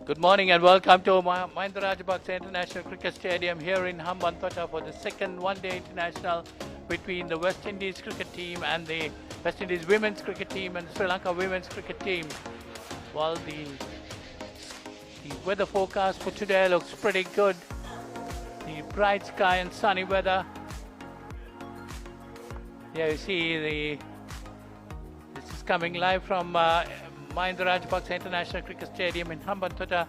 Good morning and welcome to Mahinda Rajapaksa International Cricket Stadium here in Hambantota for the second one-day international between the West Indies cricket team and the West Indies women's cricket team and the Sri Lanka women's cricket team. Well, the weather forecast for today looks pretty good. The bright sky and sunny weather. Here you see this is coming live from Mahinda Rajapaksa International Cricket Stadium in Hambantota.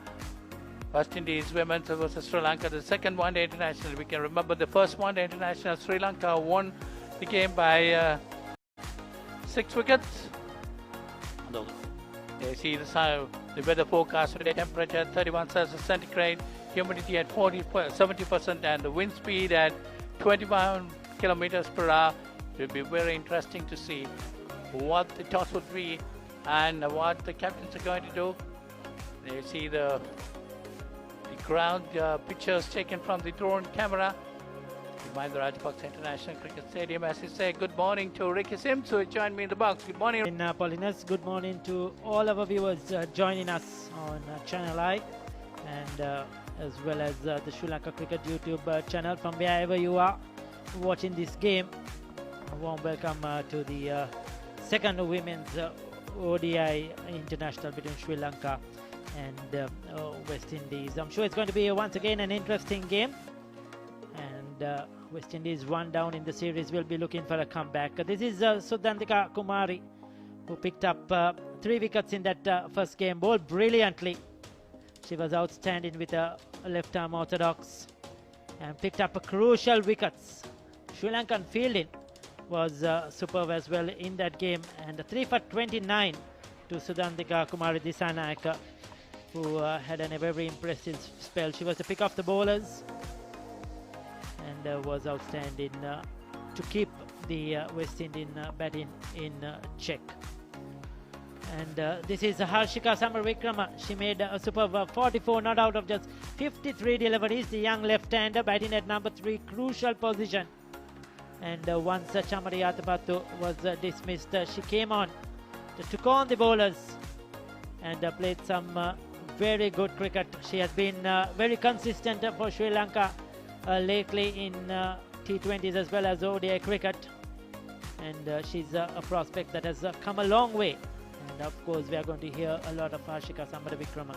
West Indies women's versus Sri Lanka, the second one-day international. We can remember the first one-day international. Sri Lanka won the game by 6 wickets. You see the weather forecast today: temperature 31 Celsius centigrade, humidity at 70%, and the wind speed at 21 kilometers per hour. It will be very interesting to see what the toss would be and what the captains are going to do. You see the ground pictures taken from the drone camera. Mahinda Rajapaksa International Cricket Stadium. As you say, good morning to Ricky Sims, who joined me in the box. Good morning. In Paulinus, good morning to all our viewers joining us on Channel I and as well as the Sri Lanka Cricket YouTube channel from wherever you are watching this game. A warm welcome to the second women's ODI international between Sri Lanka and West Indies. I'm sure it's going to be once again an interesting game, and West Indies one down in the series will be looking for a comeback. This is Sudhandika Kumari, who picked up 3 wickets in that first game, bowled brilliantly. She was outstanding with a left arm orthodox and picked up a crucial wickets. Sri Lankan fielding was superb as well in that game, and 3 for 29 to Sudhandika Kumari Disanaika, who had a very impressive spell. She was the pick of the bowlers and was outstanding to keep the West Indian batting in check. And this is Harshika Samaravikrama. She made a superb 44 not out of just 53 deliveries. The young left-hander batting at number 3, crucial position. And once Chamari Atapattu was dismissed, she came on, took on the bowlers and played some very good cricket. She has been very consistent for Sri Lanka lately in T20s as well as ODI cricket. And she's a prospect that has come a long way. And of course, we are going to hear a lot of Harshika Samaravikrama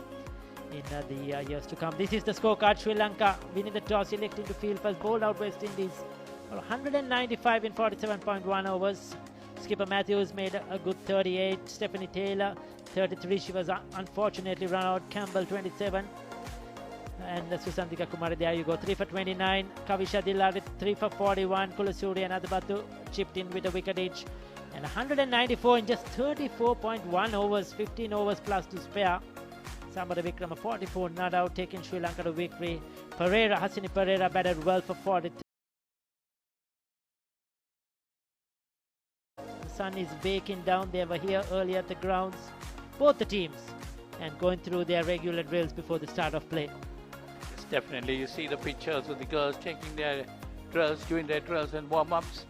in the years to come. This is the scorecard. Sri Lanka winning the toss, electing to field first, bowled out West Indies. 195 in 47.1 overs. Skipper Matthews made a good 38. Stephanie Taylor 33. She was unfortunately run out. Campbell 27. And Sudhandika Kumari, there you go, 3 for 29. Kavisha Dillard 3 for 41. Kulasuri and Adabatu chipped in with a wicket each. And 194 in just 34.1 overs. 15 overs plus to spare. Samaravikrama 44 not out, taking Sri Lanka to victory. Hasini Pereira batted well for 43. The sun is baking down. They were here earlier at the grounds, both the teams, and going through their regular drills before the start of play. Yes, definitely. You see the pictures of the girls taking their drills, doing their drills and warm-ups.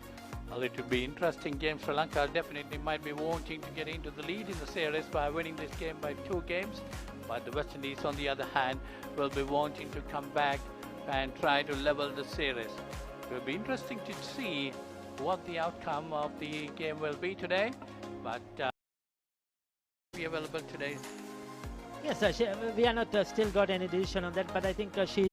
Well, it will be interesting game. Sri Lanka definitely might be wanting to get into the lead in the series by winning this game by 2 games. But the West Indies, on the other hand, will be wanting to come back and try to level the series. It will be interesting to see what the outcome of the game will be today. But be available today. Yes, we are not still got any decision on that, but I think she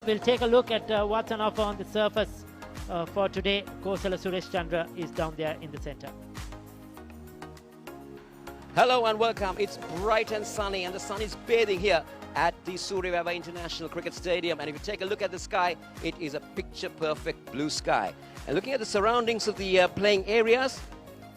we'll take a look at what's on offer on the surface for today. Kosala Suresh Chandra is down there in the center. Hello and welcome. It's bright and sunny, and the sun is bathing here at the Suryavarma International Cricket Stadium. And if you take a look at the sky, it is a picture-perfect blue sky. And looking at the surroundings of the playing areas,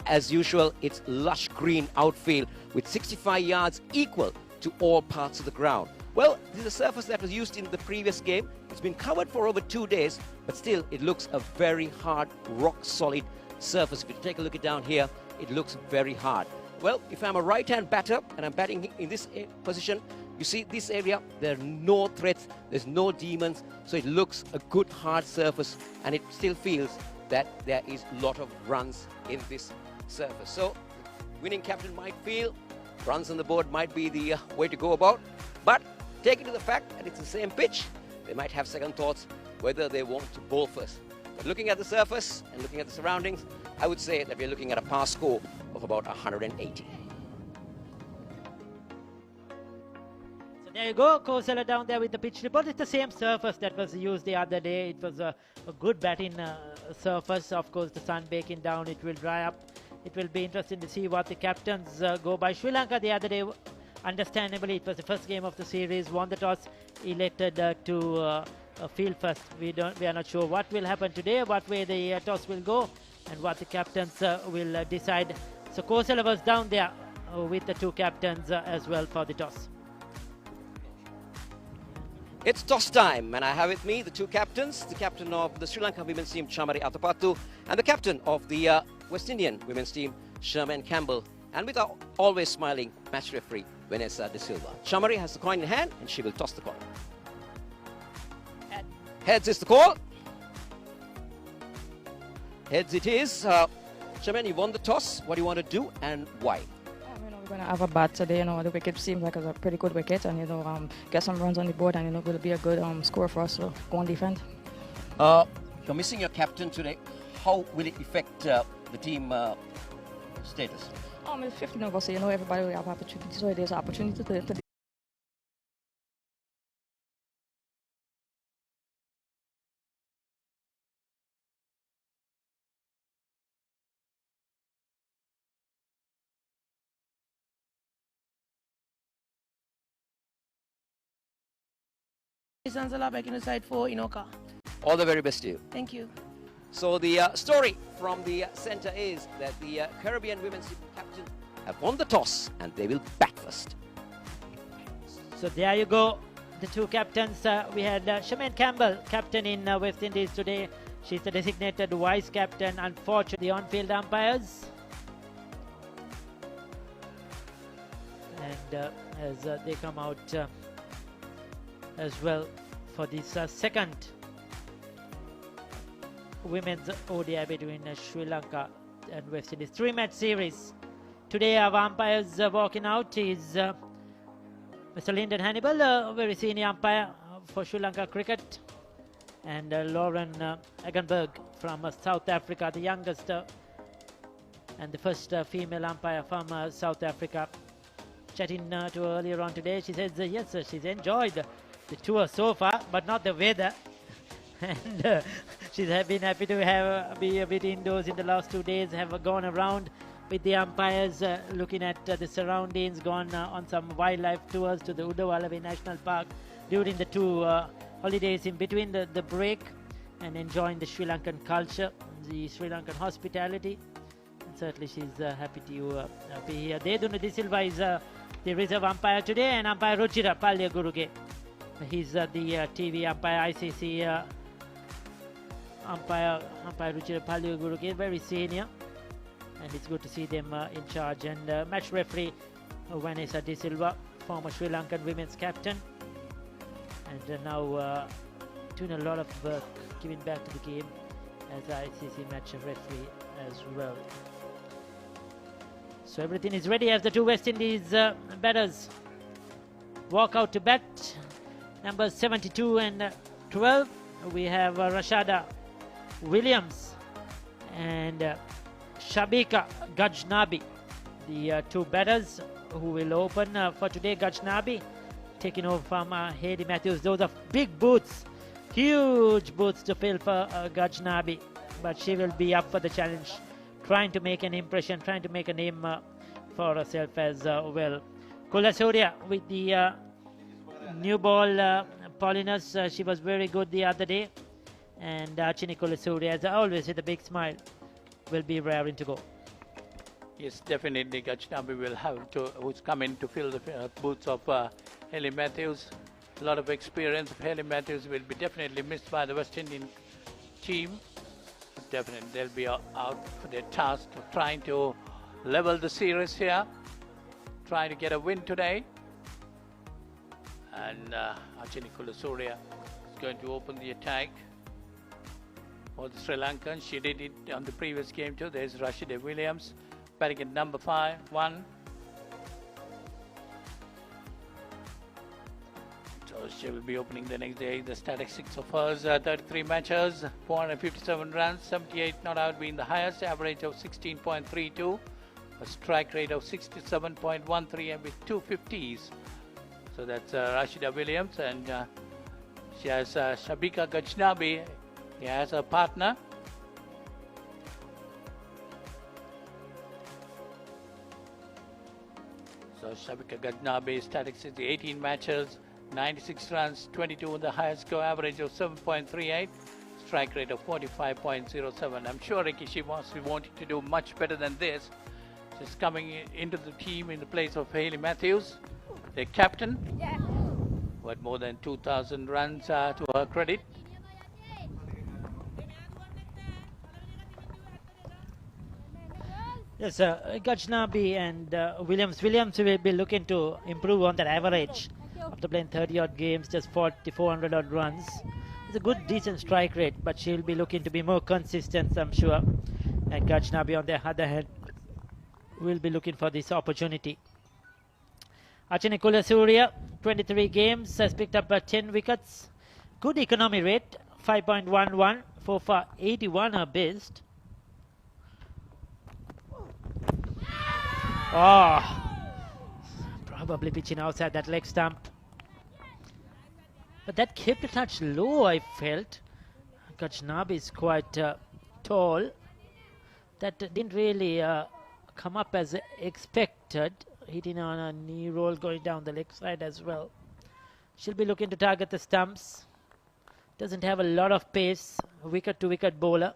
as usual, it's lush green outfield with 65 yards equal to all parts of the ground. Well, this is a surface that was used in the previous game. It's been covered for over 2 days, but still it looks a very hard, rock-solid surface. If you take a look at down here, it looks very hard. Well, if I'm a right-hand batter and I'm batting in this position, you see this area, there are no threats, there's no demons, so it looks a good hard surface, and it still feels that there is a lot of runs in this surface. So winning captain might feel runs on the board might be the way to go about, but taking to the fact that it's the same pitch, they might have second thoughts whether they want to bowl first. But looking at the surface and looking at the surroundings, I would say that we're looking at a par score of about 180. So there you go, Kosala down there with the pitch report. It's the same surface that was used the other day. It was a good batting surface. Of course, the sun baking down, it will dry up. It will be interesting to see what the captains go by. Sri Lanka the other day, understandably, it was the first game of the series, won the toss, elected to field first. We are not sure what will happen today, what way the toss will go, and what the captains will decide. So Kosala was down there with the two captains as well for the toss. It's toss time, and I have with me the two captains, the captain of the Sri Lanka women's team, Chamari Athapattu, and the captain of the West Indian women's team, Sherman Campbell, and with our always smiling match referee, Vanessa De Silva. Chamari has the coin in hand, and she will toss the coin. Heads is the call. Heads it is. Sherman, you won the toss. What do you want to do, and why? We're going to have a bat today. The wicket seems like it's a pretty good wicket, and get some runs on the board, and will be a good score for us. So go and defend. You're missing your captain today. How will it affect the team status? It's 15 of us, everybody will have opportunities. So there's opportunity to Sansala back in the side for Inoka. All the very best to you. Thank you. So the story from the centre is that the Caribbean women's team captain have won the toss, and they will bat first. So there you go, the two captains. We had Sherman Campbell, captain in West Indies today. She's the designated vice captain. Unfortunately, the on-field umpires. And as they come out as well for this second women's ODI between Sri Lanka and West Indies. 3-match series. Today our umpires walking out is Mr. Lyndon Hannibal, a very senior umpire for Sri Lanka cricket, and Lauren Eggenberg from South Africa, the youngest and the first female umpire from South Africa. Chatting to her earlier on today, she says yes, she's enjoyed the tour so far, but not the weather. And she's been happy to be a bit indoors in the last 2 days, have gone around with the umpires, looking at the surroundings, gone on some wildlife tours to the Udawalawe National Park during the two holidays in between the break, and enjoying the Sri Lankan culture, the Sri Lankan hospitality. And certainly she's happy to be here. Deduna De Silva is the reserve umpire today, and umpire Ruchira Palyaguruge. He's the TV umpire, ICC umpire Ruchira Palyaguruge, very senior, and it's good to see them in charge. And match referee Vanessa De Silva, former Sri Lankan women's captain, and now doing a lot of work, giving back to the game as ICC match referee as well. So everything is ready as the two West Indies batters walk out to bat. Numbers 72 and 12. We have Rashada Williams and Shabika Gajnabi, the two batters who will open for today. Gajnabi taking over from Hayley Matthews. Those are big boots, huge boots to fill for Gajnabi, but she will be up for the challenge, trying to make an impression, trying to make a name for herself as well. Kulasurya with the new ball, Paulinus, she was very good the other day, and Chini Kulasurya, as always with a big smile, will be raring to go. Yes, definitely Gajnabi will have to, who's come in to fill the boots of Hayley Matthews. A lot of experience of Hayley Matthews will be definitely missed by the West Indian team. definitely they'll be out for their task of trying to level the series here, trying to get a win today. And Achini Kulasurya is going to open the attack for the Sri Lankans. She did it on the previous game too. There's Rashida Williams batting at number 1. So she will be opening the next day. The statistics of hers: 33 matches, 457 runs, 78 not out being the highest, average of 16.32, a strike rate of 67.13, and with 250s. So that's Rashida Williams, and she has Shabika Gajnabi as a partner. So Shabika Gajnabi statistics: 18 matches, 96 runs, 22 with the highest score, average of 7.38, strike rate of 45.07. I'm sure Rikishi wanted to do much better than this. She's coming into the team in the place of Hayley Matthews, their captain, with more than 2,000 runs to her credit. Yes, Gajnabi and Williams will be looking to improve on that average after playing 30 odd games, just 400 odd runs. It's a good decent strike rate, but she'll be looking to be more consistent, I'm sure. And Gajnabi on the other hand will be looking for this opportunity. Achini Kulasurya, 23 games, has picked up 10 wickets. Good economy rate, 5.11, for 81 her best. Oh, probably pitching outside that leg stump. But that kept a touch low, I felt. Gajnabi is quite tall. That didn't really come up as expected. Hitting on a knee roll, going down the leg side as well. She'll be looking to target the stumps. Doesn't have a lot of pace. Wicket to wicket bowler.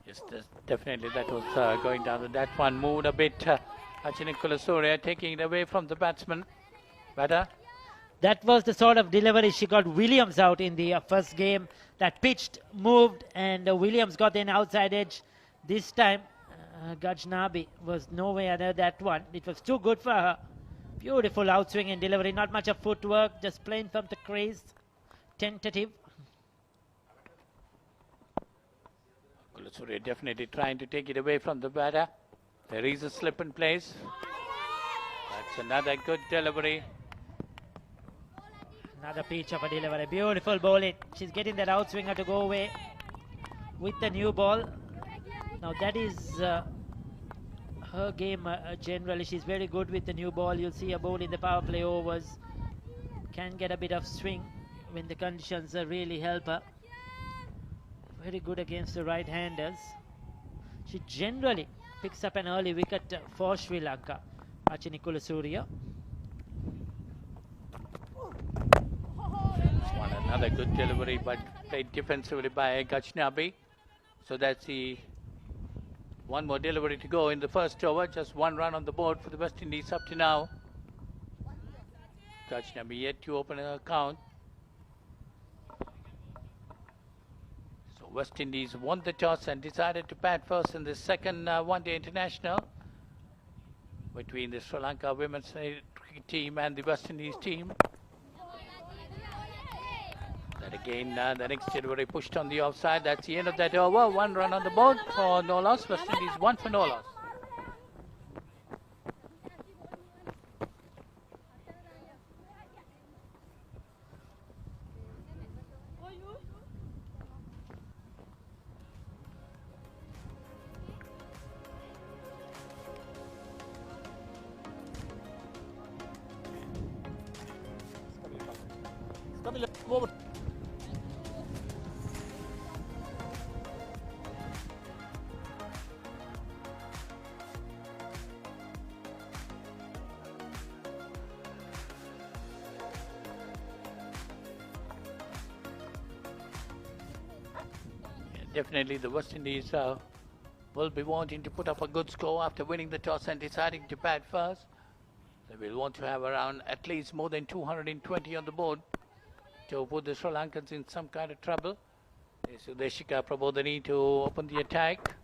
Yes, definitely that was going down. That one moved a bit. Achini Kulasurya taking it away from the batsman. Batter. That was the sort of delivery she got Williams out in the first game. That pitched, moved, and Williams got an outside edge. This time, Gajnabi was nowhere near that one. It was too good for her. Beautiful outswing and delivery. Not much of footwork, just playing from the crease. Tentative. Kulasurya definitely trying to take it away from the batter. There is a slip in place. That's another good delivery. Another pitch of a delivery. Beautiful bowling. She's getting that outswinger to go away with the new ball. Now that is her game generally. She's very good with the new ball. You'll see a bowl in the power play overs. Can get a bit of swing when the conditions really help her. Very good against the right-handers. She generally picks up an early wicket for Sri Lanka. Achini Kulasurya. Another good delivery, but played defensively by Gajnabi. So that's the one more delivery to go in the first over. Just one run on the board for the West Indies up to now. Gajnabi yet to open an account. So West Indies won the toss and decided to bat first in the second one-day international between the Sri Lanka women's cricket team and the West Indies team. And again, the next delivery pushed on the offside. That's the end of that over. One run on the board for no loss. West Indies one for no loss. Definitely the West Indies will be wanting to put up a good score after winning the toss and deciding to bat first. They will want to have around at least more than 220 on the board to put the Sri Lankans in some kind of trouble. Sudeshika Prabodhani to open the attack.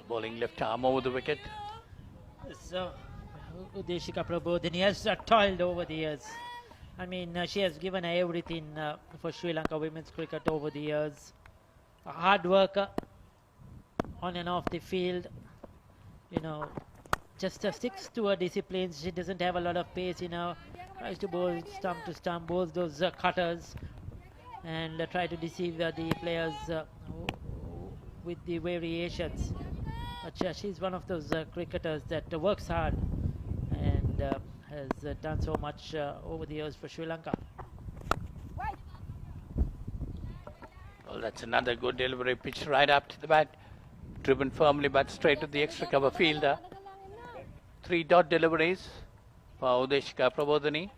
Bowling left arm over the wicket. So, Udeshika Prabodhani has toiled over the years. I mean, she has given everything for Sri Lanka women's cricket over the years. A hard worker on and off the field. You know, just sticks to her disciplines. She doesn't have a lot of pace, you know. Tries to bowl stump to stump, bowls those cutters, and try to deceive the players with the variations. But she's one of those cricketers that works hard and has done so much over the years for Sri Lanka. Well, that's another good delivery, pitch right up to the bat, driven firmly but straight to the extra cover fielder. 3 dot deliveries for Udeshika Prabodhani.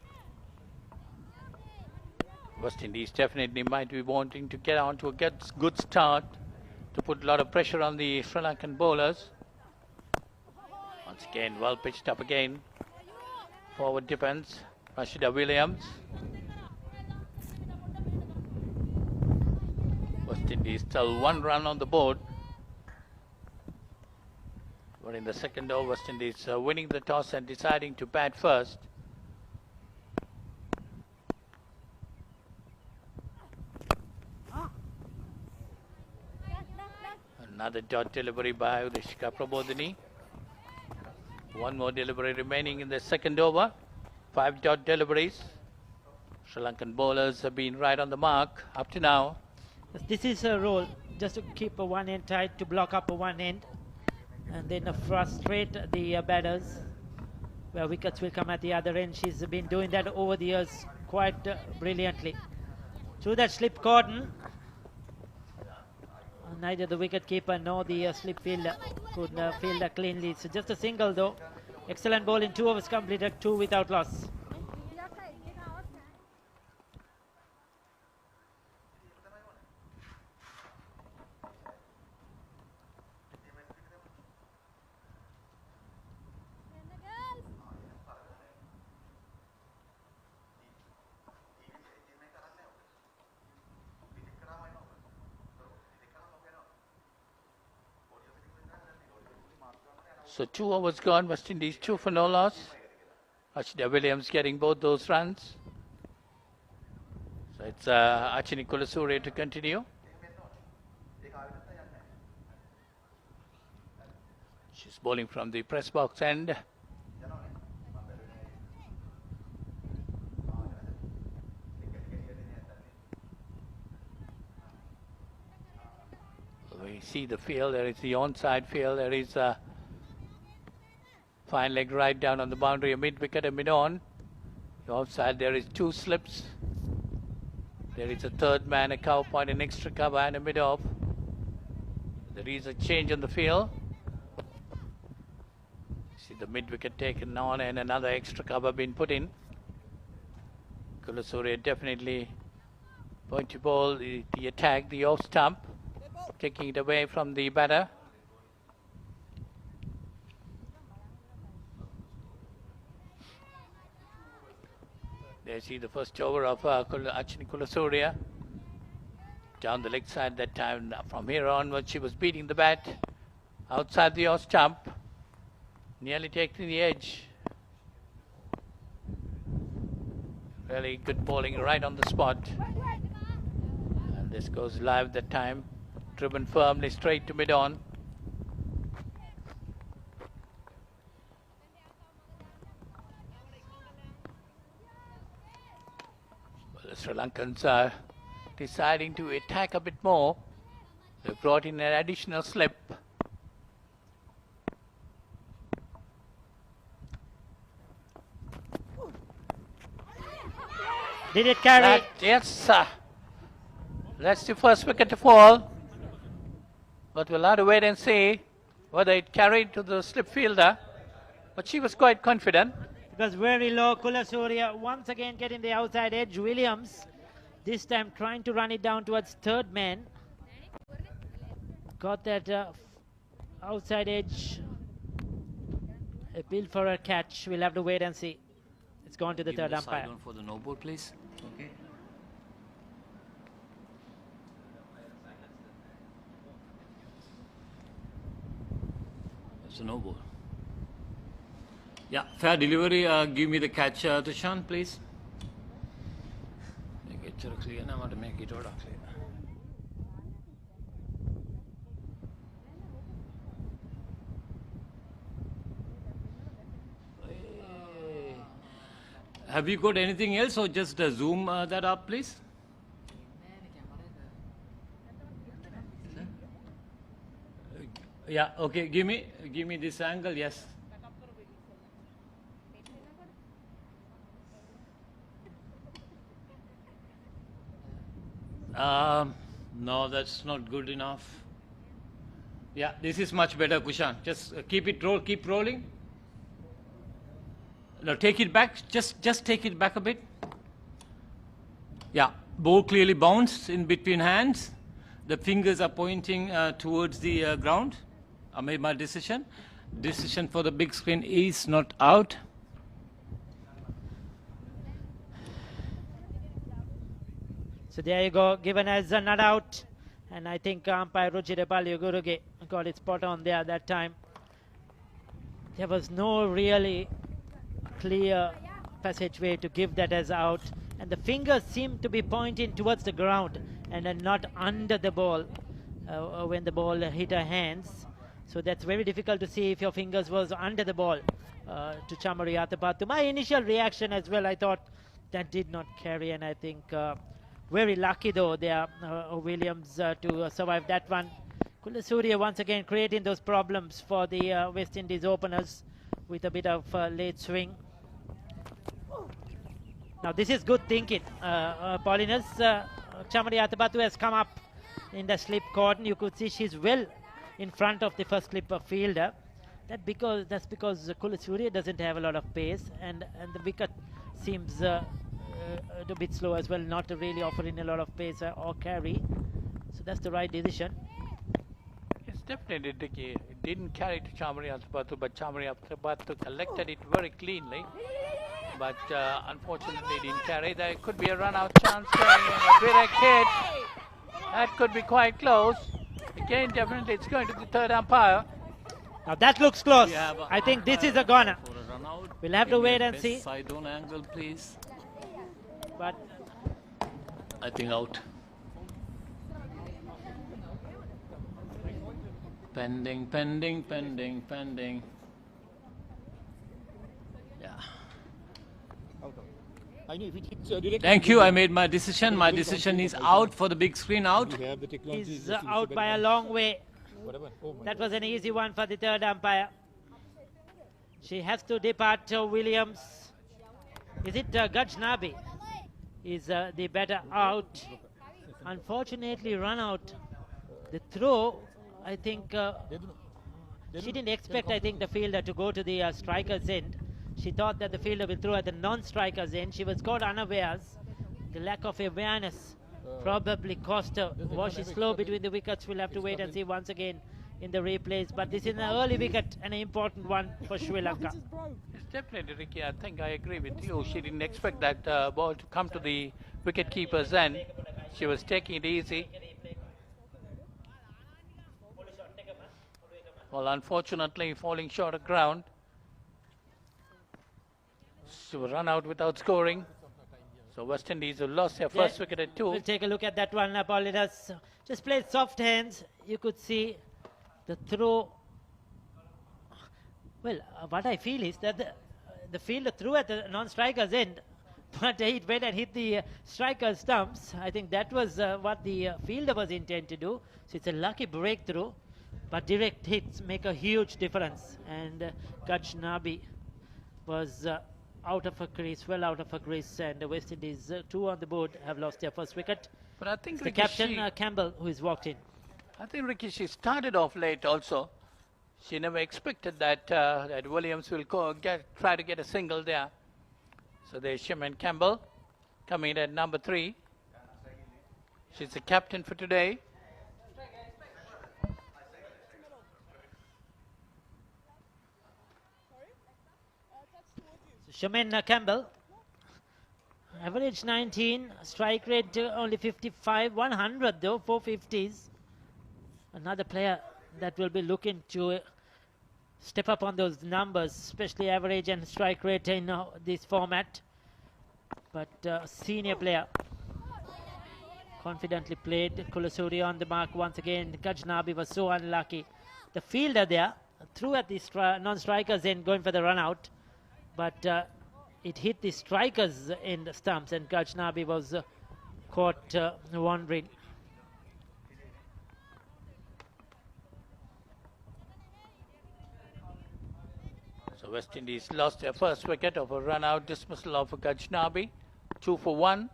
West Indies definitely might be wanting to get on to a good start to put a lot of pressure on the Sri Lankan bowlers. Once again, well pitched up again. Forward defense, Rashida Williams. West Indies still 1 run on the board. But in the second over, West Indies winning the toss and deciding to bat first. Another dot delivery by Udeshika Prabodhani. 1 more delivery remaining in the second over. 5 dot deliveries. Sri Lankan bowlers have been right on the mark up to now. This is her role, just to keep one end tight, to block up one end, and then frustrate the batters, where wickets will come at the other end. She's been doing that over the years quite brilliantly. Through that slip cordon, neither the wicket keeper nor the slip fielder could field cleanly. So just a single though. Excellent ball in 2 overs completed, 2 without loss. So 2 overs gone, West Indies 2 for no loss. Rashida Williams getting both those runs. So it's Achini Kulasure to continue. She's bowling from the press box end. We see the field, there is the onside field, there is a fine leg right down on the boundary, a mid-wicket, a mid-on. The offside, there is 2 slips. There is a third man, a cover point, an extra cover and a mid-off. There is a change on the field. See the mid-wicket taken on and another extra cover being put in. Kulasure definitely going to bowl the attack, the off stump, taking it away from the batter. There you see the first over of Achini Kulasure. Down the leg side that time. From here onwards, she was beating the bat outside the off stump, nearly taking the edge. Really good bowling right on the spot. And this goes live that time. Driven firmly straight to mid-on. The Sri Lankans are deciding to attack a bit more. They brought in an additional slip. Did it carry? Yes, that's the first wicket to fall. But we'll have to wait and see whether it carried to the slip fielder. But she was quite confident. It was very low. Kulasure once again getting the outside edge. Williams this time trying to run it down towards third man. Got that outside edge. Appeal for a catch. We'll have to wait and see. It's gone to the third umpire. Side on for the no ball, please. Okay. It's a no ball. Yeah, fair delivery. Give me the catch, Tushan, please. Make it clear. I want to make it order clear. Have you got anything else, or just zoom that up, please? Yeah. Okay. Give me this angle. Yes. No, that's not good enough. Yeah, this is much better, Kushan. Just keep rolling. No, take it back. Just take it back a bit. Yeah, ball clearly bounced in between hands. The fingers are pointing towards the ground. I made my decision. Decision for the big screen is not out. So there you go, given as a not out. And I think umpire Ruchirapalli Guruge got it spot on there that time. There was no really clear passageway to give that as out. And the fingers seemed to be pointing towards the ground and not under the ball when the ball hit her hands. So that's very difficult to see if your fingers was under the ball to Chamari Athapattu. My initial reaction as well, I thought that did not carry, and I think very lucky though there, Williams, to survive that one. Kulasuriya once again creating those problems for the West Indies openers with a bit of late swing. Now this is good thinking. Paulinus, Chamari Athapattu has come up in the slip cordon. You could see she's well in front of the first slipper fielder. That's because Kulasuriya doesn't have a lot of pace, and the wicket seems a bit slow as well, not really offering a lot of pace or carry. So that's the right decision. It's definitely tricky. It didn't carry to Chamari Athapattu, but Chamari Athapattu collected it very cleanly. But unfortunately didn't carry. There could be a run out chance there. A direct hit. That could be quite close. Again, definitely it's going to the third umpire. Now that looks close. I think this is a goner. We'll have to wait and see. Side on angle, please. But I think out. Pending. Yeah. Thank you. I made my decision. My decision is out for the big screen. Out. he's out by a long way. That was an easy one for the third umpire. She has to depart. Williams. Is it Gajnabi? Is the batter out? Unfortunately, run out. The throw, I think, she didn't expect, I think, the fielder to go to the striker's end. She thought that the fielder will throw at the non-striker's end. She was caught unawares. The lack of awareness probably cost her. Was she slow between the wickets? We'll have to wait and see once again in the replays. But this is an early wicket, an important one for Sri Lanka. It's definitely Ricky. I think I agree with you. She didn't expect that ball to come to the wicket-keeper's end. She was taking it easy. Well, unfortunately, falling short of ground. She will run out without scoring. So West Indies have lost their first wicket at 2. We'll take a look at that one. Paulinus just played soft hands. You could see the throw. Well, what I feel is that the fielder threw at the non-striker's end, but it went and hit the striker's stumps. I think that was what the fielder was intended to do. So it's a lucky breakthrough, but direct hits make a huge difference. And Gajnabi was out of her crease, well out of her crease, and the West Indies, 2 on the board, have lost their first wicket. But I think the captain, Campbell, who has walked in. I think, Ricky, she started off late also. She never expected that that Williams will try to get a single there. So there's Shaman Campbell coming in at number 3. She's the captain for today. Shaman Campbell Average 19, strike rate only 55, 100 though, 450s. Another player that will be looking to step up on those numbers, especially average and strike rate in this format. But senior player. Confidently played. Kulasuri on the mark once again. Gajnabi was so unlucky. The fielder there threw at the non-strikers end going for the run out. But it hit the strikers in the stumps and Gajnabi was caught wandering. So West Indies lost their first wicket of a run-out dismissal of Gajnabi, 2 for 1.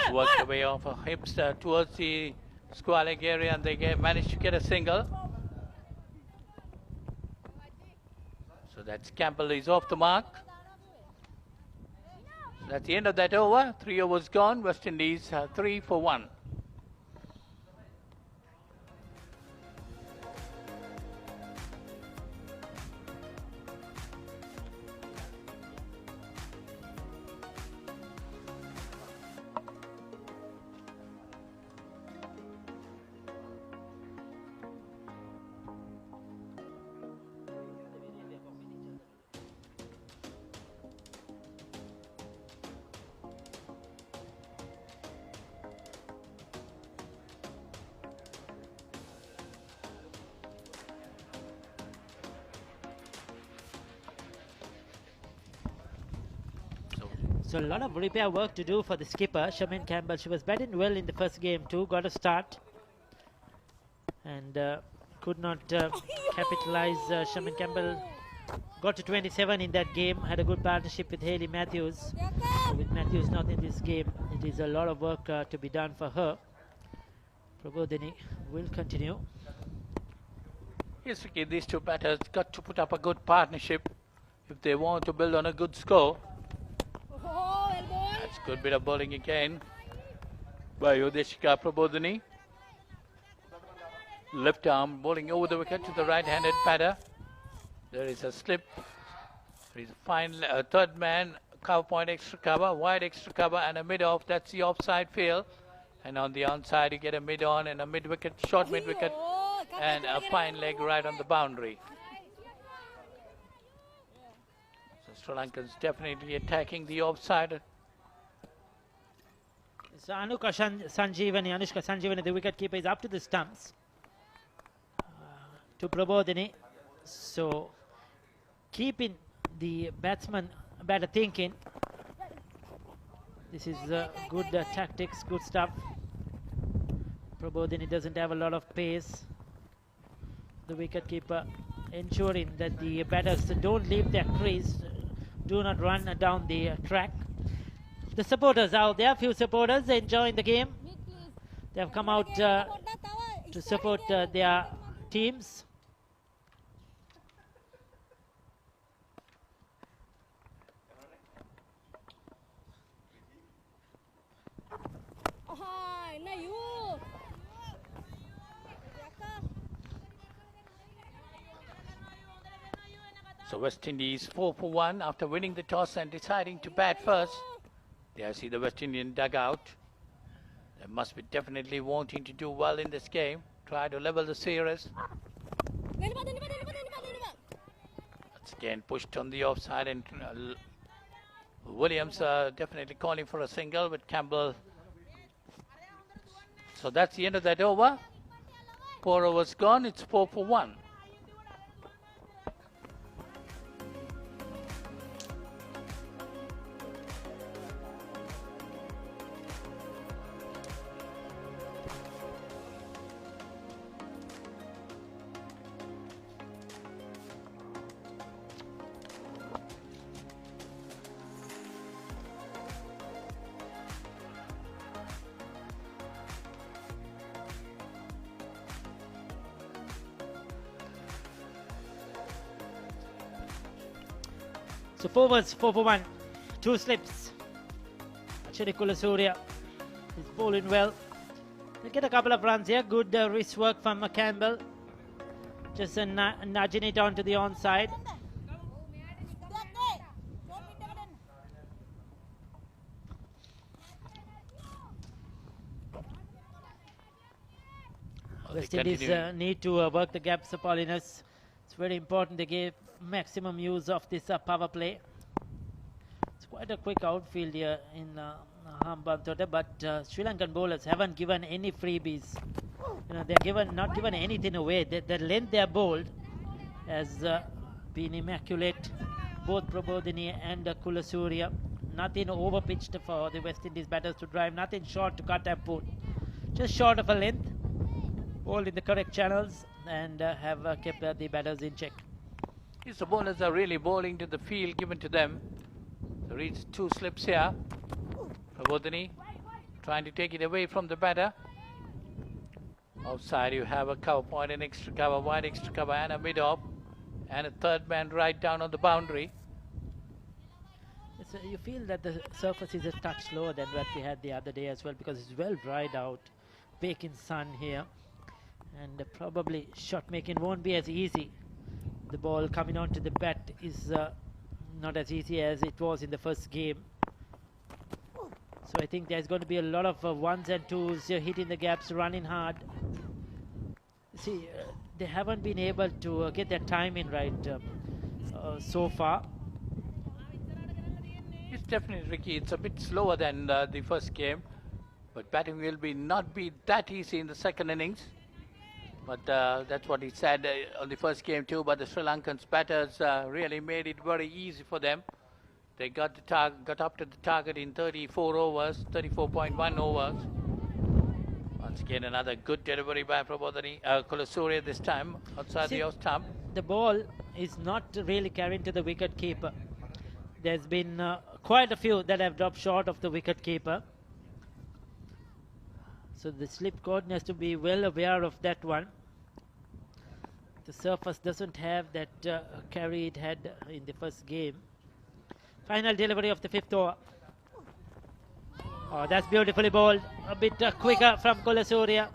And worked their way off of hips towards the square leg area, and they managed to get a single. So that's Campbell is off the mark. So that's the end of that over. 3 overs gone. West Indies 3 for 1. So a lot of repair work to do for the skipper, Shamin Campbell. She was batting well in the first game too, got a start. And could not capitalize. Shamin Campbell got to 27 in that game, had a good partnership with Hayley Matthews. With Matthews not in this game, it is a lot of work to be done for her. Prabodhini will continue. Yes, Vicky, these two batters got to put up a good partnership if they want to build on a good score. That's a good bit of bowling again by Udeshika Prabodhini. Left arm bowling over the wicket to the right-handed batter. There is a slip. There is a fine third man, cover point extra cover, wide extra cover and a mid-off. That's the offside field. And on the onside you get a mid-on and a mid-wicket, short mid-wicket and a fine leg right on the boundary. So Sri Lanka's definitely attacking the offside. So Anushka Sanjeevani, the wicket keeper, is up to the stumps. To Prabodhini. So keeping the batter thinking. This is good tactics, good stuff. Prabodhini doesn't have a lot of pace. The wicket keeper ensuring that the batters don't leave their crease, do not run down the track. The supporters out there, few supporters enjoying the game. They have come out to support their teams. So West Indies 4 for 1 after winning the toss and deciding to bat first. There I see the West Indian dugout. They must be definitely wanting to do well in this game. Try to level the series. That's again pushed on the offside, and Williams definitely calling for a single with Campbell. So that's the end of that over. 4 overs gone. It's 4 for 1. So forwards 4 for 1, 2 slips. Achari Kulasurya is bowling well. They get a couple of runs here. Good wrist work from Campbell. Just nudging it onto the onside. West Indies need to work the gaps, Paulinus. It's very important they give maximum use of this power play. It's quite a quick outfield here in Hambantota, but Sri Lankan bowlers haven't given any freebies. You know, they're not given anything away. The length they are bowled has been immaculate. Both Prabodhini and Kulasurya. Nothing overpitched for the West Indies batters to drive. Nothing short to cut and pull. Just short of a length. Bowled in the correct channels and have kept the batters in check. Yes, the bowlers are really bowling to the field given to them. So reads 2 slips here. Prabodhini trying to take it away from the batter. Outside you have a cover point, an extra cover, wide extra cover and a mid-off. And a third man right down on the boundary. So you feel that the surface is a touch slower than what we had the other day as well, because it's well dried out, baking sun here, and probably shot making won't be as easy. The ball coming onto the bat is not as easy as it was in the first game. So I think there's going to be a lot of ones and twos hitting the gaps, running hard. See, they haven't been able to get their timing right so far. It's definitely tricky. It's a bit slower than the first game, but batting will not be that easy in the second innings. But that's what he said on the first game too. But the Sri Lankans batters really made it very easy for them. They got up to the target in 34 overs, 34.1 overs. Once again, another good delivery by Prabodhini, Kulasurya this time outside the off stump. The ball is not really carrying to the wicket keeper. There's been quite a few that have dropped short of the wicket keeper. So the slip cordon has to be well aware of that one. The surface doesn't have that carry it had in the first game. Final delivery of the 5th over. Oh, that's beautifully bowled. A bit quicker from Kulasurya.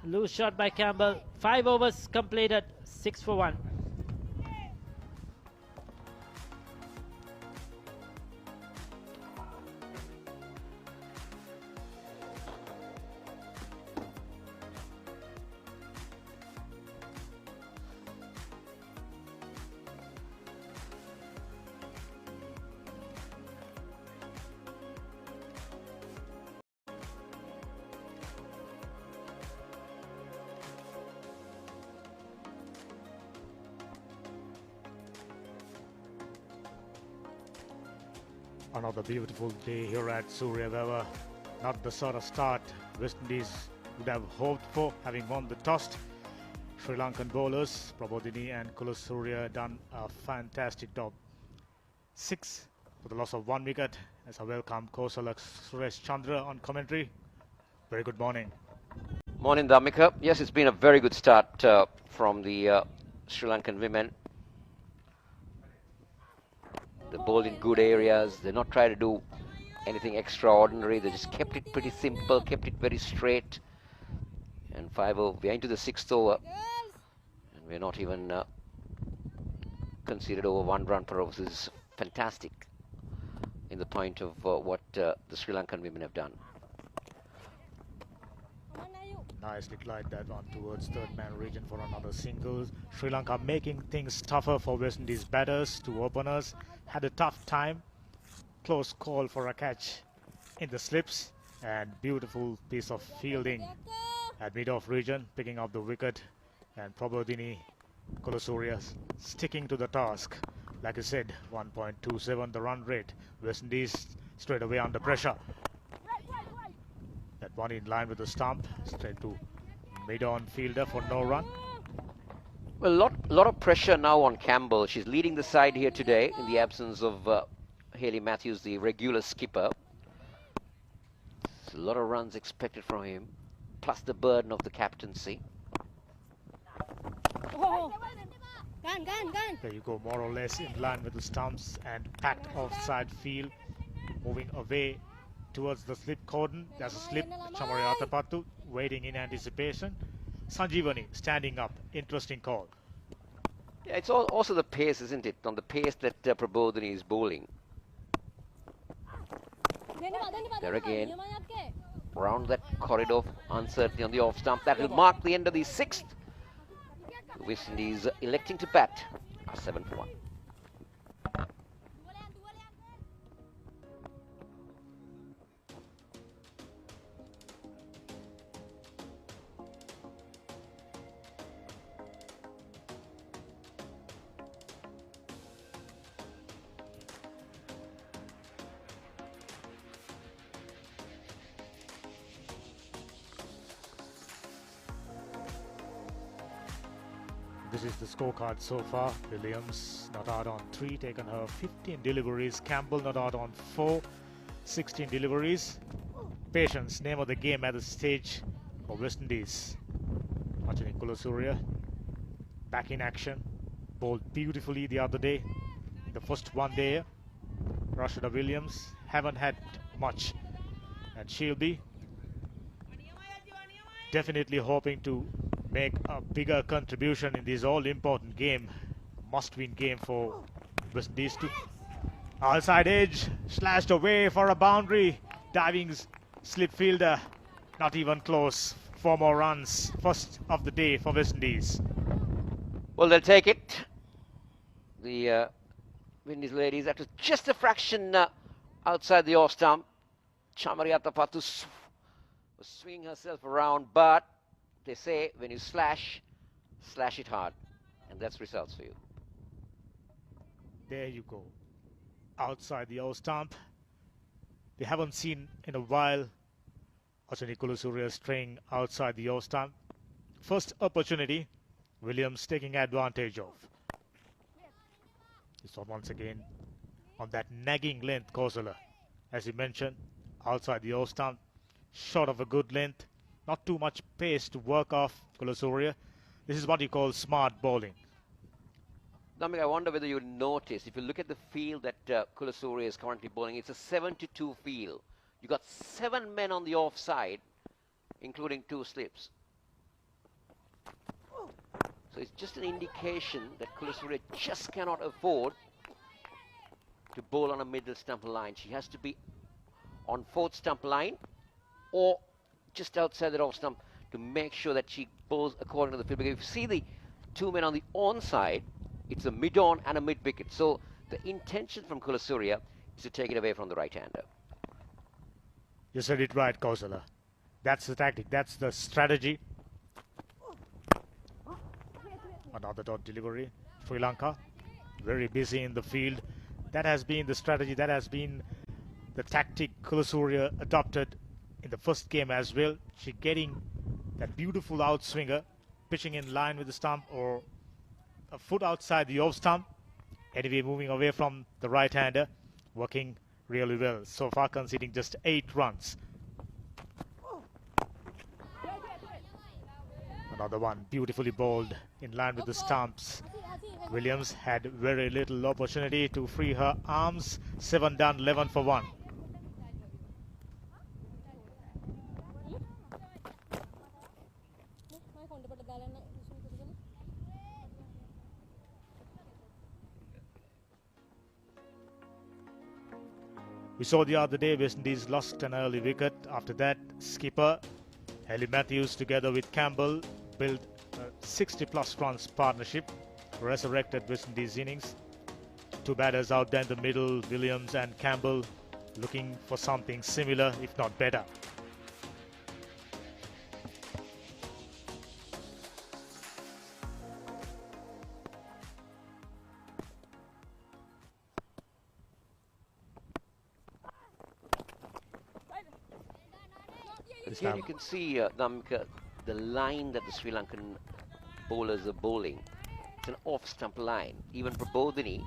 Loose shot by Campbell. 5 overs completed. 6 for 1. Another beautiful day here at Surya Veva. Not the sort of start West Indies would have hoped for, having won the toss. Sri Lankan bowlers Prabodhini and Kulasurya done a fantastic job. 6 for the loss of 1 wicket. As I welcome Kosalak Suresh Chandra on commentary. Very good morning. Morning, Dhammika. Yes, it's been a very good start from the Sri Lankan women. They bowled in good areas. They're not trying to do anything extraordinary. They just kept it pretty simple, kept it very straight. And 5 over, we're into the 6th over. And we're not even conceded over 1 run per over. This is fantastic in the point of what the Sri Lankan women have done. Nicely glide that one towards third man region for another single. Sri Lanka making things tougher for West Indies batters. 2 openers had a tough time. Close call for a catch in the slips, and beautiful piece of fielding at mid-off region, picking up the wicket, and Prabodhini Kulasurya sticking to the task. Like I said, 1.27 the run rate. West Indies straight away under pressure. That one in line with the stump, straight to mid-on fielder for no run. Well, lot of pressure now on Campbell. She's leading the side here today in the absence of Hayley Matthews, the regular skipper. A lot of runs expected from him, plus the burden of the captaincy. There you go, more or less in line with the stumps and packed offside field, moving away towards the slip cordon. There's a slip. Chamari Atapattu waiting in anticipation. Sanjeevani standing up. Interesting call. Yeah, it's also the pace, isn't it? On the pace that Prabodhini is bowling. There again, round that corridor of uncertainty on the off stump. That will mark the end of the 6th. West Indies electing to bat are 7 for 1. This is the scorecard so far. Williams not out on 3, taken her 15 deliveries. Campbell not out on 4, 16 deliveries. Patience, name of the game at the stage for West Indies. Achani Kulasurya back in action. Bowled beautifully the other day. The first one day. Rashida Williams haven't had much. And she'll be definitely hoping to make a bigger contribution in this all-important game, must-win game for West Indies too. Outside edge, slashed away for a boundary. Diving slip fielder, not even close. 4 more runs, first of the day for West Indies. Well, they'll take it. The West Indies ladies, that was just a fraction outside the off stump. Chamariata Patu was swinging herself around, but they say when you slash it hard, and that's results for you. There you go. Outside the off stump. We haven't seen in a while Achani Kulasurya straying outside the off stump. First opportunity, Williams taking advantage of. This one once again on that nagging length, Kosala. As you mentioned, outside the off stump, short of a good length. Not too much pace to work off Kulasurya. This is what you call smart bowling. Namik, I wonder whether you notice, if you look at the field that Kulasurya is currently bowling, it's a 7-2 field. You got 7 men on the offside, including 2 slips. So it's just an indication that Kulasurya just cannot afford to bowl on a middle stump line. She has to be on 4th stump line or just outside the off stump to make sure that she bowls according to the field. Because if you see the 2 men on the on-side, it's a mid-on and a mid-wicket. So the intention from Kulasurya is to take it away from the right-hander. You said it right, Kausala. That's the tactic. That's the strategy. Another dot delivery. Sri Lanka very busy in the field. That has been the strategy. That has been the tactic Kulasurya adopted in the first game as well. She getting that beautiful outswinger, pitching in line with the stump or a foot outside the off stump. Anyway, moving away from the right-hander, working really well. So far conceding just 8 runs. Another one beautifully bowled in line with the stumps. Williams had very little opportunity to free her arms. 7 done, 11 for 1. We saw the other day West Indies lost an early wicket. After that, skipper Ellie Matthews together with Campbell built a 60+ runs partnership, resurrected West Indies innings. 2 batters out there in the middle, Williams and Campbell looking for something similar, if not better. Here you can see Namika, the line that the Sri Lankan bowlers are bowling. It's an off-stump line. Even Prabodhini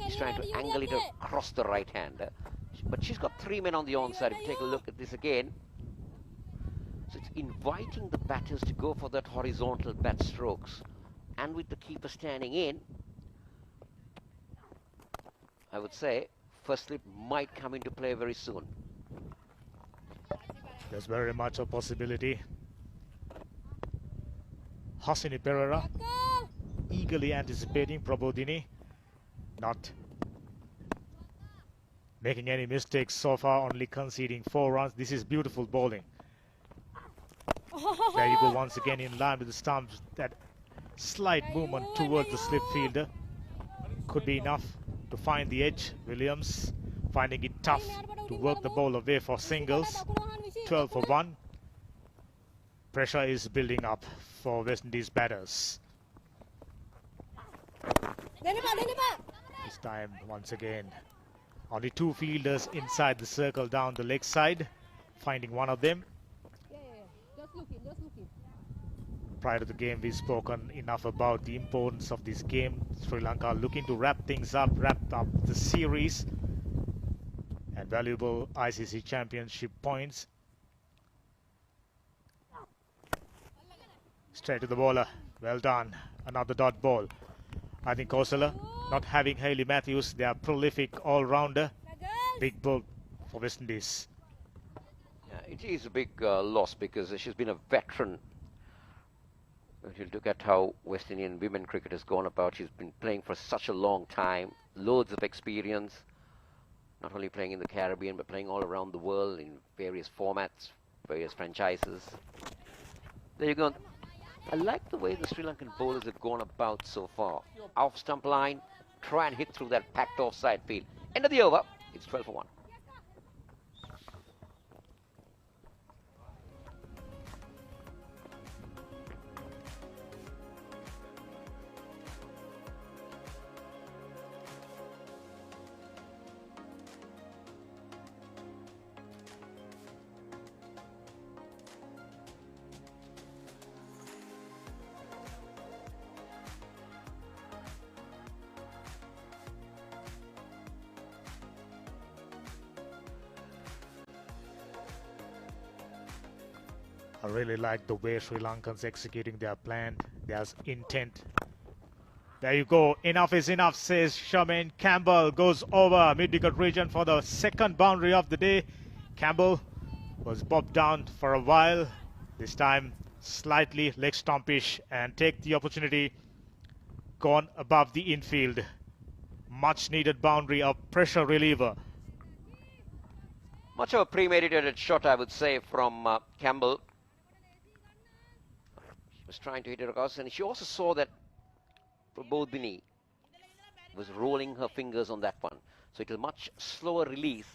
is trying to angle it across the right-hander. But she's got 3 men on the onside. If you take a look at this again. So it's inviting the batters to go for that horizontal bat strokes. And with the keeper standing in, I would say first slip might come into play very soon. There's very much a possibility. Hasini Pereira eagerly anticipating Prabodhini, not making any mistakes so far, only conceding 4 runs. This is beautiful bowling. There you go once again in line with the stumps. That slight movement towards the slip fielder could be enough to find the edge. Williams finding it tough to work the ball away for singles. 12 for 1. Pressure is building up for West Indies batters. This time once again only 2 fielders inside the circle down the leg side, finding one of them. Prior to the game, we've spoken enough about the importance of this game. Sri Lanka looking to wrap things up, wrap up the series, and valuable ICC Championship points. Straight to the bowler. Well done. Another dot ball. I think Kosala, not having Hayley Matthews, they are prolific all-rounder. Big blow for West Indies. Yeah, it is a big loss because she's been a veteran. If you look at how West Indian women cricket has gone about, she's been playing for such a long time, loads of experience, not only playing in the Caribbean, but playing all around the world in various formats, various franchises. There you go. I like the way the Sri Lankan bowlers have gone about so far. Off stump line, try and hit through that packed offside field. End of the over, it's 12 for 1. I really like the way Sri Lankans executing their plan, their intent. There you go. Enough is enough, says Charmaine Campbell. Goes over mid-wicket region for the second boundary of the day. Campbell was bobbed down for a while. This time slightly leg stompish and take the opportunity. Gone above the infield. Much needed boundary, a pressure reliever. Much of a premeditated shot, I would say, from Campbell. She was trying to hit it across, and she also saw that Prabodhini was rolling her fingers on that one. So it was a much slower release,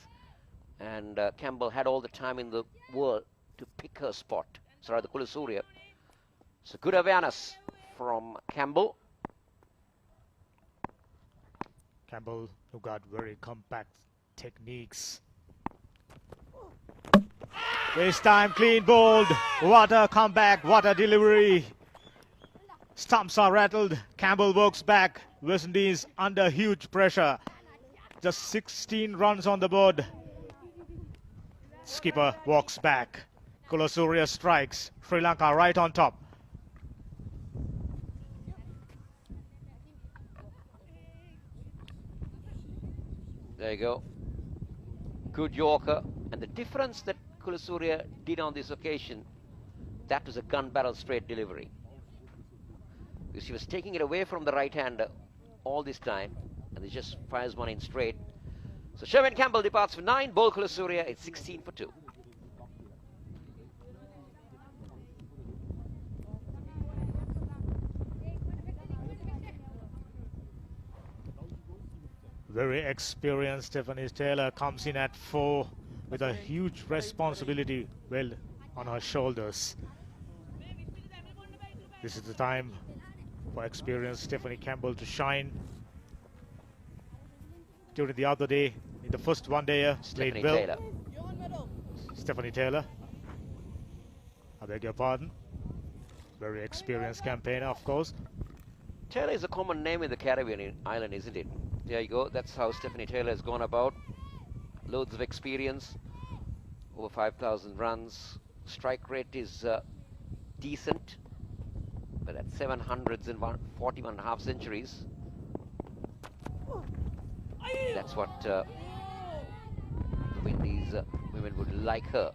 and Campbell had all the time in the world to pick her spot. Sorry, the Kulasurya. So good awareness from Campbell. Campbell, who got very compact techniques. This time clean bowled. What a comeback, what a delivery. Stumps are rattled. Campbell works back. West Indies under huge pressure. Just 16 runs on the board. Skipper walks back. Kulasurya strikes. Sri Lanka right on top. There you go. Good Yorker. And the difference that Kulasurya did on this occasion, that was a gun barrel straight delivery. Because she was taking it away from the right-hander all this time, and he just fires one in straight. So Sherman Campbell departs for 9, Bol Kulasurya, it's 16 for 2. Very experienced Stephanie Taylor comes in at 4 with a huge responsibility well on her shoulders. This is the time for experienced Stephanie Campbell to shine. During the other day, in the first one-dayer, played well. Taylor. Stephanie Taylor. I beg your pardon. Very experienced campaigner, of course. Taylor is a common name in the Caribbean island, isn't it? There you go. That's how Stephanie Taylor has gone about. Loads of experience. Over 5,000 runs. Strike rate is decent. But at 700s and 41.5 centuries. That's what these women would like her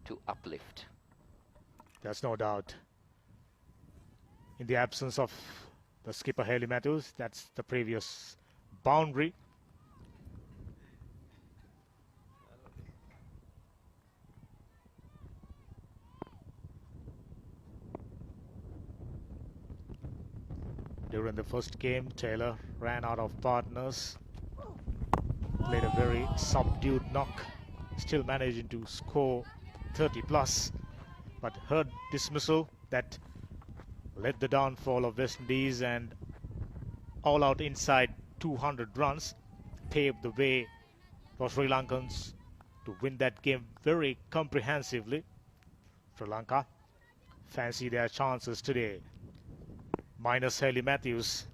to uplift. There's no doubt. In the absence of the skipper Hayley Matthews, that's the previous boundary. During the first game, Taylor ran out of partners, played a very subdued knock, still managing to score 30 plus, but her dismissal that led the downfall of West Indies and all out inside 200 runs paved the way for Sri Lankans to win that game very comprehensively. Sri Lanka fancy their chances today. Minus Haley Matthews,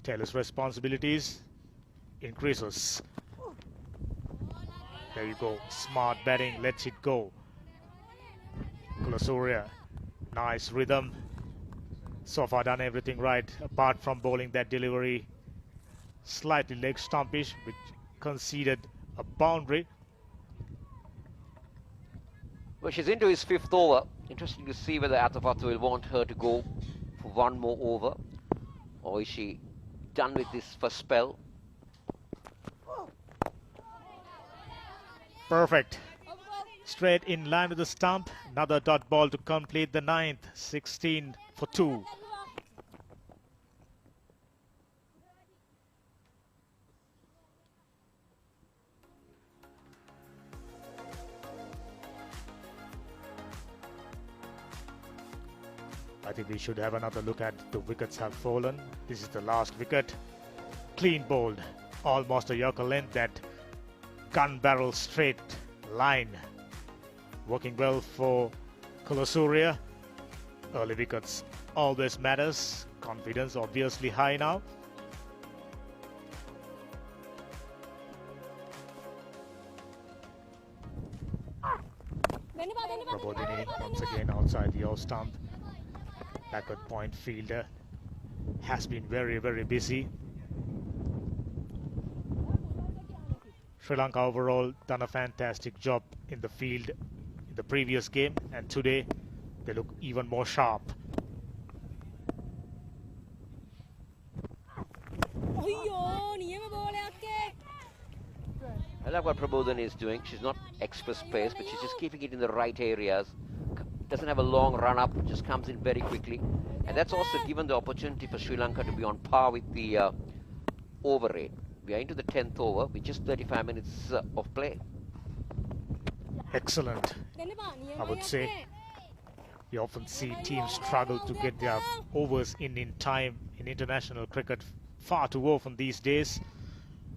Taylor's responsibilities increases. There you go, smart batting, lets it go. Gunaratne, nice rhythm. So far done everything right, apart from bowling that delivery slightly leg stumpish, which conceded a boundary. Well, she's into his 5th over. Interesting to see whether Atapathu will want her to go for one more over, or is she done with this first spell? Perfect. Straight in line with the stump. Another dot ball to complete the 9th. 16 for 2. I think we should have another look at the wickets have fallen. This is the last wicket. Clean bowled. Almost a Yorker length, that gun barrel straight line. Working well for Gunaratne. Early wickets always matters. Confidence obviously high now. Prabodhini once again outside the off stump. Backward point fielder has been very, very busy. Sri Lanka overall done a fantastic job in the field in the previous game, and today they look even more sharp. I like what Prabodhini is doing. She's not express pace, but she's just keeping it in the right areas. Doesn't have a long run up, just comes in very quickly. And that's also given the opportunity for Sri Lanka to be on par with the over rate. We are into the 10th over with just 35 minutes of play. Excellent, I would say. You often see teams struggle to get their overs in time in international cricket far too often these days.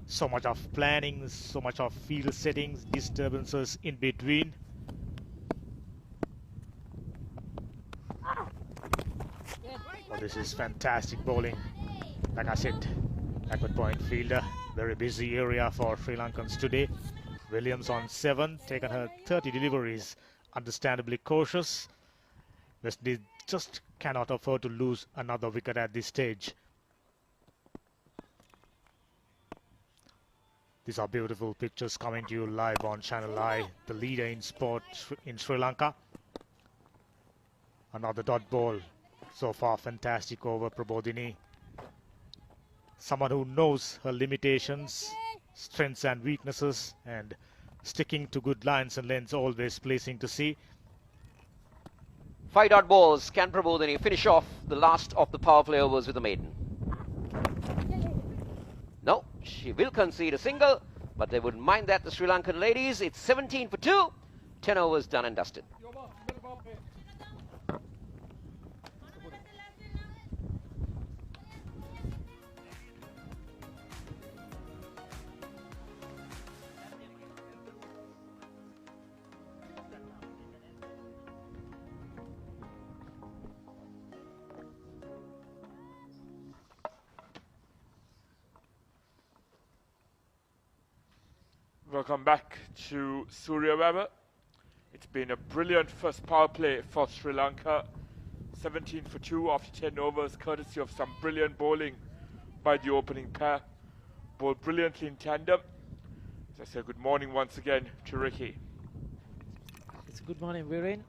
So much of planning, so much of field settings, disturbances in between. Oh, this is fantastic bowling. Like I said, backward point fielder, very busy area for Sri Lankans today. Williams on 7, taken her 30 deliveries, understandably cautious. West Indies just cannot afford to lose another wicket at this stage. These are beautiful pictures coming to you live on Channel I, the leader in sport in Sri Lanka. Another dot ball. So far, fantastic over Prabodhini. Someone who knows her limitations, strengths and weaknesses, and sticking to good lines and lengths, always pleasing to see. 5 dot balls. Can Prabodhini finish off the last of the power play overs with a maiden? No, she will concede a single, but they wouldn't mind that, the Sri Lankan ladies. It's 17 for 2. 10 overs done and dusted. Welcome back to Surya. It's been a brilliant first power play for Sri Lanka. 17 for 2 after 10 overs, courtesy of some brilliant bowling by the opening pair. Bowled brilliantly in tandem. As I say, good morning once again to Ricky. It's good morning, Viren.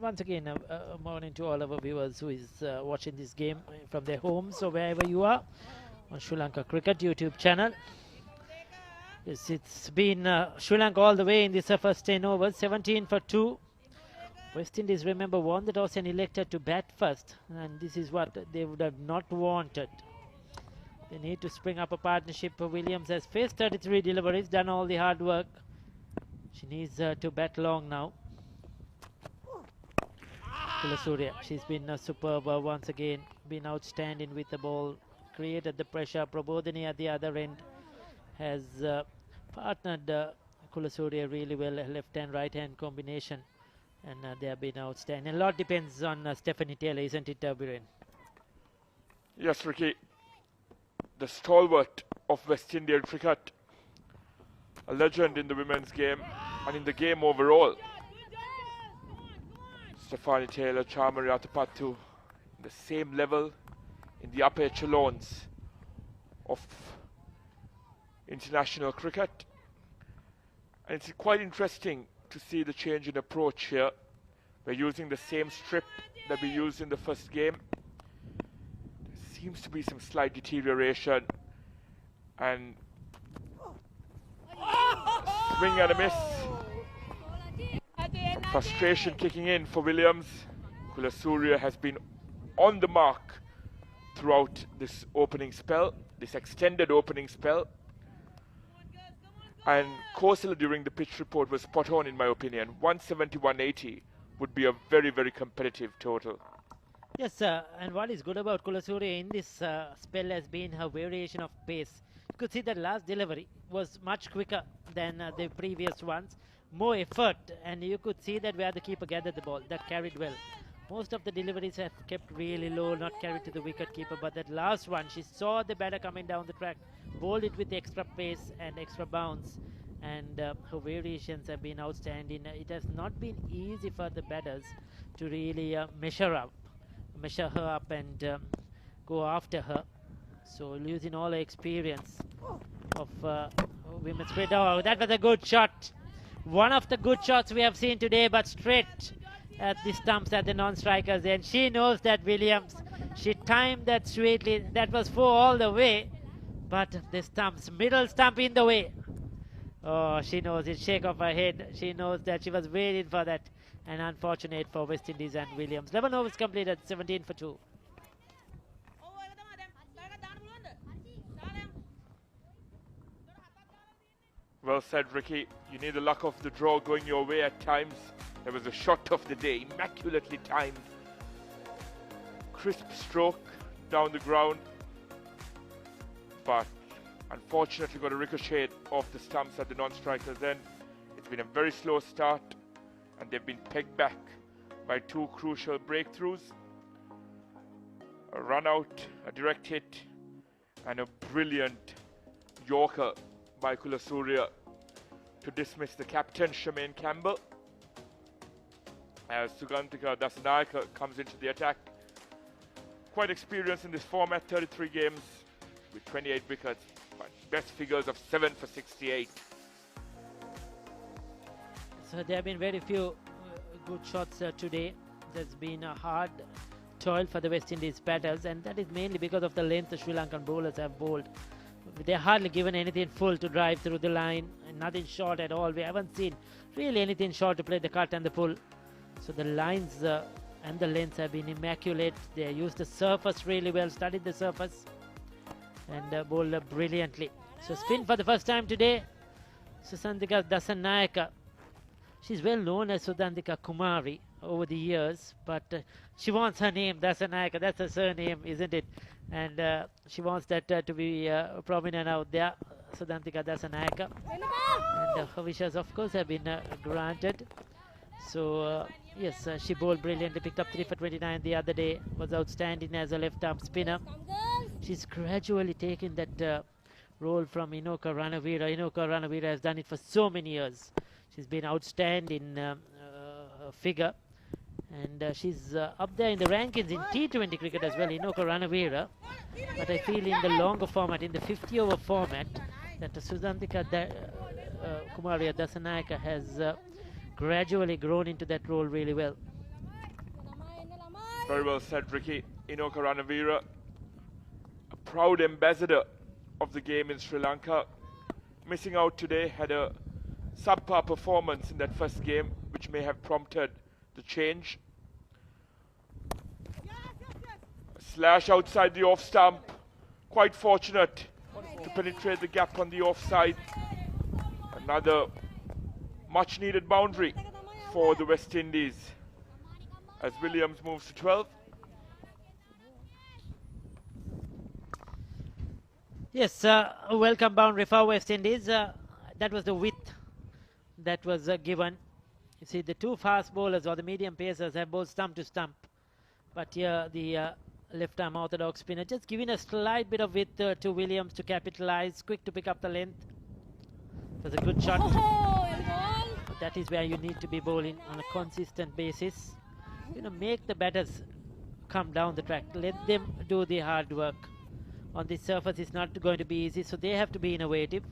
Once again, a morning to all our viewers who is watching this game from their homes or wherever you are on Sri Lanka Cricket YouTube channel. Yes, it's been Sri Lanka all the way in this first 10 overs, 17 for 2. West Indies, remember, won the toss and elected to bat first, and this is what they would have not wanted. They need to spring up a partnership. Williams has faced 33 deliveries, done all the hard work. She needs to bat long now. Kulasurya, she's been superb once again, been outstanding with the ball, created the pressure. Prabodhini at the other end has partnered Kulasurya really well, left and right hand combination, and they have been outstanding. A lot depends on Stephanie Taylor, isn't it, Biren? Yes, Ricky. The stalwart of West Indian cricket, a legend in the women's game and in the game overall. Stephanie Taylor, Charmari Atapattu, the same level in the upper echelons of international cricket. And it's quite interesting to see the change in approach here. We're using the same strip that we used in the first game. There seems to be some slight deterioration, and swing and a miss. Frustration kicking in for Williams. Kulasurya has been on the mark throughout this opening spell, this extended opening spell. And Kosala during the pitch report was spot on in my opinion. 170-180 would be a very, very competitive total. Yes, and what is good about Kulasurya in this spell has been her variation of pace. You could see that last delivery was much quicker than the previous ones. More effort, and you could see that where the keeper gathered the ball, that carried well. Most of the deliveries have kept really low, not carried to the wicket keeper, but that last one, she saw the batter coming down the track, bowled it with extra pace and extra bounce, and her variations have been outstanding. It has not been easy for the batters to really measure her up and go after her. So losing all her experience of women's cricket. Oh, that was a good shot. One of the good shots we have seen today, but straight at the stumps at the non-strikers, and she knows that Williams. She timed that sweetly. That was 4 all the way, but the stumps, middle stump in the way. Oh, she knows it. Shake of her head. She knows that she was waiting for that, and unfortunate for West Indies and Williams. 11 overs completed, 17 for 2. Well said, Ricky. You need the luck of the draw going your way at times. There was a shot of the day, immaculately timed. Crisp stroke down the ground, but unfortunately got a ricochet off the stumps at the non-strikers end. It's been a very slow start, and they've been pegged back by 2 crucial breakthroughs. A run out, a direct hit, and a brilliant Yorker by Kulasurya to dismiss the captain, Shemaine Campbell, as Sugandhika Dasanayake comes into the attack. Quite experienced in this format, 33 games with 28 wickets, but best figures of 7 for 68. So there have been very few good shots today. There's been a hard toil for the West Indies batters, and that is mainly because of the length the Sri Lankan bowlers have bowled. They're hardly given anything full to drive through the line, and nothing short at all. We haven't seen really anything short to play the cut and the pull. So the lines and the lengths have been immaculate. They used the surface really well, studied the surface, and bowled brilliantly. So spin for the first time today, Sugandhika Dasanayake. She's well known as Sugandhika Kumari over the years, but she wants her name, Dasanayake. That's her surname, isn't it? And she wants that to be prominent out there, Sugandhika Dasanayake. And her wishes, of course, have been granted. So, yes, she bowled brilliantly, picked up 3 for 29 the other day, was outstanding as a left-arm spinner. She's gradually taken that role from Inoka Ranavira. Inoka Ranavira has done it for so many years. She's been outstanding figure, and she's up there in the rankings in T20 cricket as well, Inoka Ranavira. But I feel in the longer format, in the 50-over format, that Sugandhika Kumari Dasanayake has gradually grown into that role really well. Very well said, Ricky. Inoka Ranavira, a proud ambassador of the game in Sri Lanka. Missing out today, had a subpar performance in that first game, which may have prompted the the change. Slash outside the off stump. Quite fortunate to penetrate the gap on the offside. Another much needed boundary for the West Indies as Williams moves to 12. Yes, a welcome boundary for West Indies. That was the width that was given. You see, the two fast bowlers or the medium pacers have both stump to stump. But here the left-arm orthodox spinner just giving a slight bit of width to Williams to capitalize, quick to pick up the length. It was a good shot. But that is where you need to be bowling on a consistent basis. You know, make the batters come down the track. Let them do the hard work. On this surface, it's not going to be easy, so they have to be innovative.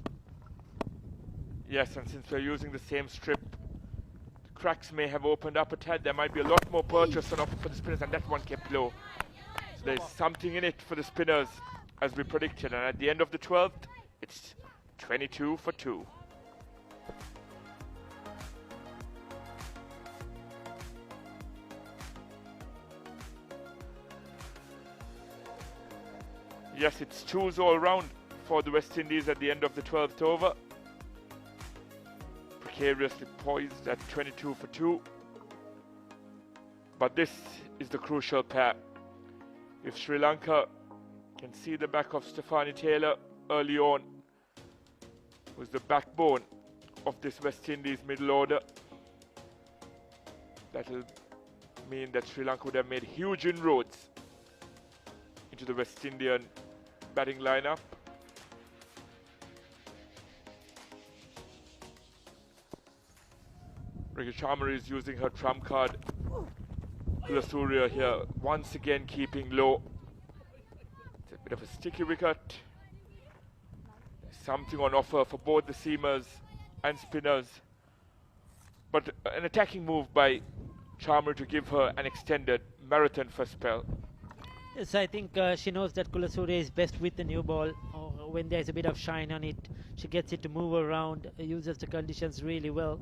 Yes, and since we're using the same strip, the cracks may have opened up a tad. There might be a lot more purchase on offer for the spinners, and that one kept low. So there's something in it for the spinners, as we predicted. And at the end of the 12th, it's 22 for 2. Yes, it's twos all round for the West Indies at the end of the 12th over. Precariously poised at 22 for 2. But this is the crucial pair. If Sri Lanka can see the back of Stefanie Taylor early on, who's the backbone of this West Indies middle order, that'll mean that Sri Lanka would have made huge inroads into the West Indian batting lineup. Ricky Sharma is using her trump card. Kulasuriya here once again keeping low. It's a bit of a sticky wicket. Something on offer for both the seamers and spinners. But an attacking move by Sharma to give her an extended marathon first spell. Yes, I think she knows that Kulasuriya is best with the new ball. When there's a bit of shine on it, she gets it to move around, uses the conditions really well.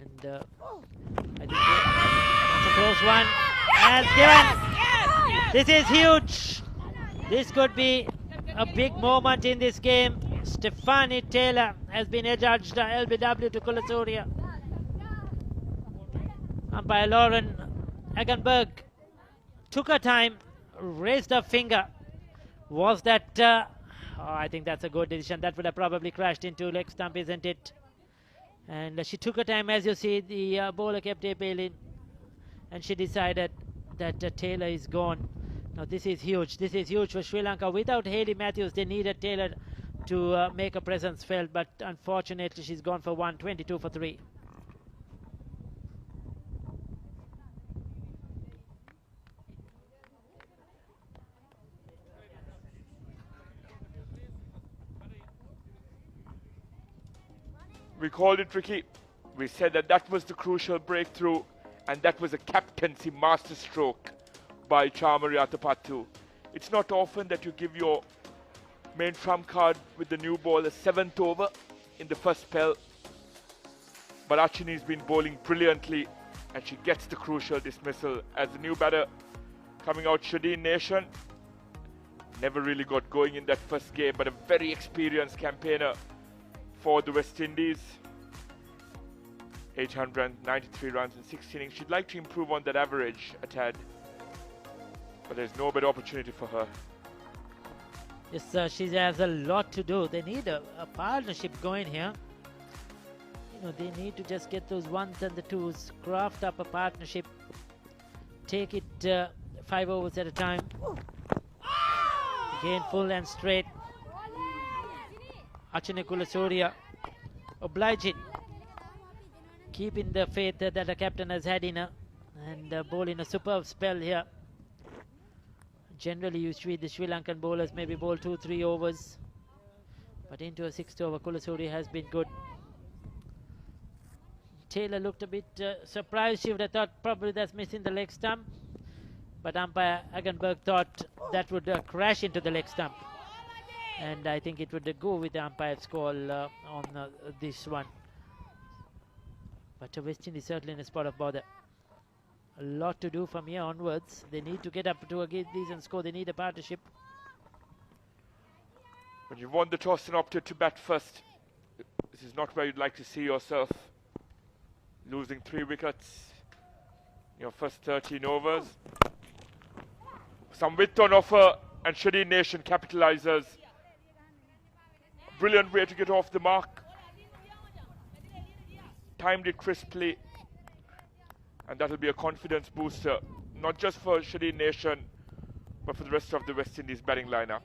And I think that's a close one. And given. This is huge. This could be a big moment in this game. Stefanie Taylor has been adjudged LBW to Kulasuriya. Umpire Lauren Hagenberg took her time, raised her finger. Was that... oh, I think that's a good decision. That would have probably crashed into leg stump, isn't it? And she took her time, as you see. The bowler kept appealing. And she decided that Taylor is gone. Now this is huge. This is huge for Sri Lanka. Without Hayley Matthews, they needed Taylor to make a presence felt. But unfortunately, she's gone for 122 for 3. We called it, Ricky. We said that that was the crucial breakthrough, and that was a captaincy masterstroke by Chamari Atapattu. It's not often that you give your main trump card with the new ball a 7th over in the first spell. But Achini's been bowling brilliantly, and she gets the crucial dismissal as the new batter coming out, Shadeen Nation. Never really got going in that first game, but a very experienced campaigner for the West Indies. 893 runs in 6 innings. She'd like to improve on that average a tad, but there's no better opportunity for her. Yes, she has a lot to do. They need a partnership going here. You know, they need to just get those ones and the twos, craft up a partnership, take it 5 overs at a time. Again, full and straight. Achane Kulasuriya obliging, keeping the faith that the captain has had in her, and bowling a superb spell here. Generally, you see the Sri Lankan bowlers maybe bowl 2-3 overs, but into a 6th over, Kulasuriya has been good. Taylor looked a bit surprised. She would have thought probably that's missing the leg stump, but umpire Hagenberg thought that would crash into the leg stump. And I think it would go with the umpire's call on this one. But West Indies certainly in a spot of bother. A lot to do from here onwards. They need to get up to a decent score. They need a partnership. When you won the toss and opted to bat first, this is not where you'd like to see yourself. Losing 3 wickets in your first 13 overs. Some width on offer, and Shadi Nation capitalizes. Brilliant way to get off the mark. Timed it crisply. And that'll be a confidence booster, not just for Shadi Nation, but for the rest of the West Indies batting lineup.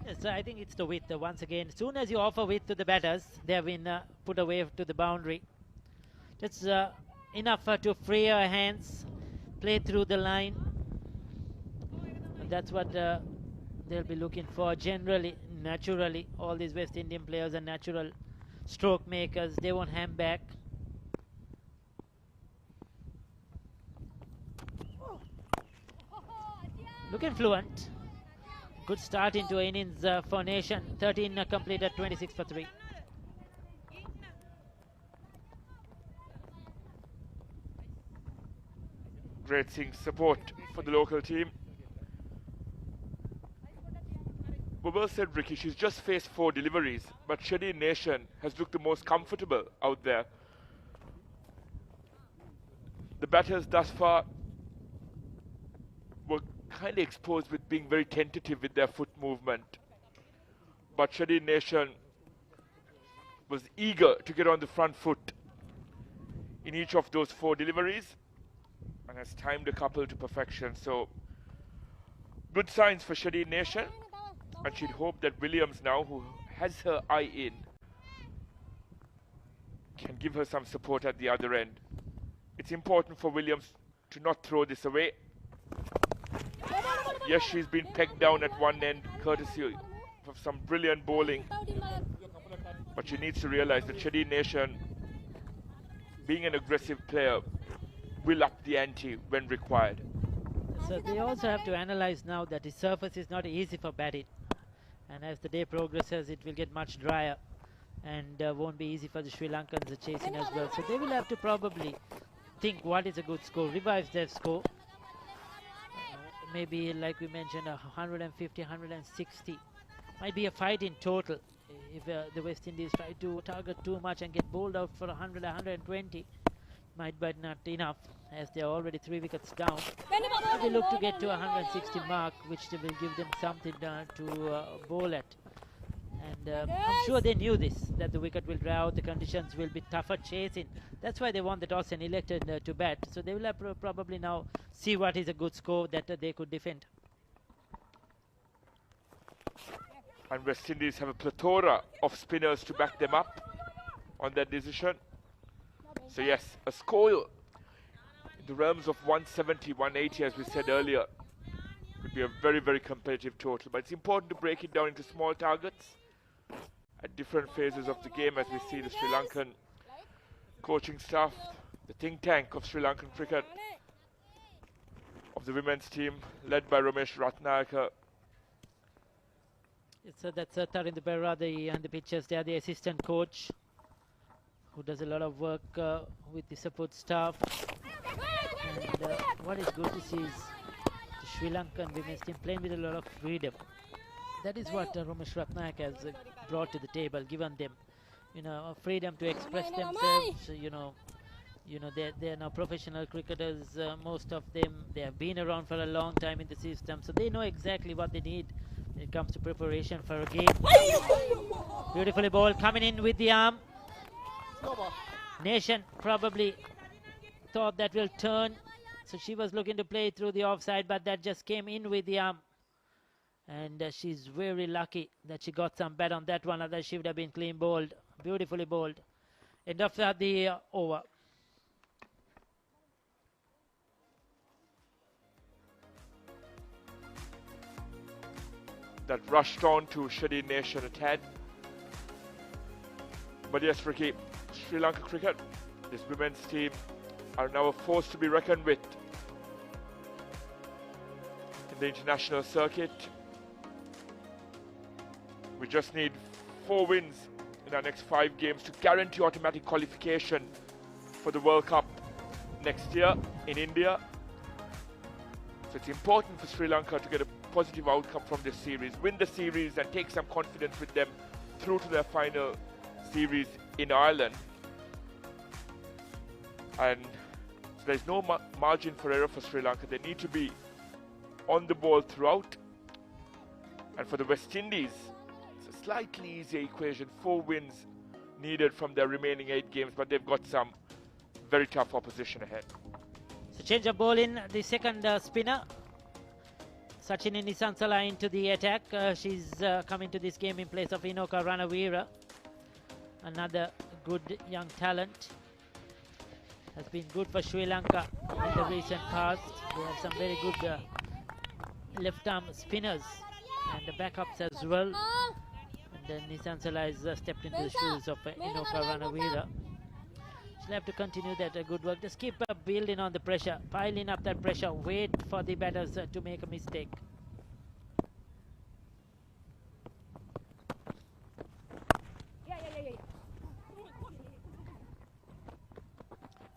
Yes, I think it's the width. Once again, as soon as you offer width to the batters, they have been put away to the boundary. That's enough to free your hands, play through the line. And that's what they'll be looking for. Generally, naturally, all these West Indian players are natural stroke makers. They won't ham back. Looking fluent. Good start into innings for Nation. 13 completed, 26 for 3. Great seeing support for the local team. Well said, Ricky. She's just faced 4 deliveries, but Shadi Nation has looked the most comfortable out there. The batters thus far were kind of exposed with being very tentative with their foot movement. But Shadi Nation was eager to get on the front foot in each of those 4 deliveries and has timed a couple to perfection. So good signs for Shadi Nation, and she'd hope that Williams now, who has her eye in, can give her some support at the other end. It's important for Williams to not throw this away. Yes, she's been pegged down at one end courtesy of some brilliant bowling, but she needs to realize that Shadi Nation, being an aggressive player, will up the ante when required. So they also have to analyze now that the surface is not easy for batting, and as the day progresses it will get much drier and won't be easy for the Sri Lankans chasing as well. So they will have to probably think what is a good score, revise their score. Maybe, like we mentioned, 150, 160. Might be a fight in total if the West Indies try to target too much and get bowled out for 100, 120. Might be not enough, as they are already 3 wickets down. They look to get to 160 mark, which they will give them something to bowl at. And I'm sure they knew this, that the wicket will dry out, the conditions will be tougher chasing. That's why they won the toss and elected to bat. So they will have probably now see what is a good score that they could defend. And West Indies have a plethora of spinners to back them up on that decision. So yes, a score in the realms of 170, 180, as we said earlier, would be a very, very competitive total. But it's important to break it down into small targets at different phases of the game, as we see the Sri Lankan coaching staff, the think tank of Sri Lankan cricket, of the women's team, led by Ramesh Ratnayaka. So that's Tarin Berra, the pitchers. They are the assistant coach, who does a lot of work with the support staff. And what is good to see is the Sri Lankan women's team playing with a lot of freedom. That is what Ramesh Ratnayak has brought to the table, given them, freedom to express themselves. They're now professional cricketers. Most of them, they have been around for a long time in the system, so they know exactly what they need when it comes to preparation for a game. Beautifully bowled, coming in with the arm. Nation probably thought that will turn, so she was looking to play through the offside, but that just came in with the arm. And she's very lucky that she got some bat on that one, otherwise she would have been clean bowled. Beautifully bowled. End of the over. That rushed on to Shadi Nation a tad. But yes, Ricky, Sri Lanka cricket, this women's team, are now a force to be reckoned with in the international circuit. We just need 4 wins in our next 5 games to guarantee automatic qualification for the World Cup next year in India. So it's important for Sri Lanka to get a positive outcome from this series, win the series and take some confidence with them through to their final series in Ireland. And so there's no margin for error for Sri Lanka. They need to be on the ball throughout. And for the West Indies, it's a slightly easier equation. 4 wins needed from their remaining 8 games, but they've got some very tough opposition ahead. So change of ball in the second spinner. Sachini Nisansala into the attack. She's coming to this game in place of Inoka Ranavira. Another good young talent. Has been good for Sri Lanka in the recent past. They have some very good left arm spinners and the backups as well. And then Nisansala has stepped into the shoes of Inoka Ranavira. She'll have to continue that good work. Just keep building on the pressure, piling up that pressure, wait for the batters to make a mistake.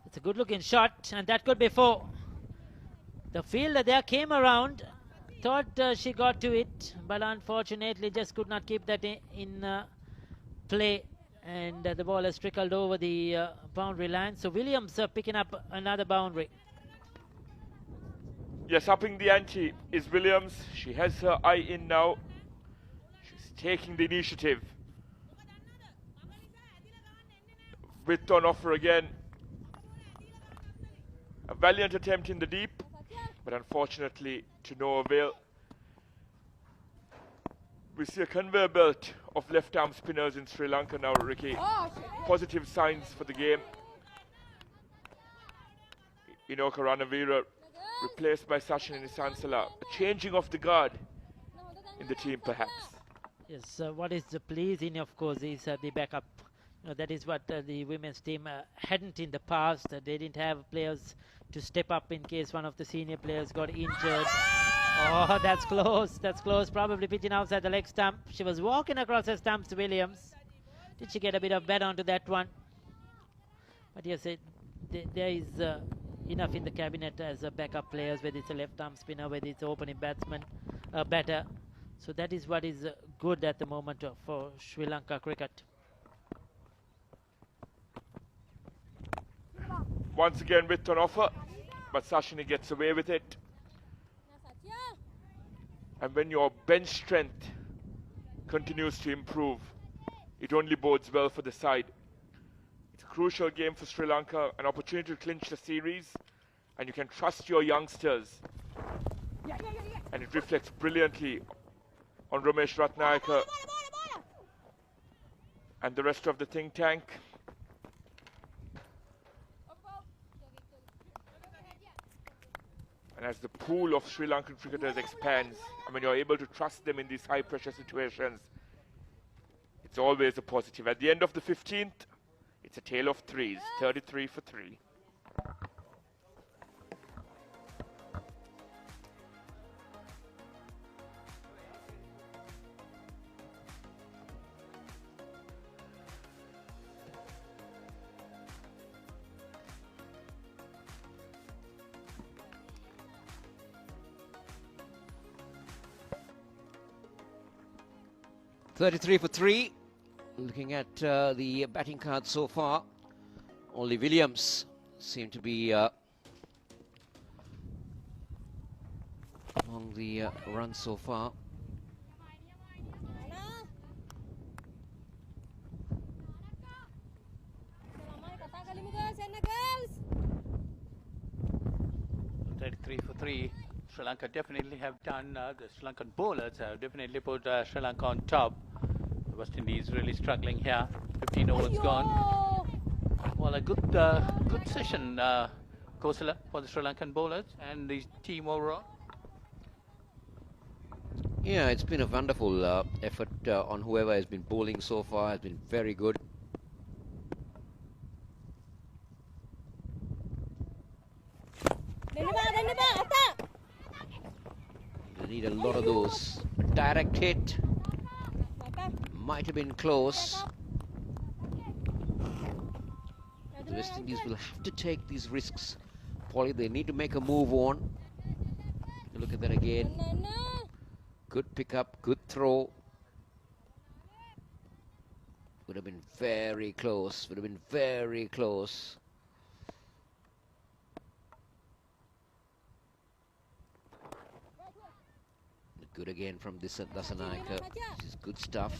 It's a good looking shot, and that could be 4. The fielder there came around, thought she got to it, but unfortunately just could not keep that in play. And the ball has trickled over the boundary line. So Williams picking up another boundary. Yes, upping the ante is Williams. She has her eye in now. She's taking the initiative. Width on offer again. A valiant attempt in the deep, but unfortunately to no avail. We see a conveyor belt of left-arm spinners in Sri Lanka now, Ricky. Positive signs for the game. Inoka Ranavira replaced by Sachini Nisansala. A changing of the guard in the team, perhaps. Yes, what is pleasing, of course, is the backup. You know, that is what the women's team hadn't in the past. They didn't have players to step up in case one of the senior players got injured. Oh, that's close. That's close. Probably pitching outside the leg stump. She was walking across her stumps, Williams. Did she get a bit of bat onto that one? But yes, there is enough in the cabinet as backup players, whether it's a left-arm spinner, whether it's opening batsman, batter. So that is what is good at the moment for Sri Lanka cricket. Once again, width on offer, but Sachini gets away with it. And when your bench strength continues to improve, it only bodes well for the side. It's a crucial game for Sri Lanka, an opportunity to clinch the series, and you can trust your youngsters. And it reflects brilliantly on Ramesh Ratnayaka and the rest of the think tank. And as the pool of Sri Lankan cricketers expands, and when you're able to trust them in these high-pressure situations, it's always a positive. At the end of the 15th, it's a tale of 3s, 33 for 3. .33 for 3. Looking at the batting cards so far, only Williams seem to be among the runs so far. For 3. Sri Lanka definitely have done, the Sri Lankan bowlers have definitely put Sri Lanka on top. The West Indies really struggling here. 15 overs gone. Well, a good session, Kosala, for the Sri Lankan bowlers and the team overall. Yeah, it's been a wonderful effort on whoever has been bowling so far. Has been very good. They need a lot of those. Direct hit. Might have been close. West Indies will have to take these risks. Polly, they need to make a move on. Look at that again. Good pickup, good throw. Would have been very close. Would have been very close. Good again from Dasanayake. This is good stuff.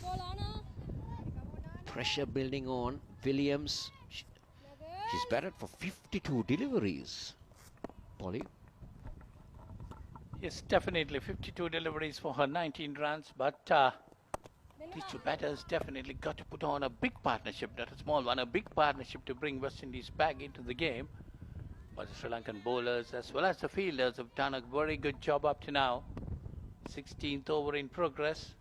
Pressure building on. Williams. She's batted for 52 deliveries. Polly. Yes, definitely 52 deliveries for her 19 runs, but these two batters definitely got to put on a big partnership, not a small one, a big partnership to bring West Indies back into the game. But the Sri Lankan bowlers as well as the fielders have done a very good job up to now. 16th over in progress,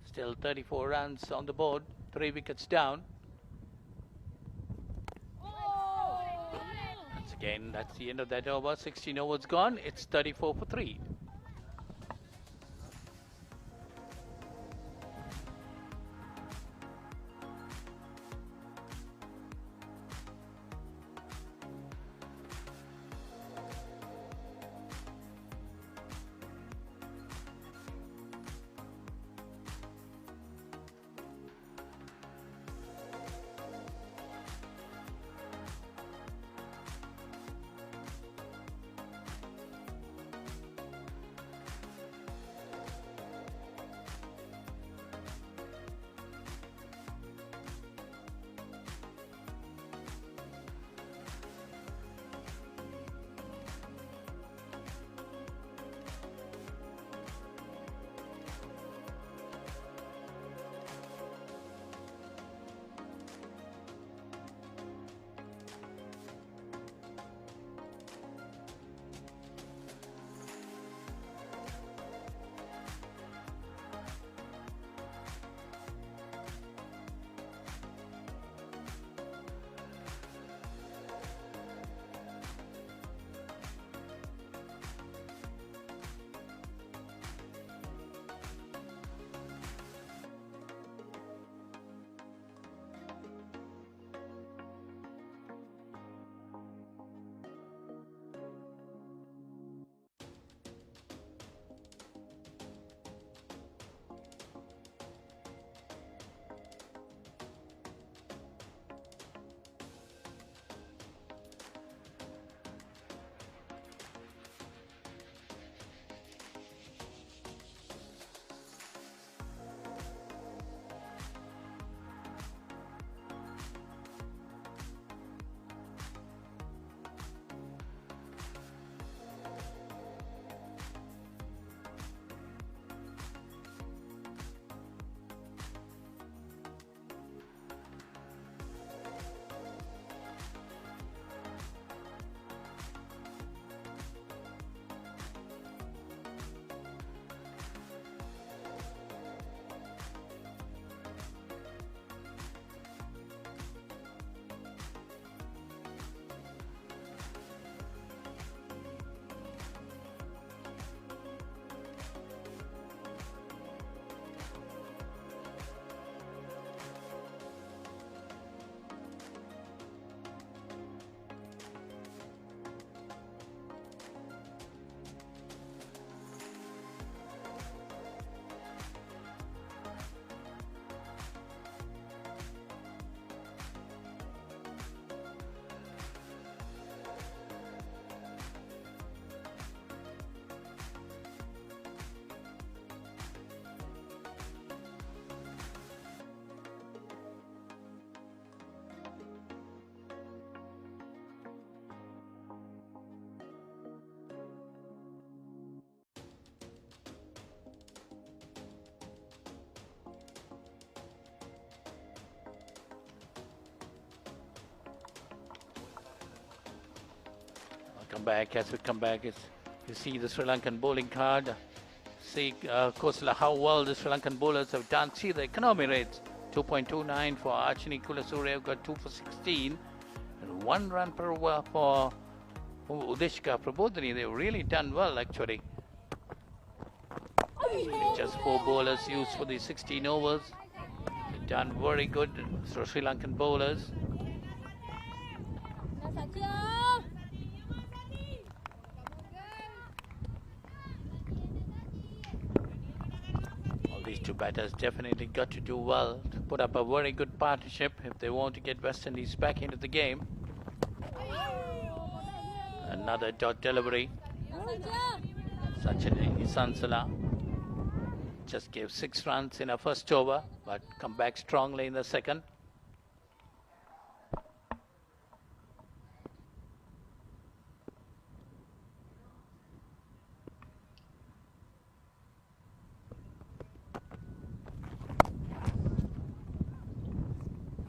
still 34 runs on the board, 3 wickets down. Once again, that's the end of that over. 16 overs gone, it's 34 for 3. Come back, as we come back, you see the Sri Lankan bowling card. See, of course, how well the Sri Lankan bowlers have done. See the economy rates, 2.29 for Archini Kulasurya, got 2 for 16, and 1 run per over for Udishka Prabodhini. They've really done well, actually. Just 4 bowlers used for the 16 overs. They've done very good for Sri Lankan bowlers. All these two batters definitely got to do well to put up a very good partnership if they want to get West Indies back into the game. Another dot delivery. Sachin Isansala just gave 6 runs in her first over, but come back strongly in the second.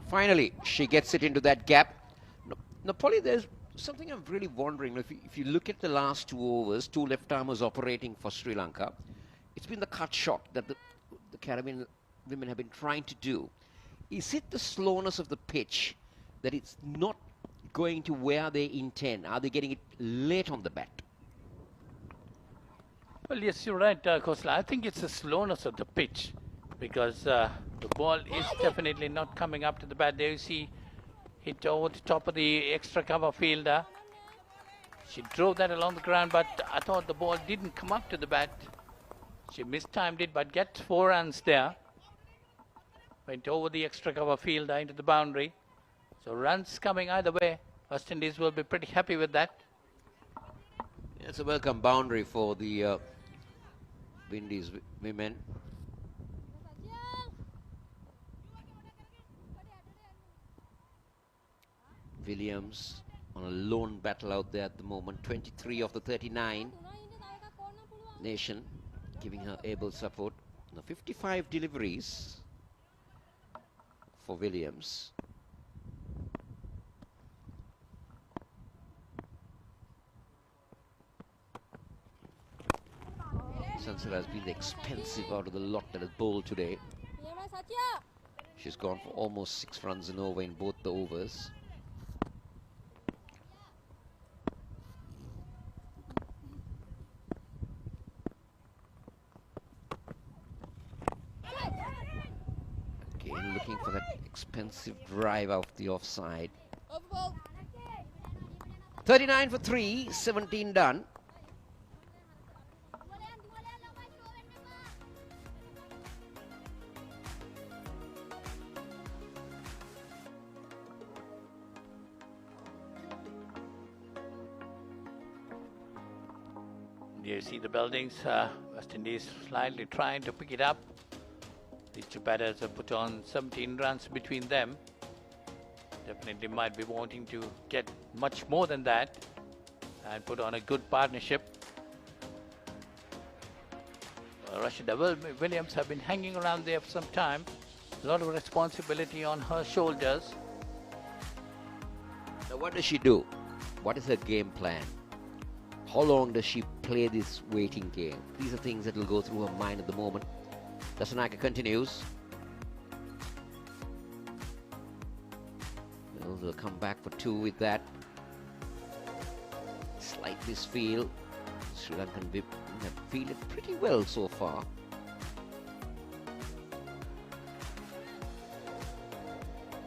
Finally, she gets it into that gap. Now, Polly, there's something I'm really wondering. If you look at the last 2 overs, 2 left-armers operating for Sri Lanka, it's been the cut shot that the Caribbean women have been trying to do. Is it the slowness of the pitch that it's not going to where they intend? Are they getting it late on the bat? Well, yes, you're right, Khosla. I think it's the slowness of the pitch because the ball is definitely not coming up to the bat. There you see hit over the top of the extra cover fielder. She drove that along the ground, but I thought the ball didn't come up to the bat. She mistimed it, but gets 4 runs there. Went over the extra cover fielder into the boundary. So runs coming either way. West Indies will be pretty happy with that. It's a welcome boundary for the Windies women. Williams on a lone battle out there at the moment. 23 of the 39. Nation giving her able support. Now 55 deliveries for Williams. Sansara has been the expensive out of the lot that has bowled today. She's gone for almost 6 runs and over in both the overs. Again, looking for that expensive drive out the offside. 39 for 3, 17 done. You see the buildings, West Indies slightly trying to pick it up. These two batters have put on 17 runs between them. Definitely might be wanting to get much more than that and put on a good partnership. Rashida Williams have been hanging around there for some time. A lot of responsibility on her shoulders. Now what does she do? What is her game plan? How long does she play this waiting game? These are things that will go through her mind at the moment. Dasanaka continues. Well, they'll come back for 2 with that. Slight misfeel. Sri Lankan have fielded pretty well so far.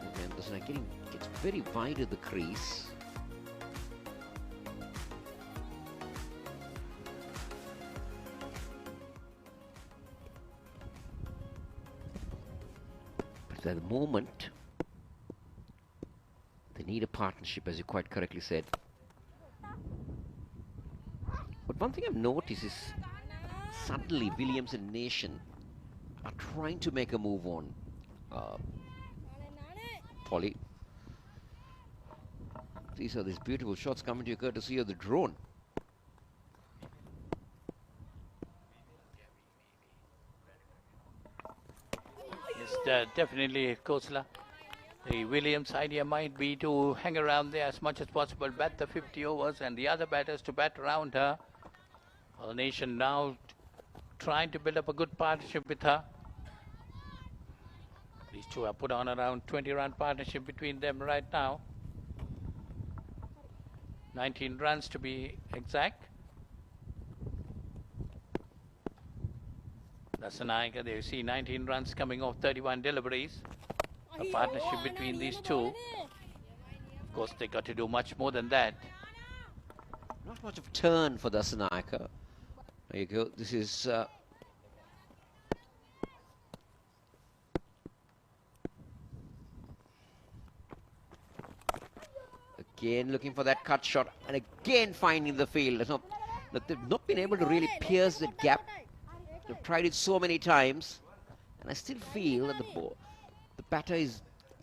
Again, Dasanaka gets very wide at the crease. At the moment, they need a partnership, as you quite correctly said. But one thing I've noticed is suddenly Williams and Nation are trying to make a move on Polly. These are these beautiful shots coming to you courtesy of the drone. Definitely, Khosla. The Williams idea might be to hang around there as much as possible, bat the 50 overs, and the other batters to bat around her. Well, Nation now trying to build up a good partnership with her. These two have put on around 20-run partnership between them right now. 19 runs to be exact. Dasanaka, there you see 19 runs coming off 31 deliveries. A partnership between these two. Of course, they got to do much more than that. Not much of turn for Dasanaika. There you go. This is again looking for that cut shot and again finding the field. They've not been able to really pierce the gap. They've tried it so many times, and I still feel that the batter is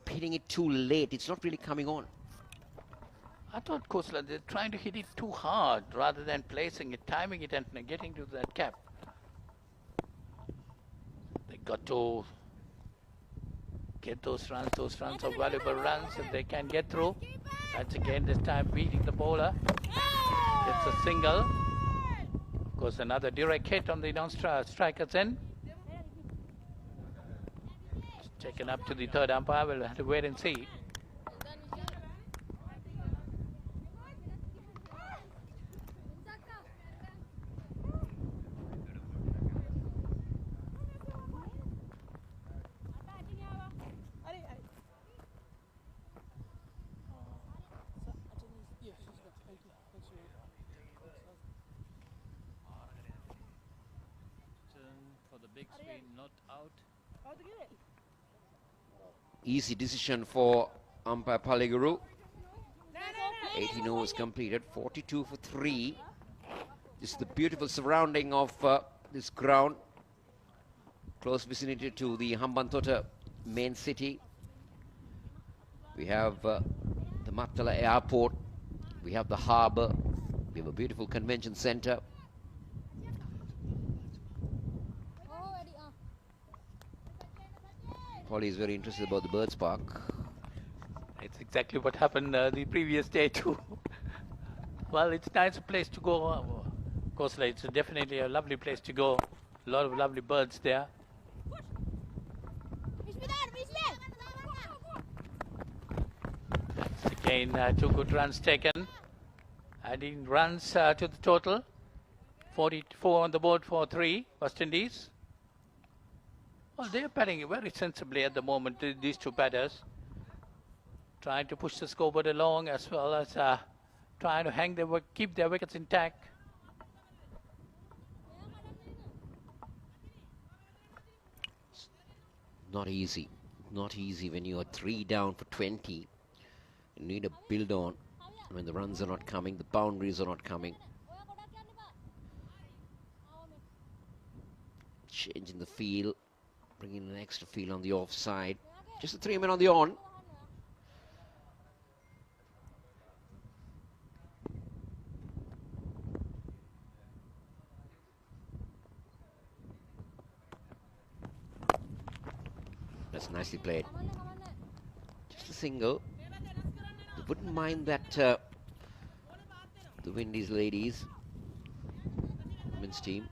hitting it too late. It's not really coming on. I thought Khosla, they're trying to hit it too hard rather than placing it, timing it and getting to that gap. They got to get those runs are valuable runs if they can get through. That's again this time beating the bowler. Gets a single. Of course, another direct hit on the non-striker's end. It's taken up to the third umpire. We'll have to wait and see. Not out. Easy decision for umpire Paliguru. 18 overs completed, 42 for 3. This is the beautiful surrounding of this ground. Close vicinity to the Hambantota main city. We have the Mattala airport. We have the harbour. We have a beautiful convention centre. Polly is very interested about the Birds Park. It's exactly what happened the previous day too. Well, it's a nice place to go. Of course, it's definitely a lovely place to go. A lot of lovely birds there. That's again 2 good runs taken. Adding runs to the total. 44 on the board for 3 West Indies. Well, they're batting very sensibly at the moment, these two batters. Trying to push the scoreboard along as well as trying to keep their wickets intact. Not easy. Not easy when you are 3 down for 20. You need to build on when the runs are not coming, the boundaries are not coming. Changing the field. Bringing an extra field on the offside. Just the 3 men on the on. That's nicely played. Just a single. I wouldn't mind that the Windies ladies, women's team.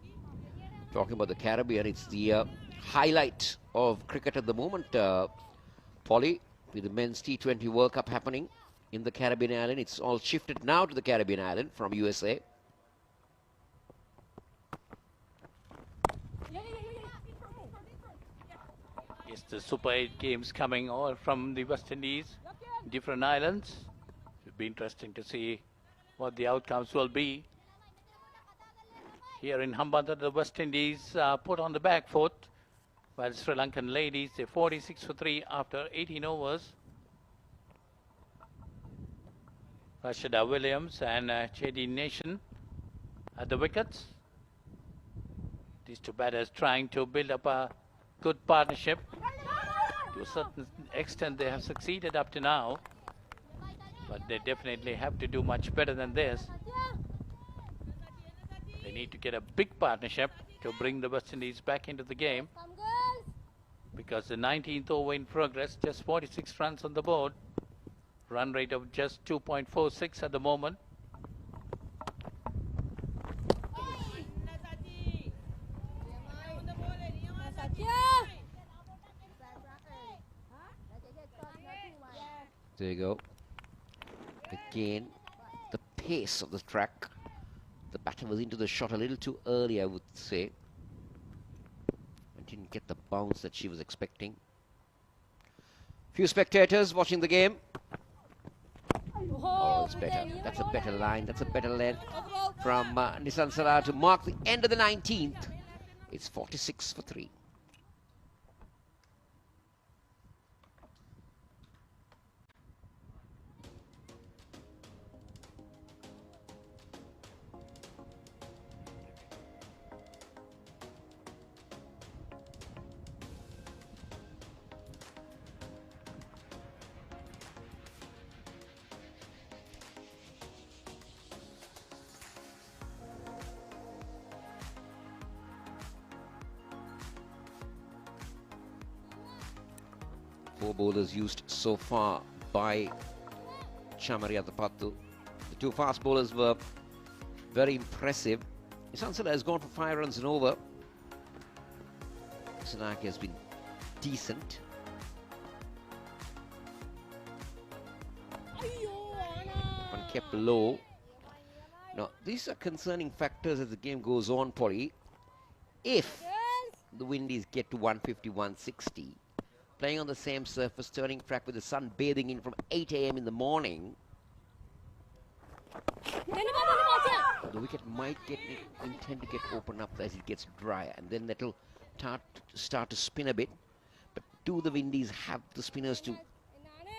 Talking about the Caribbean, it's the highlight of cricket at the moment, Polly, with the men's T20 World Cup happening in the Caribbean island. It's all shifted now to the Caribbean island from USA. Yes, the Super 8 games coming all from the West Indies, different islands. It will be interesting to see what the outcomes will be. Here in Hambantota, the West Indies put on the back foot, while Sri Lankan ladies, they're 46 for 3 after 18 overs. Rashida Williams and Chedi Nation at the wickets. These two batters trying to build up a good partnership. To a certain extent, they have succeeded up to now, but they definitely have to do much better than this. They need to get a big partnership to bring the West Indies back into the game, because the 19th over in progress, just 46 runs on the board, run rate of just 2.46 at the moment. There you go. Again, the pace of the track. The batter was into the shot a little too early, I would say. And didn't get the bounce that she was expecting. Few spectators watching the game. balls better. That's a better line. That's a better length from Nissan Salah to mark the end of the 19th. It's 46 for 3. Four bowlers used so far by Chamariathapattu. The two fast bowlers were very impressive. Sansala has gone for 5 runs and over. Sanaki has been decent. One kept low. Now, these are concerning factors as the game goes on, Polly. If the Windies get to 150, 160, playing on the same surface, turning track with the sun bathing in from 8 a.m. in the morning, the wicket might intend to get opened up as it gets drier, and then that'll start to spin a bit. But do the Windies have the spinners to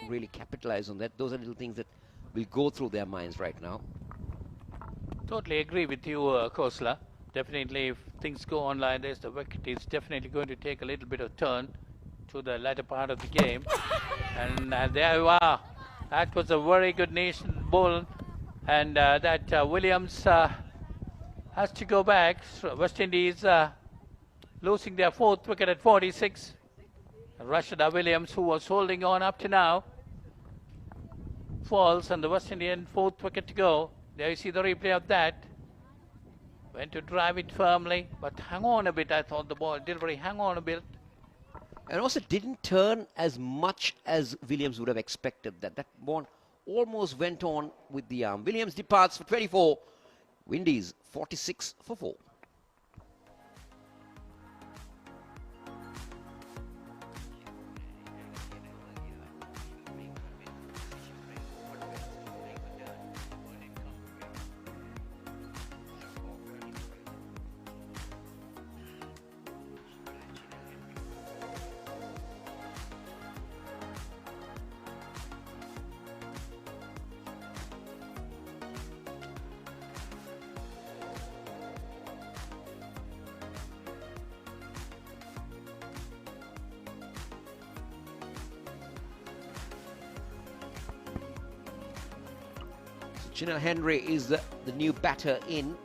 really capitalize on that? Those are little things that will go through their minds right now. Totally agree with you, Khosla. Definitely, if things go on like this, the wicket is definitely going to take a little bit of turn to the latter part of the game. And there you are. That was a very good nation ball. And that Williams has to go back. So West Indies losing their 4th wicket at 46. Rashida Williams, who was holding on up to now, falls, and the West Indian 4th wicket to go. There you see the replay of that. Went to drive it firmly, but hang on a bit. I thought the ball delivery hang on a bit. And also didn't turn as much as Williams would have expected. That ball almost went on with the arm. Williams departs for 24. Windies 46 for 4. Chinel Henry is the new batter in.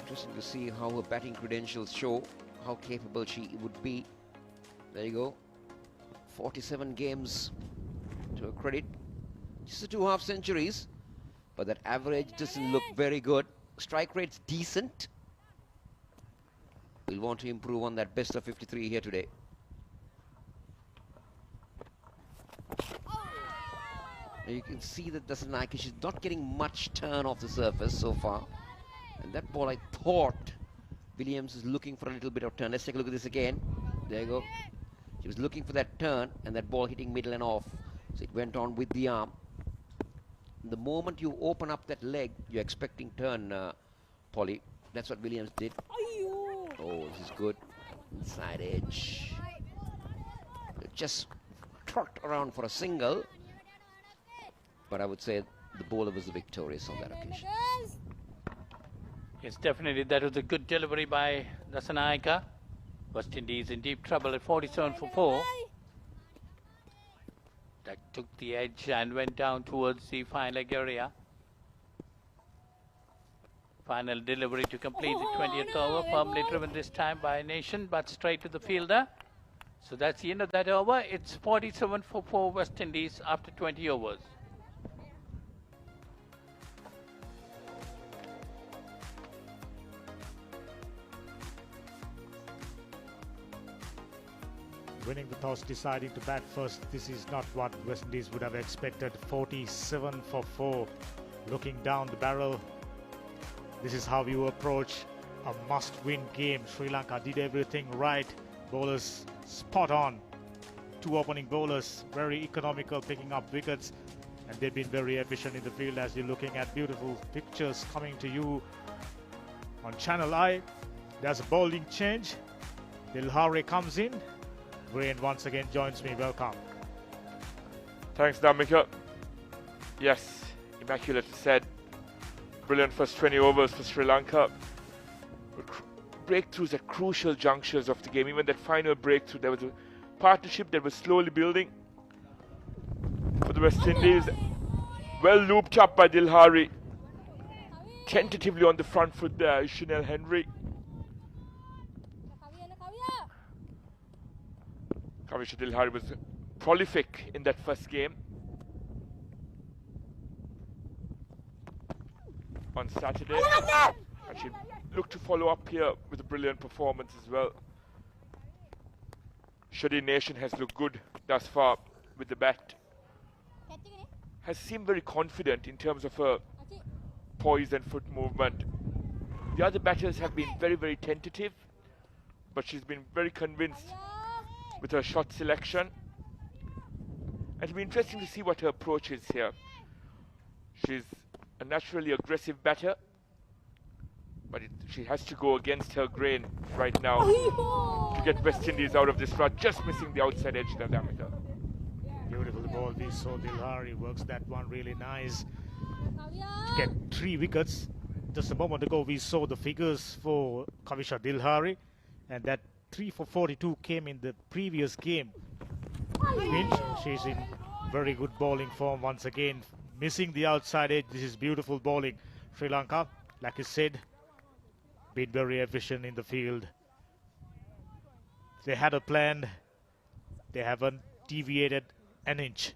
Interesting to see how her batting credentials show how capable she would be. There you go. 47 games to her credit. Just the 2 half-centuries, but that average doesn't look very good. Strike rate's decent. We'll want to improve on that best of 53 here today. You can see that Dasanaki, she's not getting much turn off the surface so far. And that ball, I thought Williams is looking for a little bit of turn. Let's take a look at this again. There you go. She was looking for that turn, and that ball hitting middle and off. So it went on with the arm. The moment you open up that leg, you're expecting turn, Polly. That's what Williams did. Oh, this is good. Inside edge. Just trot around for a single. But I would say the bowler was the victorious on that occasion. Yes, definitely. That was a good delivery by Dasanaika. West Indies in deep trouble at 47 for 4. That took the edge and went down towards the fine leg area. Final delivery to complete the 20th over. Firmly driven this time by Nation, but straight to the fielder. So that's the end of that over. It's 47 for 4 West Indies after 20 overs. Winning the toss, deciding to bat first. This is not what West Indies would have expected. 47 for 4. Looking down the barrel. This is how you approach a must-win game. Sri Lanka did everything right. Bowlers spot on. two opening bowlers, very economical, picking up wickets, and they've been very efficient in the field. As you're looking at beautiful pictures coming to you on Channel I. There's a bowling change. Dilhari comes in. Grain once again joins me. Welcome. Thanks, Damika. Yes, immaculate said. Brilliant first 20 overs for Sri Lanka. Breakthroughs at crucial junctures of the game. Even that final breakthrough, there was a partnership that was slowly building for the West Indies. Well looped up by Dilhari. Tentatively on the front foot there is Chanel Henry. Kavisha Dilhari was prolific in that first game on Saturday, and she looked to follow up here with a brilliant performance as well. Shadi Nation has looked good thus far with the bat. Has seemed very confident in terms of her poise and foot movement. The other batters have been very, very tentative, but she's been very convinced with her shot selection. And it'll be interesting to see what her approach is here. She's a naturally aggressive batter, but she has to go against her grain right now to get West Indies out of this rut, just missing the outside edge of the diameter. Beautiful ball. We saw Dilhari works that one really nice to get 3 wickets. Just a moment ago we saw the figures for Kavisha Dilhari, and that 3 for 42 came in the previous game. Means she's in very good bowling form once again, missing the outside edge. This is beautiful bowling. Sri Lanka, like I said, been very efficient in the field. They had a plan. They haven't deviated an inch.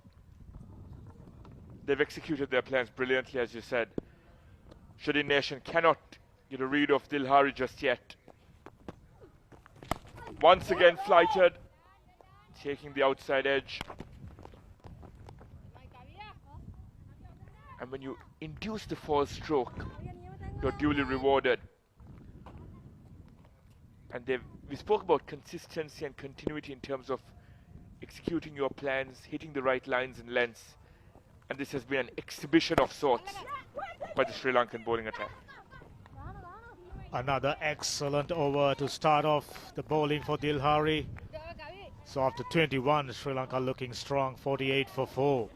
They've executed their plans brilliantly, as you said. Shadi Nation cannot get a read of Dilhari just yet. Once again flighted, taking the outside edge. And when you induce the false stroke, you're duly rewarded. And we spoke about consistency and continuity in terms of executing your plans, hitting the right lines and lengths. And this has been an exhibition of sorts by the Sri Lankan bowling attack. Another excellent over to start off the bowling for Dilhari. So after 21, Sri Lanka looking strong, 48 for 4.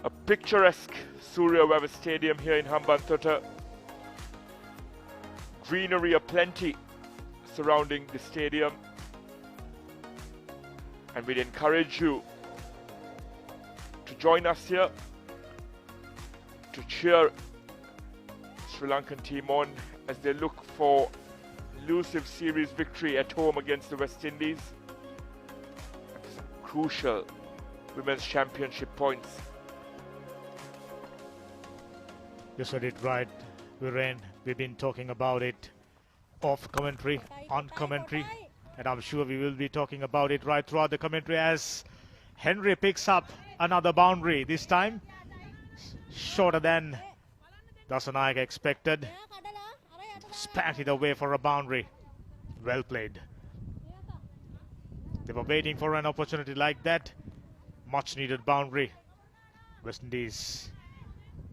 A picturesque Surya Weber Stadium here in Hambantota. Greenery aplenty surrounding the stadium. And we'd encourage you to join us here to cheer Sri Lankan team on as they look for elusive series victory at home against the West Indies. And some crucial Women's Championship points. You said it right, Viren. We've been talking about it off commentary, on commentary, and I'm sure we will be talking about it right throughout the commentary as Henry picks up another boundary, this time shorter than Dasanayake expected. Spat it away for a boundary. Well played. They were waiting for an opportunity like that. Much needed boundary. West Indies,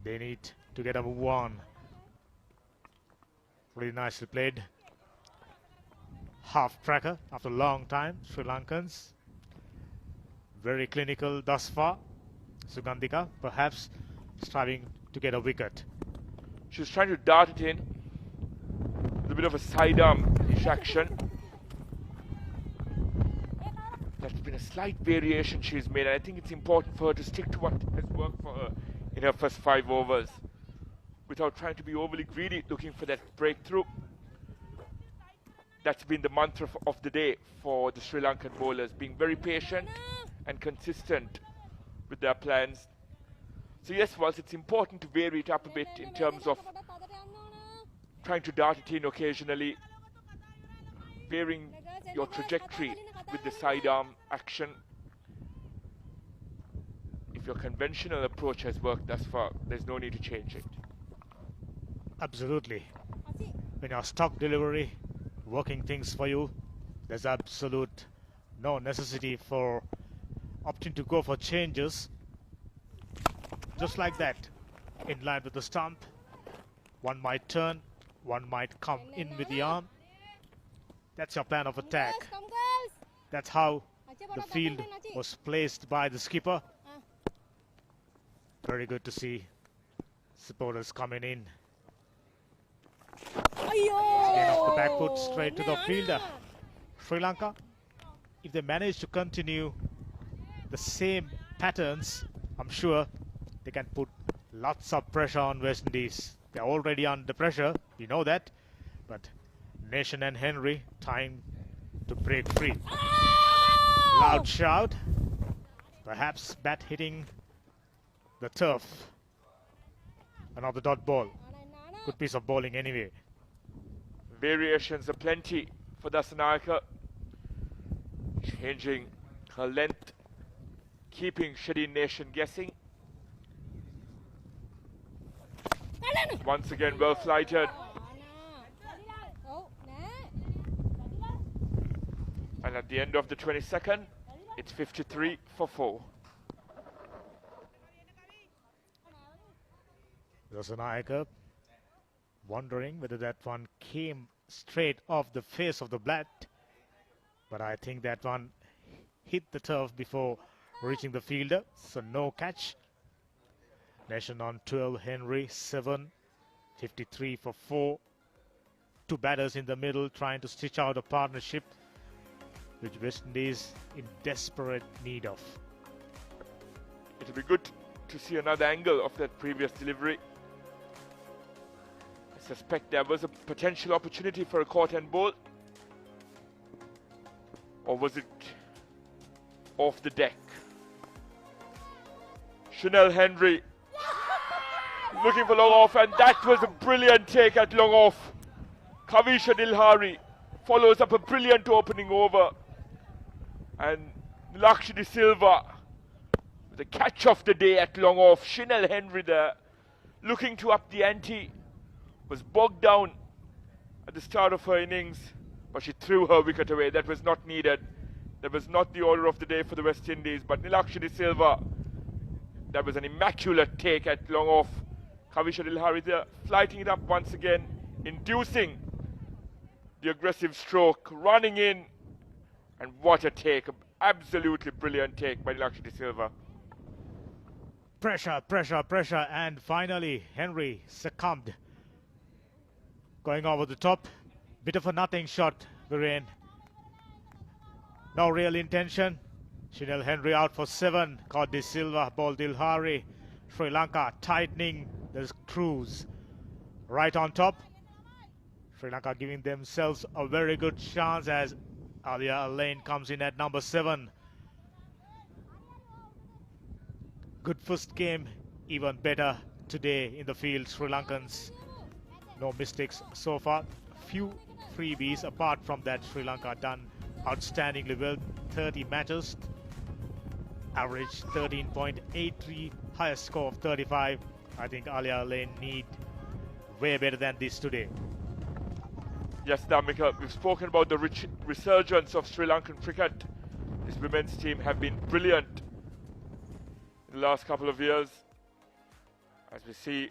they need to get a move on. Really nicely played. Half tracker after a long time. Sri Lankans very clinical thus far. Sugandhika perhaps striving to get a wicket. She's trying to dart it in with a bit of a sidearm-ish action. That's been a slight variation she's made, and I think it's important for her to stick to what has worked for her in her first 5 overs without trying to be overly greedy, looking for that breakthrough. That's been the mantra of the day for the Sri Lankan bowlers, being very patient and consistent with their plans. So yes, whilst it's important to vary it up a bit in terms of trying to dart it in occasionally, varying your trajectory with the sidearm action. If your conventional approach has worked thus far, there's no need to change it. Absolutely. When your stock delivery working things for you, there's absolute no necessity for opting to go for changes. Just like that, in line with the stump, one might turn, one might come in with the arm. That's your plan of attack. That's how the field was placed by the skipper. Very good to see supporters coming in. Again off the back foot, straight to the fielder. Sri Lanka, if they manage to continue the same patterns, I'm sure they can put lots of pressure on West Indies. They're already under pressure, we know that. But Nation and Henry, time to break free. Loud shout. Perhaps bat hitting the turf. Another dot ball. Good piece of bowling anyway. Variations are plenty for Dasanayake. Changing her length, keeping Shadeen Nation guessing. Once again well flighted. And at the end of the 22nd, it's 53 for 4. Dasanayake wondering whether that one came straight off the face of the bat, but I think that one hit the turf before reaching the fielder, so no catch. Nation on 12, Henry 7, 53 for 4. Two batters in the middle trying to stitch out a partnership which West Indies in desperate need of. It'll be good to see another angle of that previous delivery. I suspect there was a potential opportunity for a caught and ball. Or was it off the deck? Chanel Henry looking for long off, and that was a brilliant take at long off. Kavisha Dilhari follows up a brilliant opening over, and Lakshmi Silva with a catch of the day at long off. Chanel Henry there looking to up the ante, was bogged down at the start of her innings, but she threw her wicket away. That was not needed. That was not the order of the day for the West Indies. But Nilakshmi Silva, that was an immaculate take at long off. Kavisha Dilhari there, flighting it up once again, inducing the aggressive stroke, running in, and what a take. Absolutely brilliant take by Nilakshmi Silva. Pressure, pressure, pressure, and finally Henry succumbed. Going over the top, bit of a nothing shot, Viren. No real intention. Chanel Henry out for 7. Caught De Silva, ball Dilhari. Sri Lanka tightening the screws. Right on top. Sri Lanka giving themselves a very good chance as Alia Lane comes in at number 7. Good first game, even better today in the field, Sri Lankans. No mistakes so far. Few freebies. Apart from that, Sri Lanka done outstandingly well. 30 matches. Average 13.83. Highest score of 35. I think Alia Lane need way better than this today. Yes, Damika, we've spoken about the resurgence of Sri Lankan cricket. This women's team have been brilliant in the last couple of years. As we see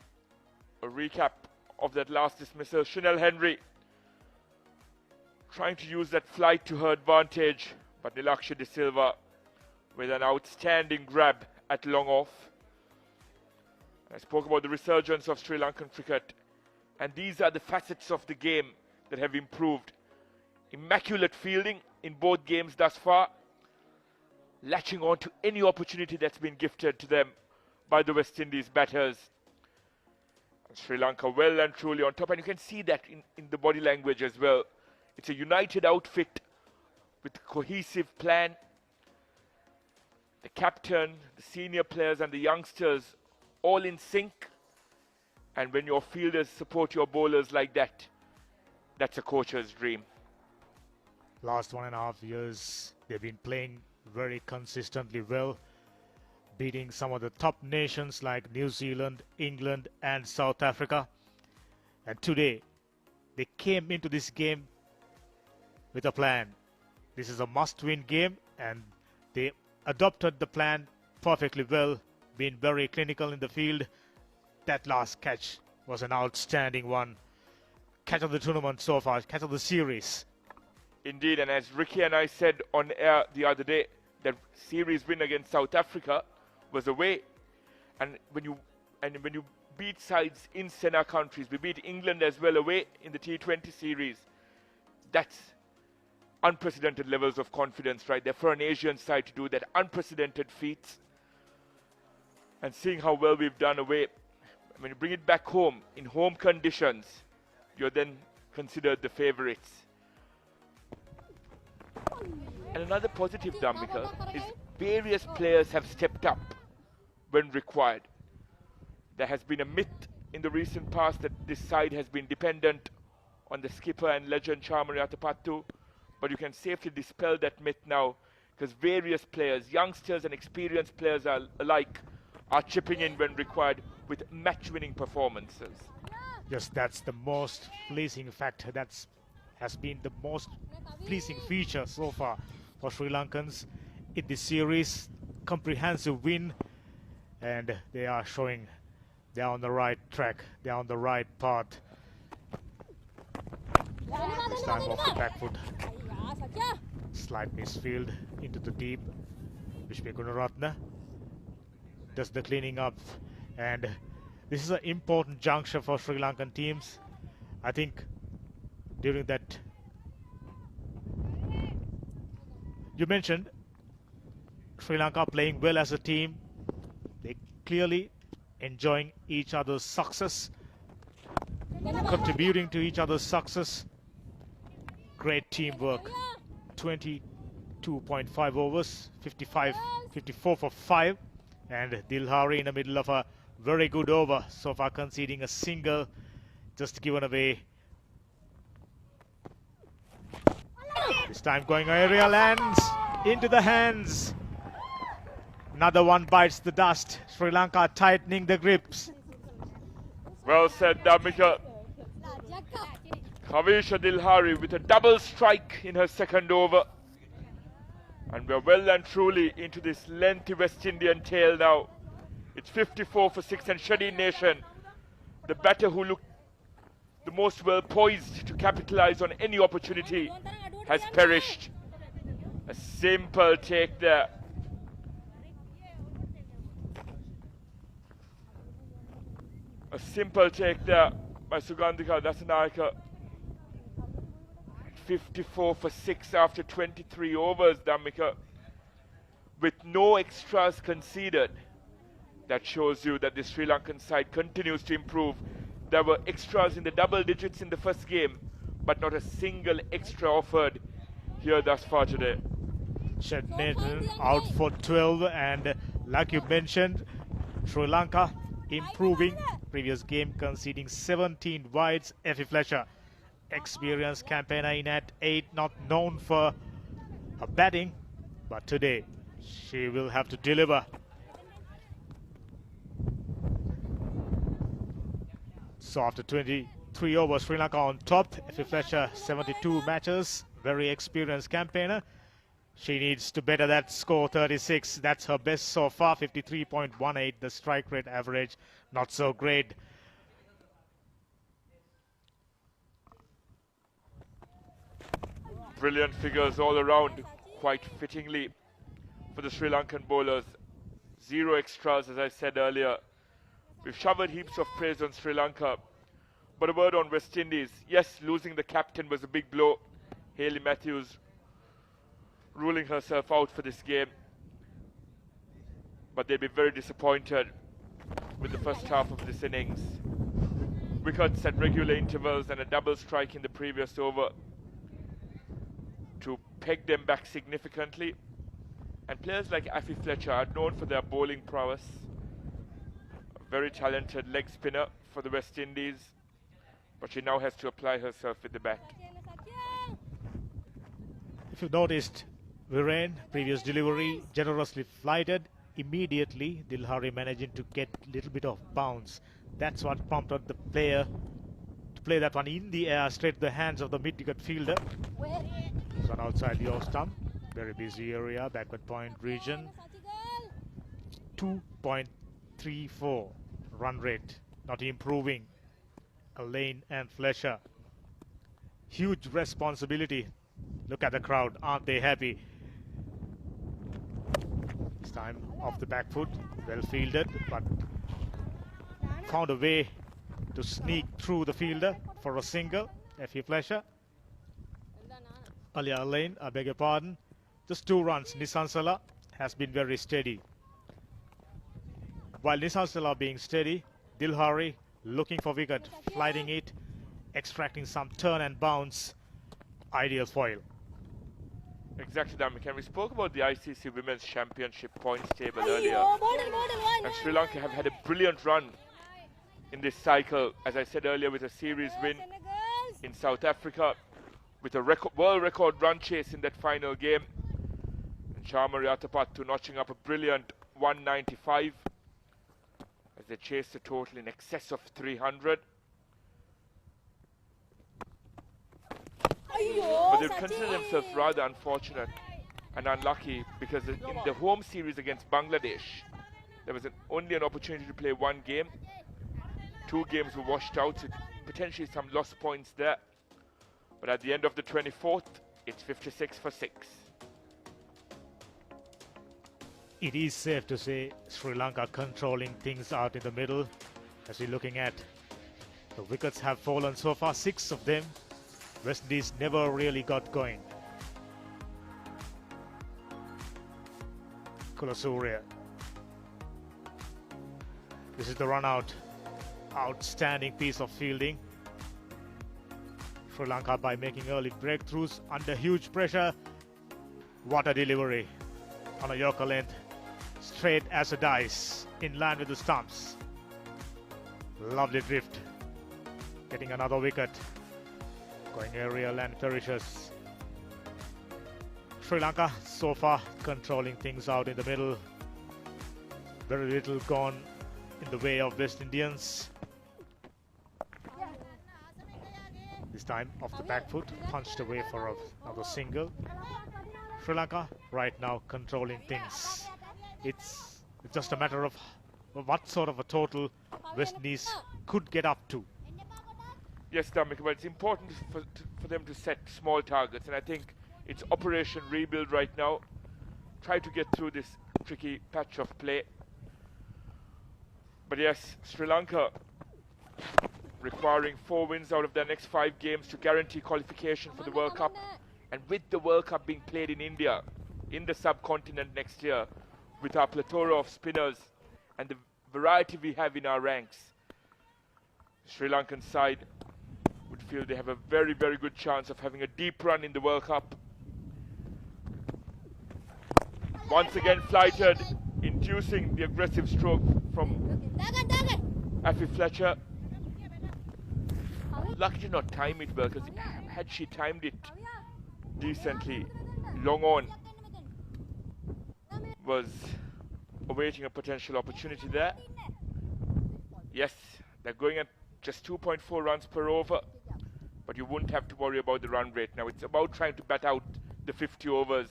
a recap of that last dismissal, Chanel Henry trying to use that flight to her advantage, but Nilakshmi De Silva with an outstanding grab at long off. I spoke about the resurgence of Sri Lankan cricket, and these are the facets of the game that have improved. Immaculate fielding in both games thus far, latching on to any opportunity that's been gifted to them by the West Indies batters. And Sri Lanka well and truly on top, and you can see that in the body language as well. It's a united outfit with a cohesive plan. The captain, the senior players and the youngsters all in sync. And when your fielders support your bowlers like that, that's a coach's dream. Last 1.5 years, they've been playing very consistently well, beating some of the top nations like New Zealand, England and South Africa. And today, they came into this game with a plan. This is a must-win game, and they adopted the plan perfectly well, being very clinical in the field. That last catch was an outstanding one. Catch of the tournament so far, catch of the series. Indeed, and as Ricky and I said on air the other day, that series win against South Africa was away. And when you beat sides in Senna countries, we beat England as well away in the T20 series. That's unprecedented levels of confidence right there for an Asian side to do that, unprecedented feats. And seeing how well we've done away, when you bring it back home in home conditions, you're then considered the favourites. And another positive, Dhammika, is various players have stepped up when required. There has been a myth in the recent past that this side has been dependent on the skipper and legend Chamari Atapattu, but you can safely dispel that myth now, because various players, youngsters and experienced players alike, are chipping in when required with match-winning performances. Yes, that's the most pleasing fact. That has been the most pleasing feature so far for Sri Lankans in this series. Comprehensive win, and they are showing they're on the right track, they're on the right path. This time off the back foot. Slight misfield into the deep. Gunaratne does the cleaning up, and this is an important juncture for Sri Lankan teams. I think during that, you mentioned Sri Lanka playing well as a team. They clearly enjoying each other's success, contributing to each other's success. Great teamwork. 22.5 overs, 54 for 5, and Dilhari in the middle of a very good over, so far conceding a single, just given away. This time going aerial, lands into the hands. Another one bites the dust. Sri Lanka tightening the grips. Well said, Dhammika. Kavisha Dilhari with a double strike in her second over. And we're well and truly into this lengthy West Indian tale now. It's 54 for 6, and Shadeen Nation, the batter who looked the most well poised to capitalize on any opportunity, has perished. A simple take there. A simple take there by Sugandhika Dasanayake. 54 for 6 after 23 overs, Dhammika, with no extras conceded. That shows you that the Sri Lankan side continues to improve. There were extras in the double digits in the first game, but not a single extra offered here thus far today. Shadeen out for 12, and like you mentioned, Sri Lanka improving. Previous game conceding 17 wides. Fletcher, experienced campaigner in at 8, not known for her batting, but today she will have to deliver. So after 23 overs, Sri Lanka on top. Fletcher 72 matches, very experienced campaigner. She needs to better that score, 36. That's her best so far, 53.18. The strike rate average, not so great. Brilliant figures all around, quite fittingly for the Sri Lankan bowlers. 0 extras, as I said earlier. We've showered heaps of praise on Sri Lanka. But a word on West Indies. Yes, losing the captain was a big blow. Hayley Matthews ruling herself out for this game. But they'll be very disappointed with the first half of this innings. Wickets at regular intervals and a double strike in the previous over to peg them back significantly. And players like Fletcher are known for their bowling prowess. A very talented leg spinner for the West Indies, but she now has to apply herself with the bat. If you noticed, Viren, previous delivery, generously flighted. Immediately, Dilhari managing to get a little bit of bounce. That's what prompted the player to play that one in the air straight to the hands of the mid-wicket fielder. This one outside the off stump. Very busy area, backward point region. 2.34 run rate, not improving. Lane and Fletcher. Huge responsibility. Look at the crowd, aren't they happy? This time off the back foot, well fielded, but found a way to sneak through the fielder for a single. F.E. Fletcher. Alia Lane, I beg your pardon. Just 2 runs. Nissan Sala has been very steady. While Nissan Sala being steady, Dilhari looking for wicket, flighting it, extracting some turn and bounce. Ideal foil. Exactly, Damik. And we spoke about the ICC Women's Championship points table earlier. And Sri Lanka have had a brilliant run in this cycle, as I said earlier, with a series win in South Africa, with a world record run chase in that final game. And Sharma Yatapattu notching up a brilliant 195 as they chased a total in excess of 300. But they've considered themselves rather unfortunate and unlucky because in the home series against Bangladesh, there was only an opportunity to play 1 game. 2 games were washed out, so potentially some lost points there. But at the end of the 24th, it's 56 for 6. It is safe to say Sri Lanka controlling things out in the middle. As we're looking at, the wickets have fallen so far, 6 of them. West Indies never really got going. Kulasurya. This is the run out. Outstanding piece of fielding. Sri Lanka by making early breakthroughs under huge pressure. What a delivery on a Yorker length. Straight as a dice, in line with the stumps. Lovely drift. Getting another wicket. Going aerial and perishes. Sri Lanka so far controlling things out in the middle. Very little gone in the way of West Indians. This time off the back foot, punched away for another single. Sri Lanka right now controlling things. It's just a matter of what sort of a total West Indies could get up to. Yes, Damik, but it's important for them to set small targets, and I think it's Operation Rebuild right now. Try to get through this tricky patch of play. But yes, Sri Lanka requiring 4 wins out of their next 5 games to guarantee qualification for the World Cup. And with the World Cup being played in India, in the subcontinent next year, with our plethora of spinners and the variety we have in our ranks, the Sri Lankan side would feel they have a very, very good chance of having a deep run in the World Cup. Once again flighted, inducing the aggressive stroke from F.E. Fletcher. Lucky to not time it well, because had she timed it decently, long on was awaiting a potential opportunity there. Yes, they're going at just 2.4 runs per over, but you wouldn't have to worry about the run rate. Now it's about trying to bat out the 50 overs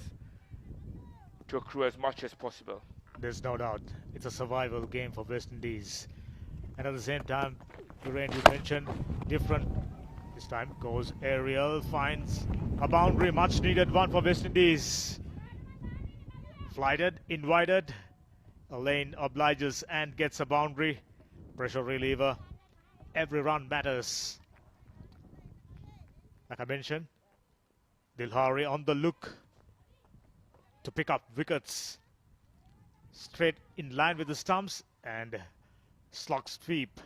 to accrue as much as possible. There's no doubt. It's a survival game for West Indies. And at the same time, Gunaratne, you mentioned, different. This time goes aerial, finds a boundary, much needed one for West Indies. Flighted, invited. A lane obliges and gets a boundary. Pressure reliever. Every run matters. Like I mentioned, Dilhari on the look to pick up wickets. Straight in line with the stumps and slog sweep.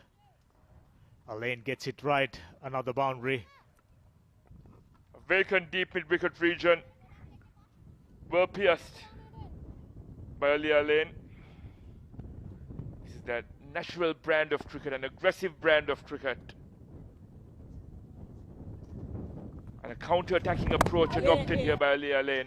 A lane gets it right. Another boundary. A vacant deep mid-wicket region. Well pierced by Alia Lane. This is that natural brand of cricket, an aggressive brand of cricket. And a counter-attacking approach adopted here by Alia Lane.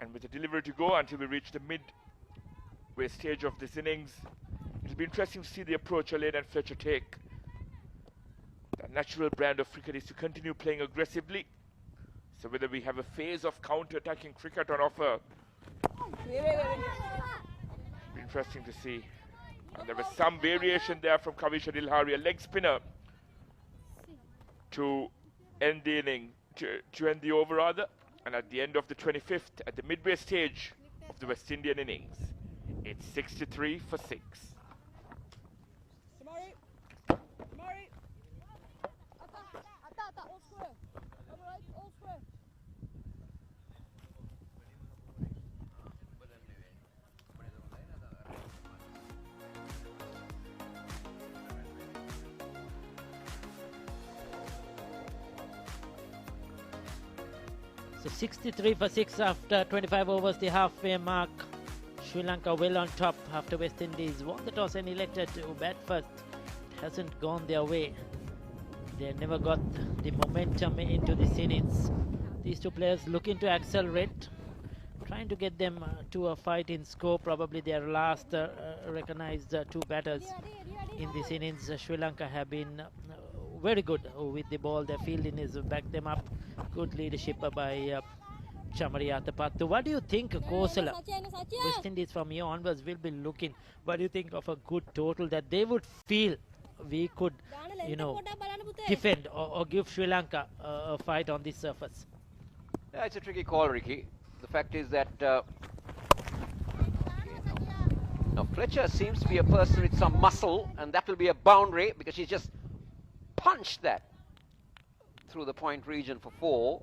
And with the delivery to go until we reach the midway stage of this innings, It'll be interesting to see the approach Elaine and Fletcher take. The natural brand of cricket is to continue playing aggressively. So whether we have a phase of counter-attacking cricket on offer, it'll be interesting to see. And there was some variation there from Kavisha Dilhari, a leg spinner, to end the inning, to end the over rather. And at the end of the 25th, at the midway stage of the West Indian innings, it's 63 for 6. So 63 for 6 after 25 overs, the halfway mark. Sri Lanka well on top after West Indies won the toss and elected to bat first. It hasn't gone their way. They never got the momentum into this innings. These two players looking to accelerate, trying to get them to a fight in score. Probably their last recognized two batters in this innings. Sri Lanka have been very good with the ball. Their fielding is backed them up. Good leadership by Chamariyatapattu. What do you think, Kosala? West Indies from here onwards will be looking. What do you think of a good total that they would feel we could, defend or give Sri Lanka a fight on this surface? Yeah, it's a tricky call, Ricky. The fact is that now Fletcher seems to be a person with some muscle, and that will be a boundary because she's just punched that through the point region for 4.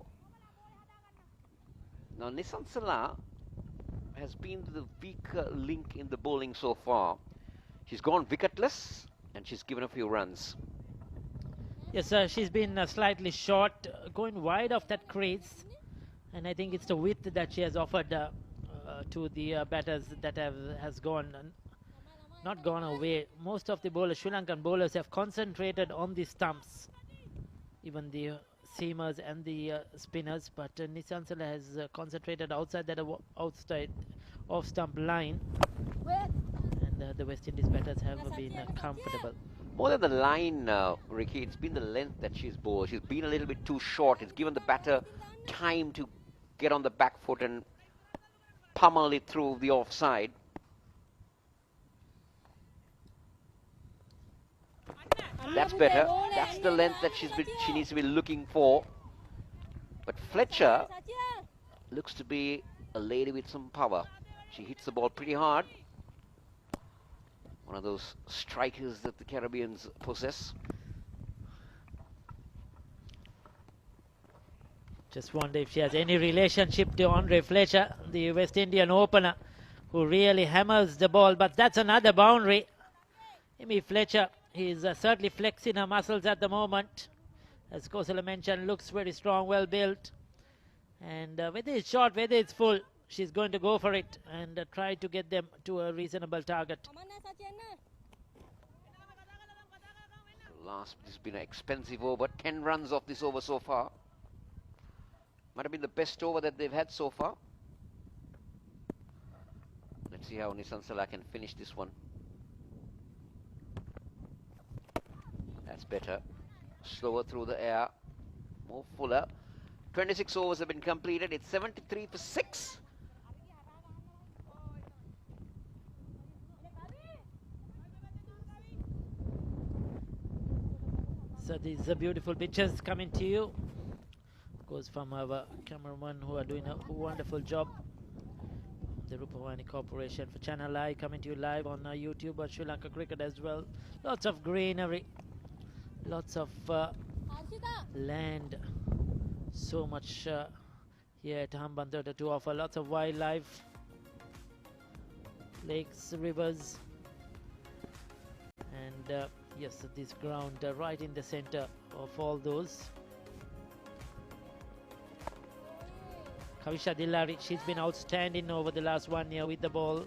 Now Nisansala has been the weaker link in the bowling so far. She's gone wicketless and she's given a few runs. Yes, she's been slightly short, going wide of that crease, and I think it's the width that she has offered to the batters that has not gone away. Most of the bowlers, Sri Lankan bowlers, have concentrated on the stumps, even the seamers and the spinners, but Nisansala has concentrated outside that off-stump line, and the West Indies batters have been comfortable. More than the line, Ricky, it's been the length that she's bowled. She's been a little bit too short. It's given the batter time to get on the back foot and pummel it through the offside. That's better. That's the length that she needs to be looking for. But Fletcher looks to be a lady with some power. She hits the ball pretty hard. One of those strikers that the Caribbeans possess. Just wonder if she has any relationship to Andre Fletcher, the West Indian opener, who really hammers the ball. But that's another boundary. Amy Fletcher is certainly flexing her muscles at the moment. As Kosala mentioned, looks very strong, well built. And whether it's short, whether it's full, she's going to go for it and try to get them to a reasonable target. This has been an expensive over. 10 runs off this over so far. Might have been the best over that they've had so far. Let's see how Nisansala can finish this one. That's better. Slower through the air. More fuller. 26 overs have been completed. It's 73 for 6. So these are beautiful pictures coming to you. Of course, from our cameramen who are doing a wonderful job. The Rupavani Corporation for Channel I, coming to you live on YouTube or Sri Lanka Cricket as well. Lots of greenery. Lots of land. So much here at Hambantota to offer. Lots of wildlife. Lakes, rivers. And yes, this ground right in the center of all those. Kavisha Dilhari, she's been outstanding over the last 1 year with the ball.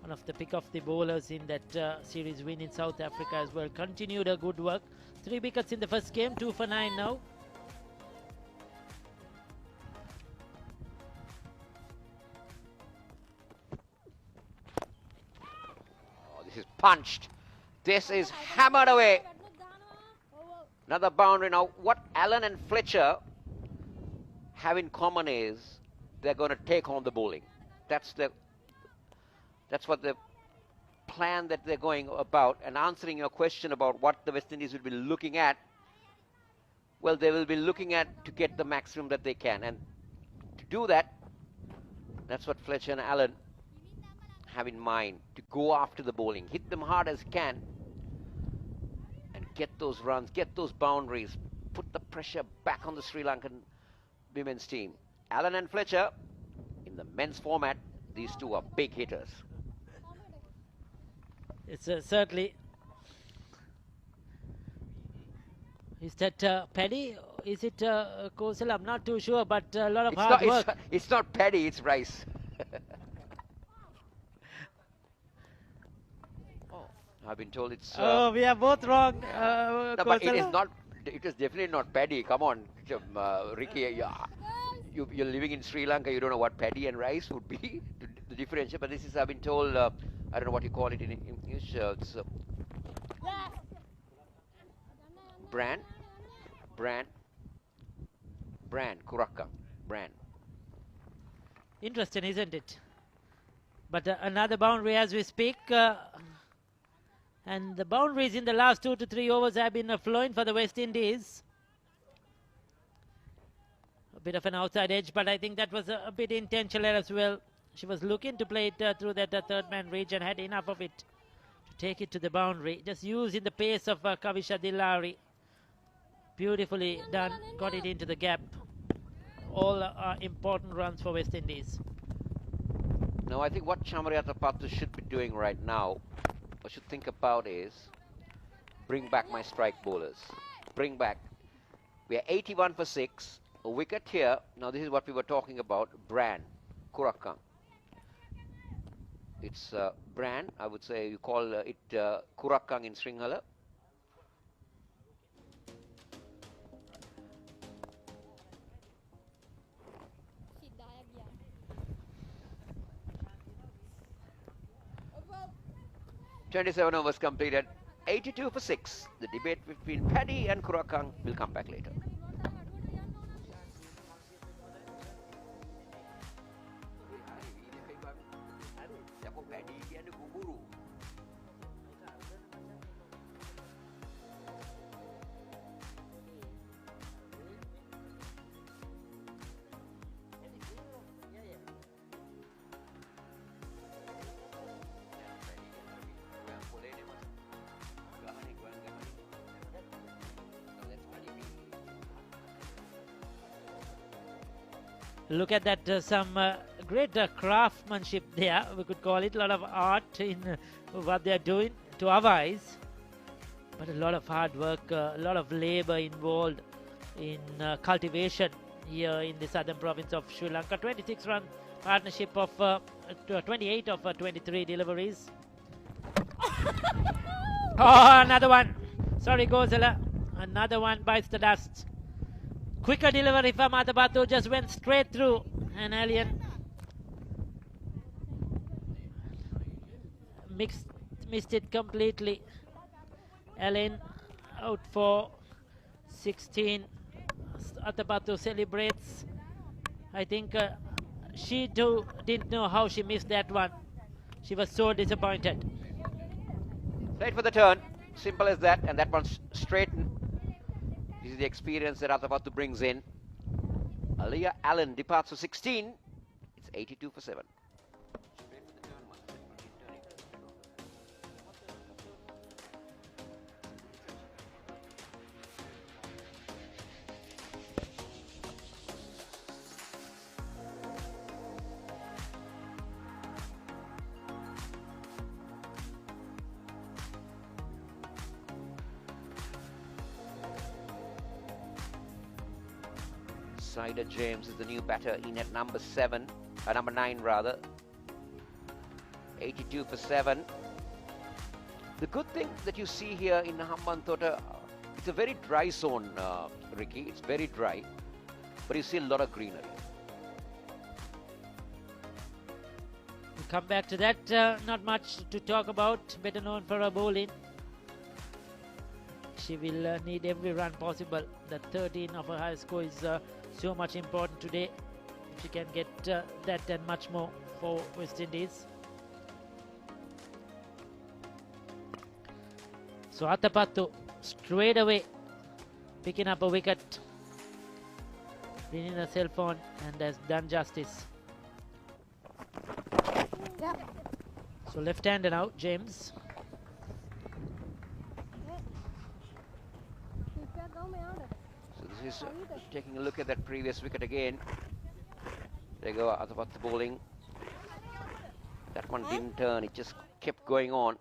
One of the pick of the bowlers in that series win in South Africa as well. Continued her good work. 3 wickets in the first game, 2 for 9 now. Oh, this is punched. This is hammered away. Another boundary. Now, what Allen and Fletcher have in common is they're going to take on the bowling. That's what the plan that they're going about. And answering your question about what the West Indies will be looking at, well, they will be looking at to get the maximum that they can. And to do that, that's what Fletcher and Allen have in mind, to go after the bowling, hit them hard as can, and get those runs, get those boundaries, put the pressure back on the Sri Lankan women's team. Allen and Fletcher, in the men's format, these two are big hitters. It's certainly. Is that Paddy? Is it Kosal? I'm not too sure, but a lot of hard work. It's not Paddy, it's Rice. Oh, I've been told it's... oh, we are both wrong. no, but it is not. It is definitely not Paddy. Come on, Ricky. You're living in Sri Lanka. You don't know what Paddy and Rice would be. The differential. But this is, I've been told, I don't know what you call it in English. It's brand, Kurakka, brand. Interesting, isn't it? But another boundary as we speak. And the boundaries in the last 2 to 3 overs have been flowing for the West Indies. A bit of an outside edge, but I think that was a bit intentional as well. She was looking to play it through that third man region, had enough of it to take it to the boundary. Just using the pace of Kavisha Dillari. Beautifully done, got it into the gap. All important runs for West Indies. Now, I think what Chamariyatapattu should be doing right now, or should think about, is bring back my strike bowlers. Bring back. We are 81 for 6. A wicket here. Now, this is what we were talking about. Brand, Kurakang. It's brand. I would say you call it Kurakang in Sinhala. .27 overs completed. 82 for 6. The debate between Paddy and Kurakang will come back later. Look at that, some great craftsmanship there, we could call it. A lot of art in what they are doing to our eyes. But a lot of hard work, a lot of labor involved in cultivation here in the southern province of Sri Lanka. 26-run partnership of 28 of 23 deliveries. Oh, another one. Sorry, Gozala. Another one bites the dust. Quicker delivery from Atabatu, just went straight through. And Alien missed it completely. Allen out for 16. Atabatu celebrates. I think she too didn't know how she missed that one. She was so disappointed. Straight for the turn. Simple as that. And that one's straight. This is the experience that Atabatu brings in. Aliyah Allen departs for 16. It's 82 for 7. Sider James is the new batter in at number 9 rather. 82 for 7. The good thing that you see here in Hambantota, it's a very dry zone, Ricky. It's very dry, but you see a lot of greenery. We'll come back to that. Not much to talk about. Better known for her bowling. She will need every run possible. The 13 of her high score is so much important today. If she can get that and much more for West Indies. So Atapattu straight away picking up a wicket, bringing herself on, and has done justice. So left-hander now, James. So this is taking a look at that previous wicket again. There you go, Atapattu bowling. That one didn't turn, it just kept going on.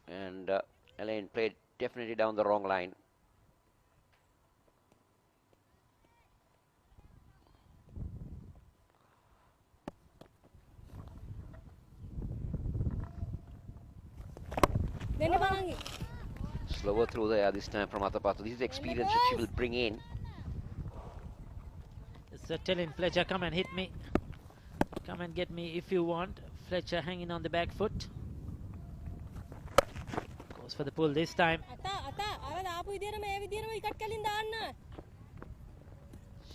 And Elaine played definitely down the wrong line. Slower through there this time from Atapattu. This is experience that she will bring in. It's telling Fletcher, come and hit me. Come and get me if you want. Fletcher hanging on the back foot. Goes for the pull this time.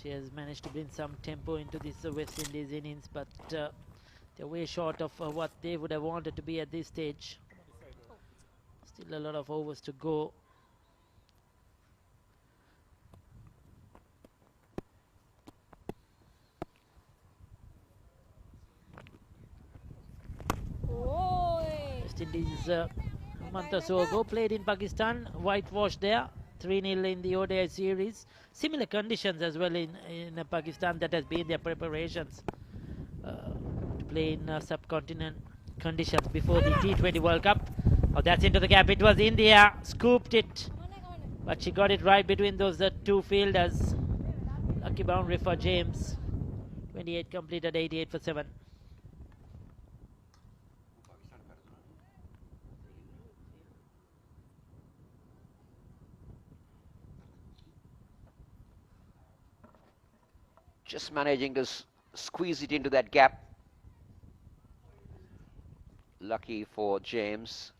She has managed to bring some tempo into this West Indies innings, but they're way short of what they would have wanted to be at this stage. Still a lot of overs to go. West Indies a month or so ago played in Pakistan, whitewashed there, 3-0 in the ODI series. Similar conditions as well in Pakistan. That has been their preparations to play in subcontinent conditions before the T20 World Cup. Oh, that's into the gap. It was India, scooped it, but she got it right between those two fielders. Lucky boundary for James. 28 completed, 88 for 7. Just managing to squeeze it into that gap. Lucky for James.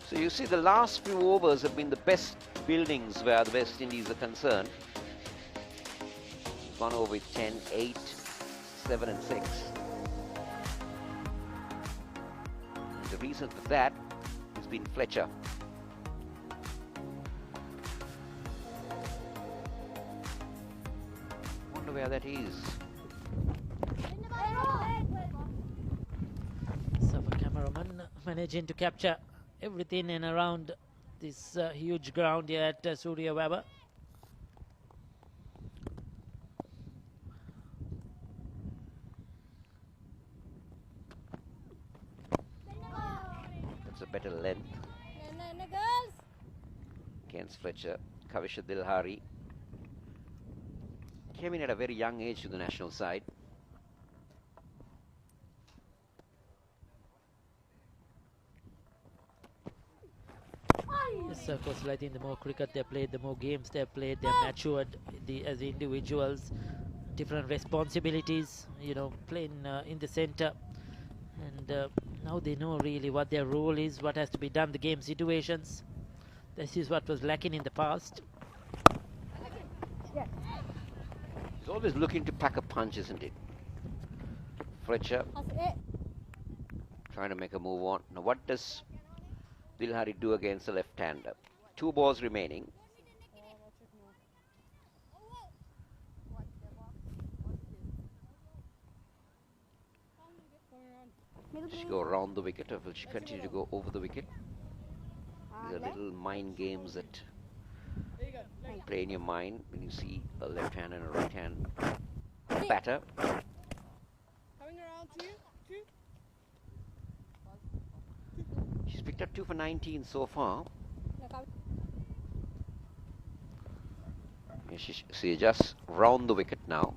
So you see the last few overs have been the best buildings where the West Indies are concerned. Gone over with 10, 8, 7 and 6. And the reason for that has been Fletcher. Wonder where that is. So for cameraman managing to capture everything in around this huge ground here at Surya Weber. That's a better length. Against Fletcher. Kavisha Dilhari came in at a very young age to the national side. Yes, of course, I think the more cricket they played, the more games they played, they're matured as individuals, different responsibilities, you know, playing in the center. And now they know really what their role is, what has to be done, the game situations. This is what was lacking in the past. He's always looking to pack a punch, isn't it? Fletcher trying to make a move on. Now what does Dilhari do against the left-hander? 2 balls remaining. Will she go around the wicket or will she continue to go over the wicket? These are little mind games that play in your mind when you see a left hand and a right hand batter. She's picked up 2 for 19 so far. She just round the wicket now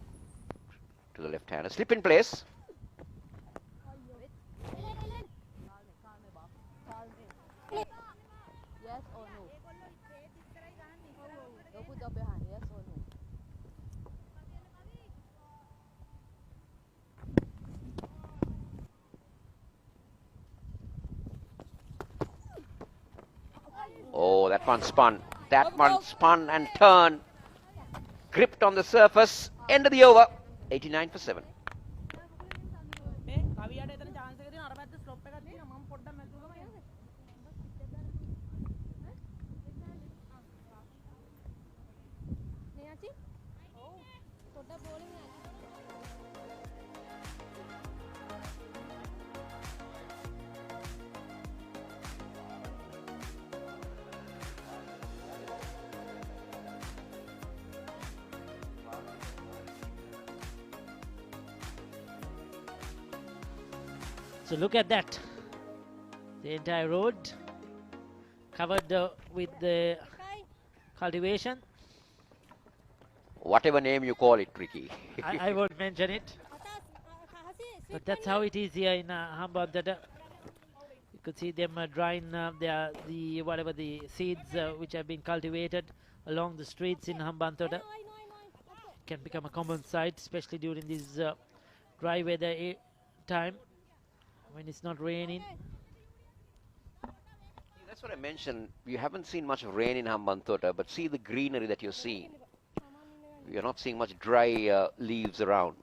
to the left hander. Slip in place. yes or no? Don't put up your hand, yes or no? Oh, that one spun. That one spun and turned. Gripped on the surface. End of the over. 89 for 7. So look at that. The entire road covered with the cultivation. Whatever name you call it, Ricky. I won't mention it. But that's how it is here in Hambantota. You could see them drying whatever the seeds which have been cultivated along the streets in Hambantota. Can become a common sight, especially during this dry weather time when it's not raining. That's what I mentioned. You haven't seen much rain in Hambantota, but see the greenery that you're seeing. You're not seeing much dry leaves around.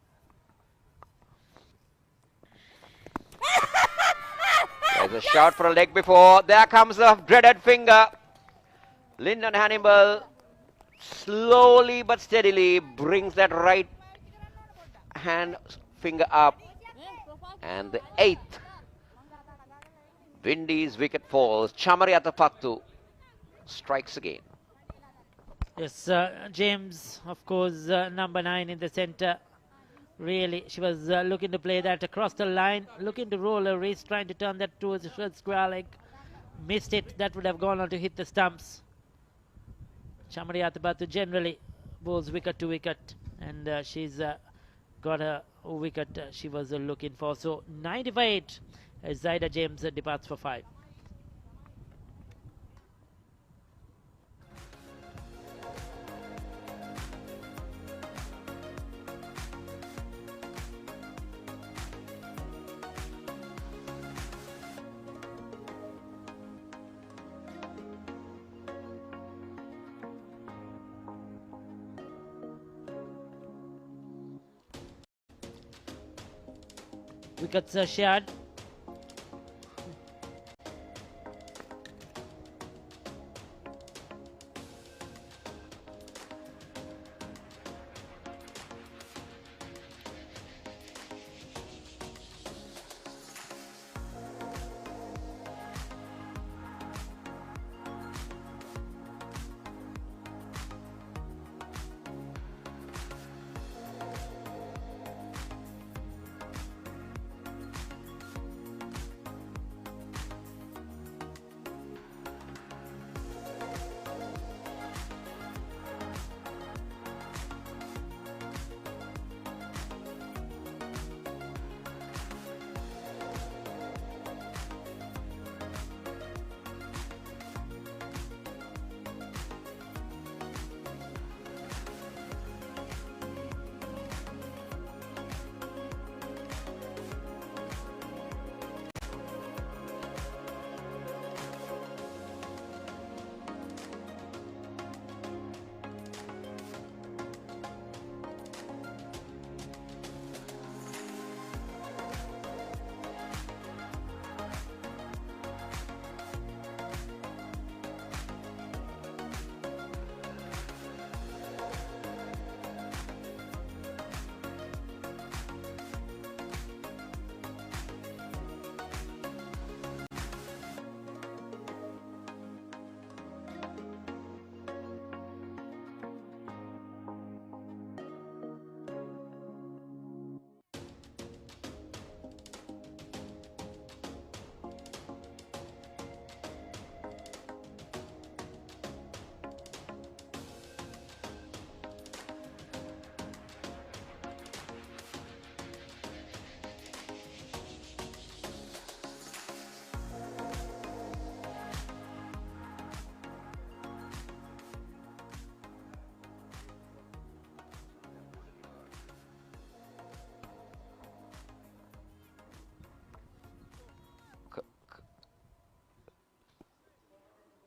There's a shout for a leg before. There comes the dreaded finger. Lyndon Hannibal slowly but steadily brings that right hand finger up. And the 8th Windies wicket falls. Counterattack strikes again. Yes, James, of course, number 9 in the center. Really, she was looking to play that across the line, looking to roll a wrist, trying to turn that towards the first square leg. Missed it. That would have gone on to hit the stumps. Counterattack generally bowls wicket to wicket, and she's got a wicket she was looking for. So 95 as Zaida James departs for 5. Wickets are shared.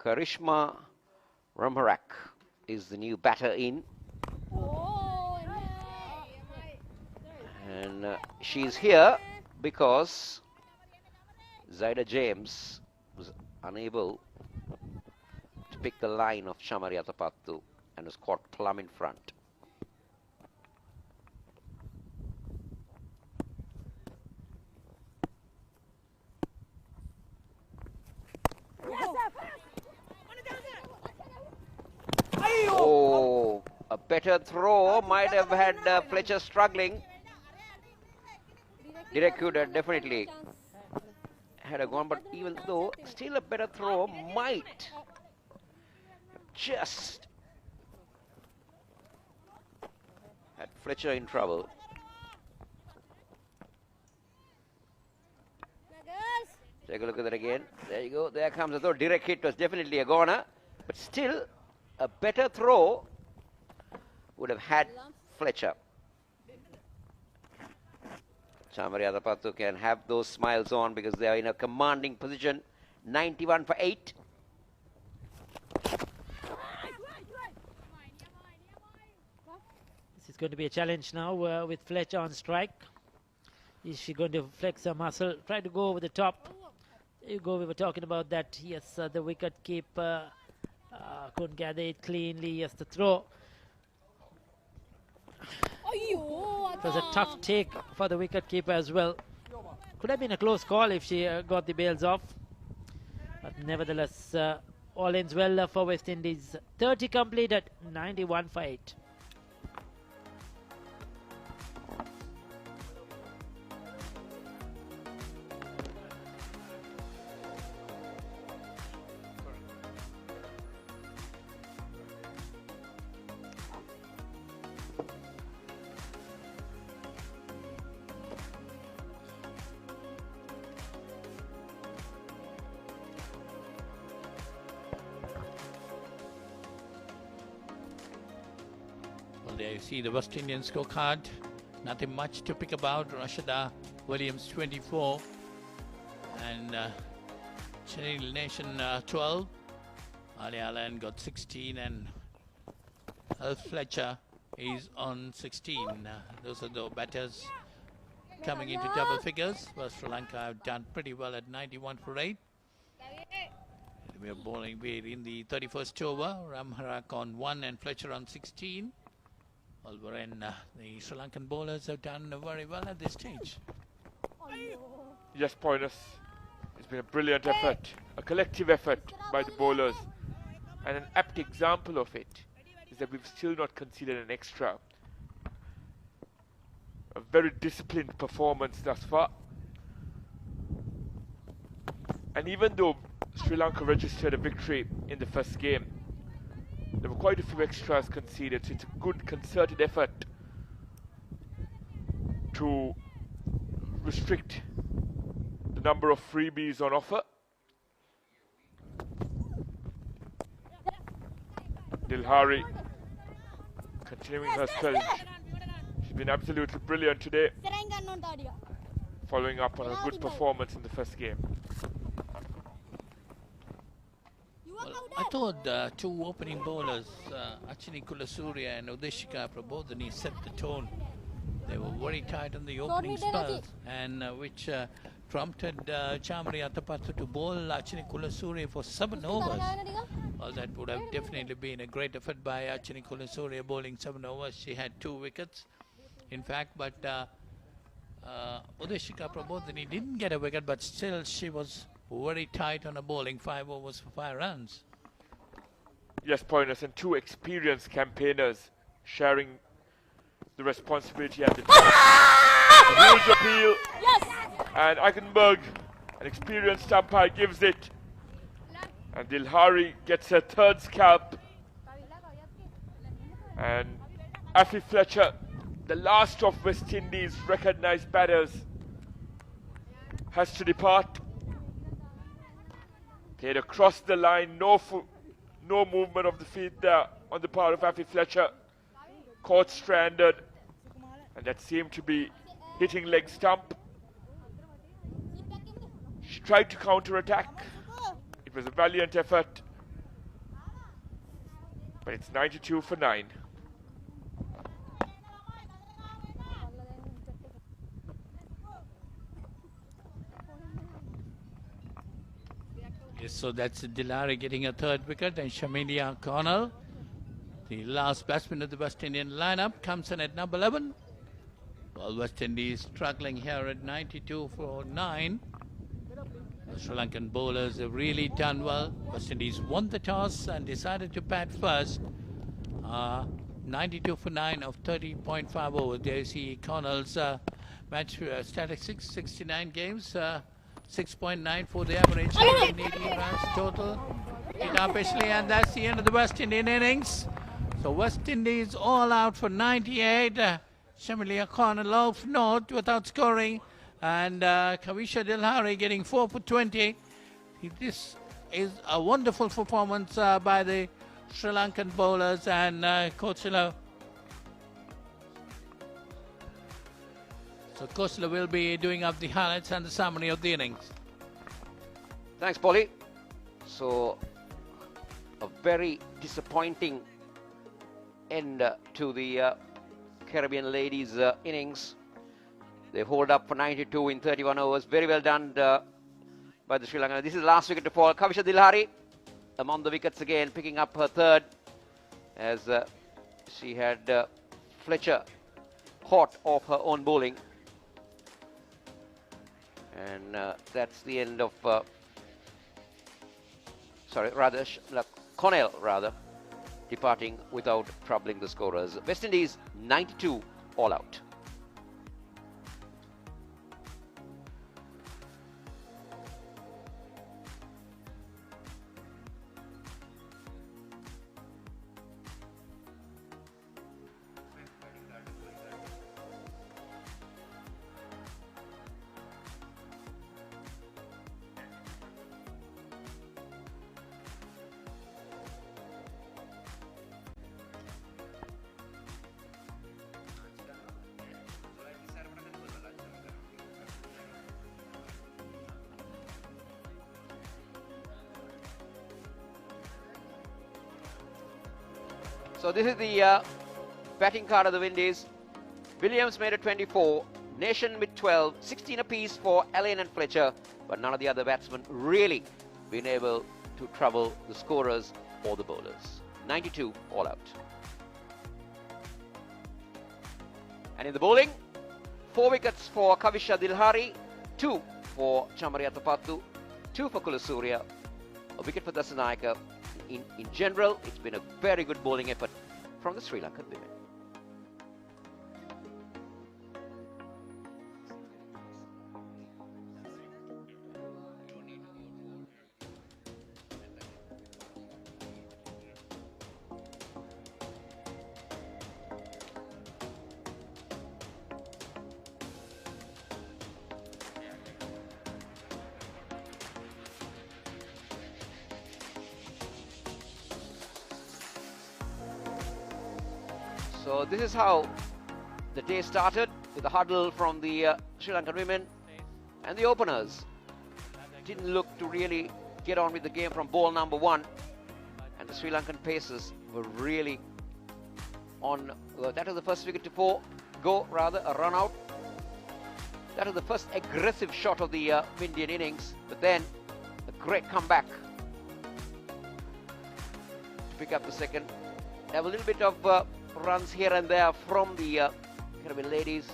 Karishma Ramharak is the new batter in. And she's here because Zaida James was unable to pick the line of Chamari Atapattu and was caught plumb in front. Oh, a better throw might have had Fletcher struggling. Direct could have definitely had a gone, but even though, still a better throw might just had Fletcher in trouble. Take a look at that again. There you go. There comes a throw. Direct hit was definitely a goner, but still a better throw would have had Fletcher. Chamari Atapattu can have those smiles on because they are in a commanding position. 91 for 8. This is going to be a challenge now with Fletcher on strike. Is she going to flex her muscle? Try to go over the top. There you go, we were talking about that. Yes, the wicket keeper couldn't gather it cleanly. Yes, the throw. It was a tough take for the wicket keeper as well. Could have been a close call if she got the bails off. But nevertheless, all ends well for West Indies. 30 completed, 91 for 8. There you see the West Indian scorecard. Nothing much to pick about. Rashida Williams 24 and Chenil Nation 12. Ali Allen got 16 and Fletcher is on 16. Those are the batters coming into double figures. Well, Sri Lanka have done pretty well at 91 for 8. We are bowling in the 31st over. Ramharak on 1 and Fletcher on 16. Wolverine, the Sri Lankan bowlers have done very well at this stage. Yes, pointers. It's been a brilliant effort, a collective effort by the bowlers. And an apt example of it is that we've still not conceded an extra. A very disciplined performance thus far. And even though Sri Lanka registered a victory in the first game, there were quite a few extras conceded, so it's a good concerted effort to restrict the number of freebies on offer. Dilhari continuing her spell. She's been absolutely brilliant today, following up on a good performance in the first game. Well, I thought two opening bowlers, Achini Kulasurya and Udeshika Prabodhani, set the tone. They were very tight on the opening spells, and which prompted Chamari Atapattu to bowl Achini Kulasurya for 7 overs. Well, that would have definitely been a great effort by Achini Kulasurya bowling 7 overs. She had 2 wickets, in fact, but Udeshika Prabodhani didn't get a wicket, but still she was very tight on a bowling, 5 overs for 5 runs. Yes, pointers, and 2 experienced campaigners sharing the responsibility at the time. Rules appeal, and Eichenberg, an experienced umpire, gives it. And Dilhari gets her 3rd scalp. And Afi Fletcher, the last of West Indies' recognised batters, has to depart. Played across the line, no movement of the feet there on the part of Afi Fletcher. Caught stranded, and that seemed to be hitting leg stump. She tried to counter-attack. It was a valiant effort, But it's 92 for 9. Yes, so that's Dilari getting a third wicket, and Shamilia Connell, the last batsman of the West Indian lineup, comes in at number 11. Well, West Indies struggling here at 92 for 9. The Sri Lankan bowlers have really done well. West Indies won the toss and decided to bat first. 92 for 9 of 30.5 overs. There you see Connell's match statistics, 69 games, 6.9 for the average, 180 runs total. Hit up Ashley, and that's the end of the West Indian innings. So West Indies all out for 98. Shamilia Connell off north without scoring, and Kavisha Dilhari getting 4 for 20. This is a wonderful performance by the Sri Lankan bowlers and Kosila. So Kosila will be doing up the highlights and the summary of the innings. Thanks, Polly. So a very disappointing end to the Caribbean ladies innings. They hold up for 92 in 31 overs. Very well done by the Sri Lanka. This is the last wicket to fall. Kavisha Dilhari among the wickets again, picking up her third, as she had Fletcher caught off her own bowling. And that's the end of, Connell rather, departing without troubling the scorers. West Indies 92 all out. So this is the batting card of the Windies. Williams made a 24, Nation with 12, 16 apiece for Allen and Fletcher, but none of the other batsmen really been able to trouble the scorers or the bowlers. 92 all out. And in the bowling, 4 wickets for Kavisha Dilhari, 2 for Chamariya Tapattu, 2 for Kulasurya, a wicket for Dasanayake. In general, it's been a very good bowling effort from the Sri Lankan women. So this is how the day started, with a huddle from the Sri Lankan women, and the openers didn't look to really get on with the game from ball number 1, and the Sri Lankan pacers were really on. That was the first wicket to go, a run out. That was the first aggressive shot of the Indian innings, but then a great comeback to pick up the second. Have a little bit of runs here and there from the Caribbean ladies,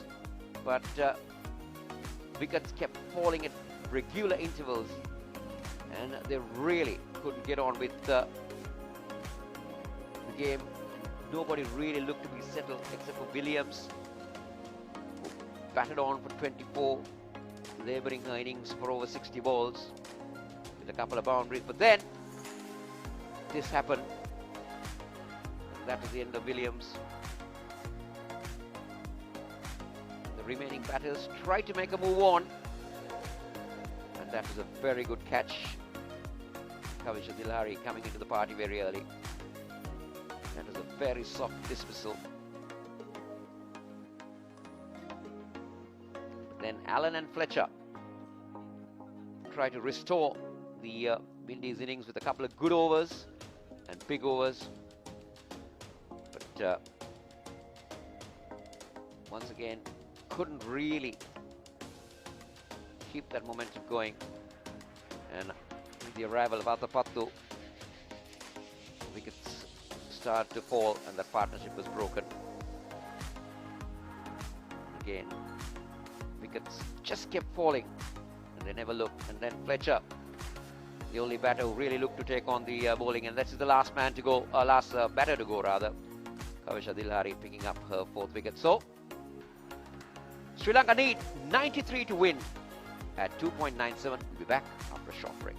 but wickets kept falling at regular intervals, and they really couldn't get on with the game. Nobody really looked to be settled except for Williams, who batted on for 24, labouring her innings for over 60 balls with a couple of boundaries. But then this happened. That was the end of Williams. The remaining batters tried to make a move on, and that was a very good catch. Kavisha Dilhari coming into the party very early. That was a very soft dismissal. Then Allen and Fletcher tried to restore the Windies innings with a couple of good overs and big overs. once again couldn't really keep that momentum going, and with the arrival of Atapattu, wickets start to fall and that partnership was broken. Again, wickets just kept falling and they never looked. And then Fletcher, the only batter who really looked to take on the bowling, and this is the last man to go, last batter to go rather. Kavisha Dilhari picking up her 4th wicket. So Sri Lanka need 93 to win at 2.97. We'll be back after a short break.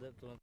That's one.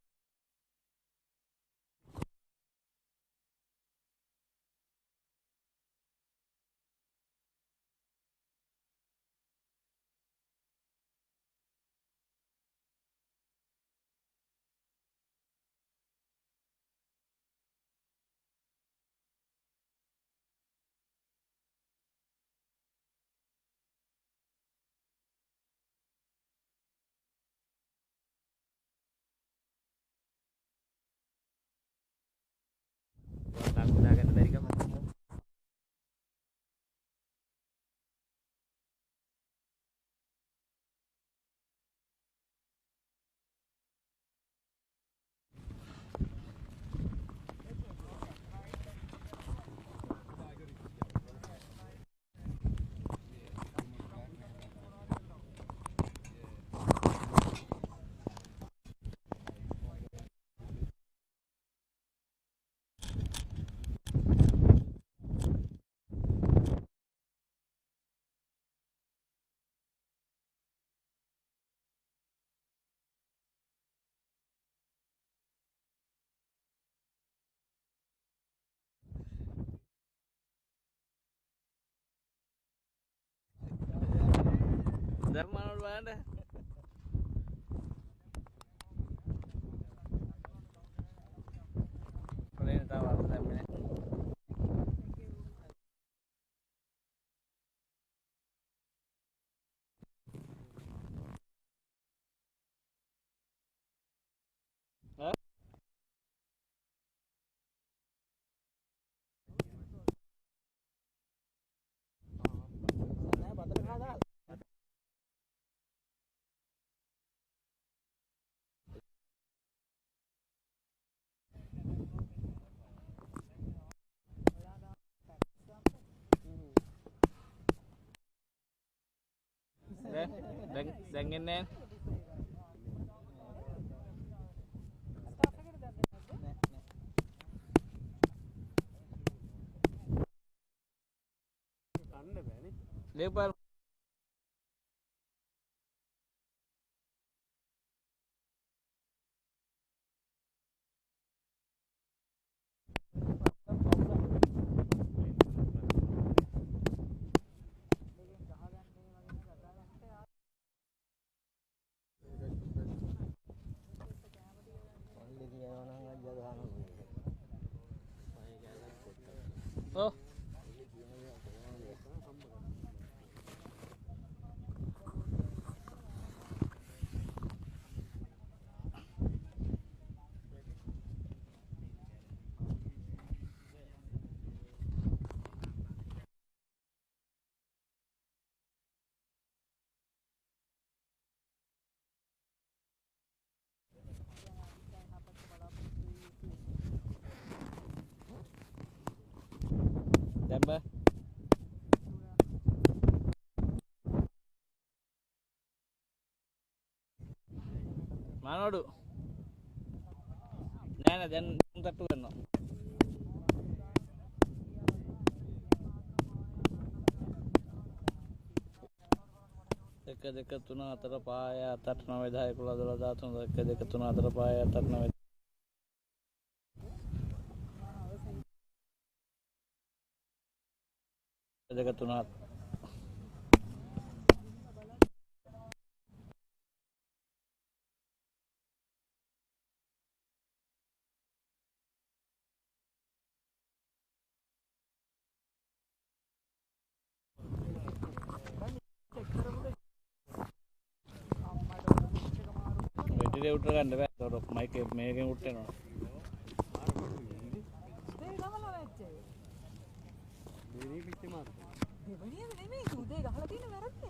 Dharma mana? Boleh tahu apa namanya? දැන් එන්නේ ලේපල් Oh. Damba. Manodu. Nana then tattu ganna. එක දෙක තුන හතර පහ හත අට නවය 10 11 12 13 එක දෙක තුන හතර පහ හත අට නවය දෙක තුන හත වෙටිලේ උඩ ගන්න බෑ. ඒකට මයික් එක මේකෙන් උඩ යනවා.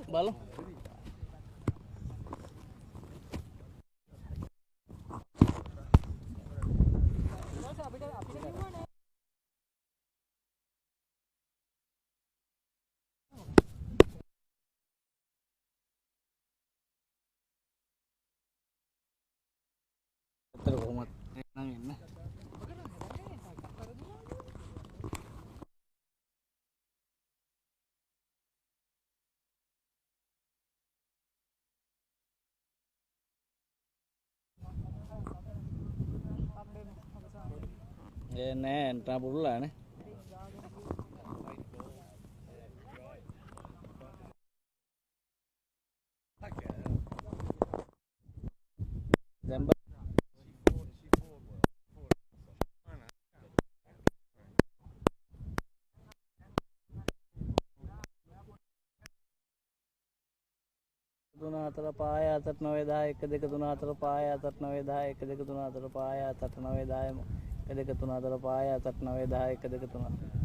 බලමු. අතර කොහොමද නම් එන්නේ? නෑ එන්ටා පුරුලා නේ. දැන් තුන හතර පහ හත අට නවය 10 1 2 3 4 5 හත අට නවය 10 1 2 3 4 5 හත අට නවය 10 1 2 3 4 5 හත අට නවය 10 1 2 3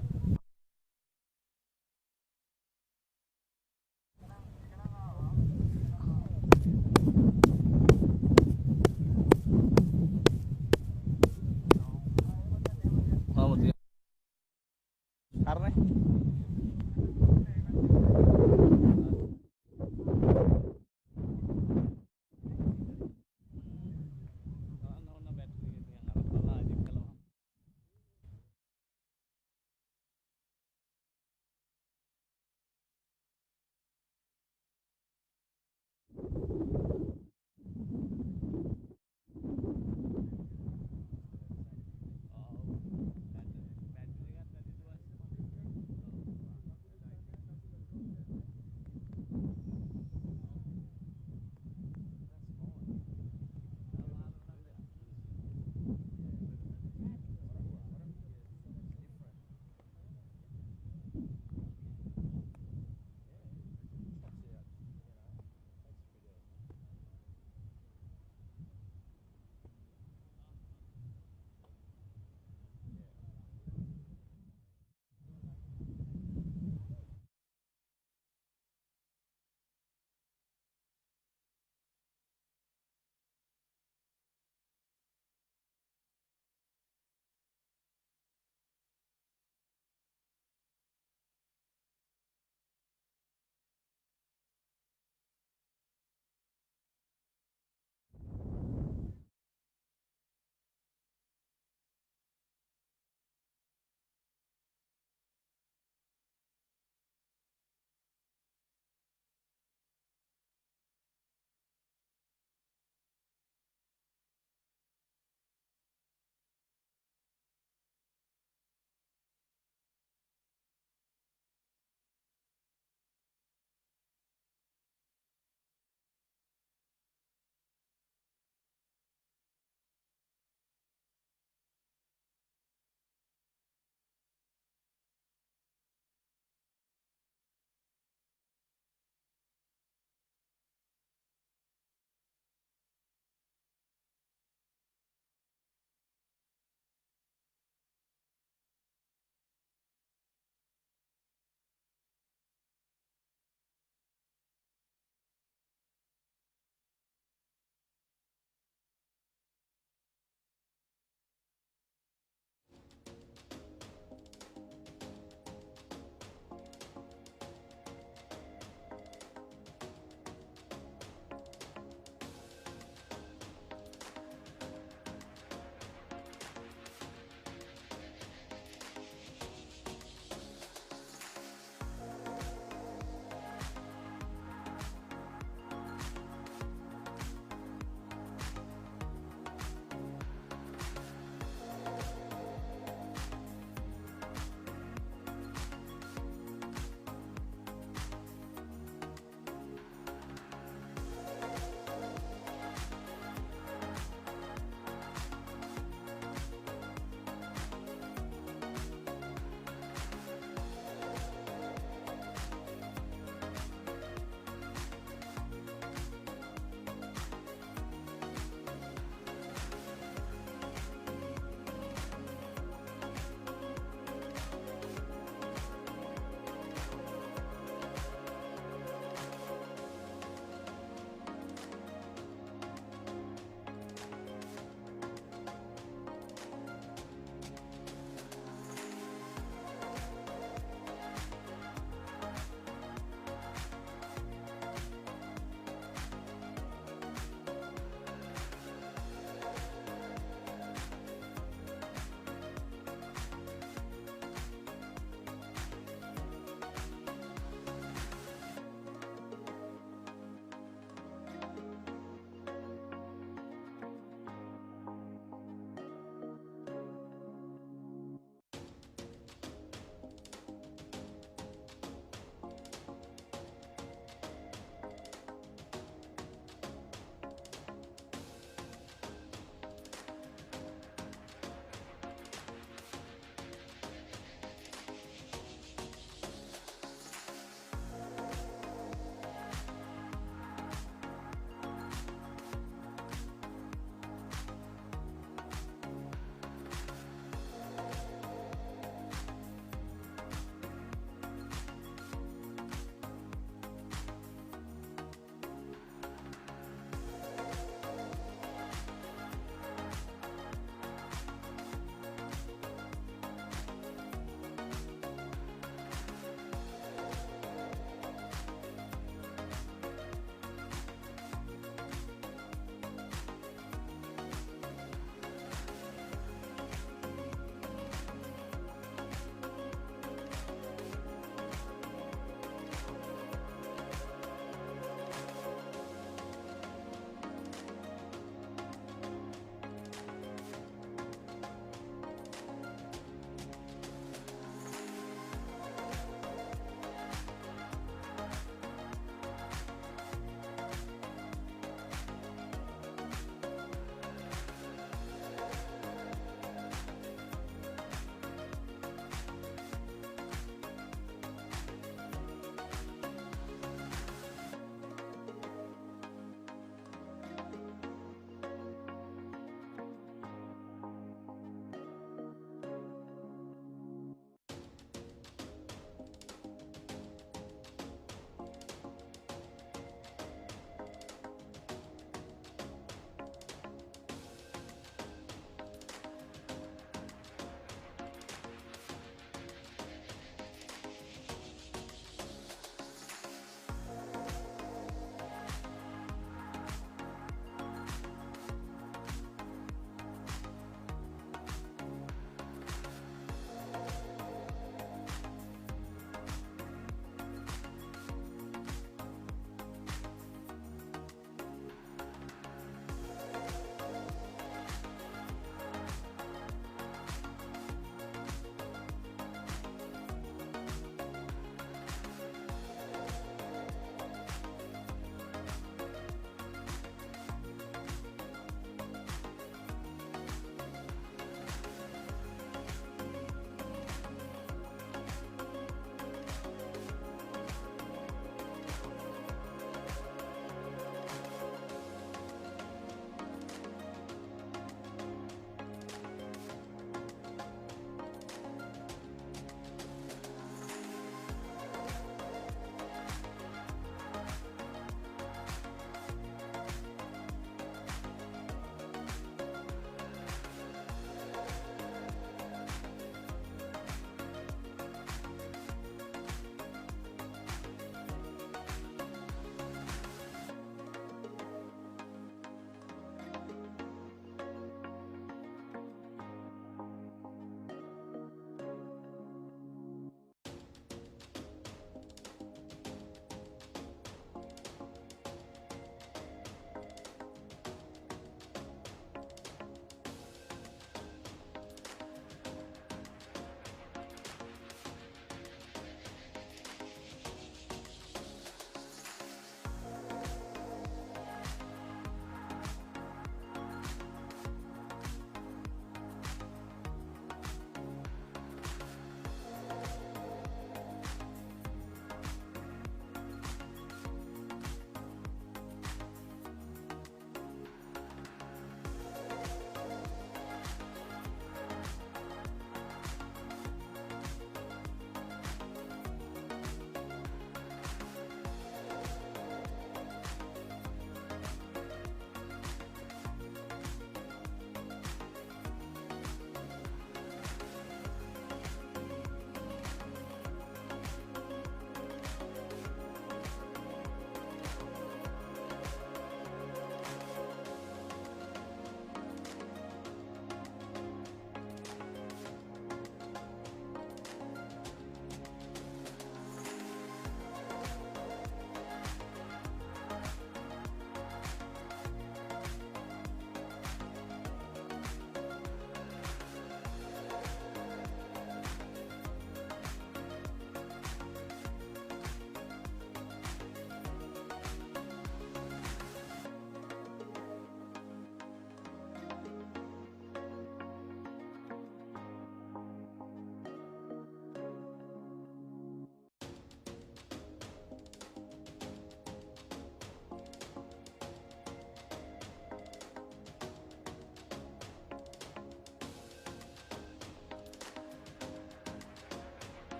Karena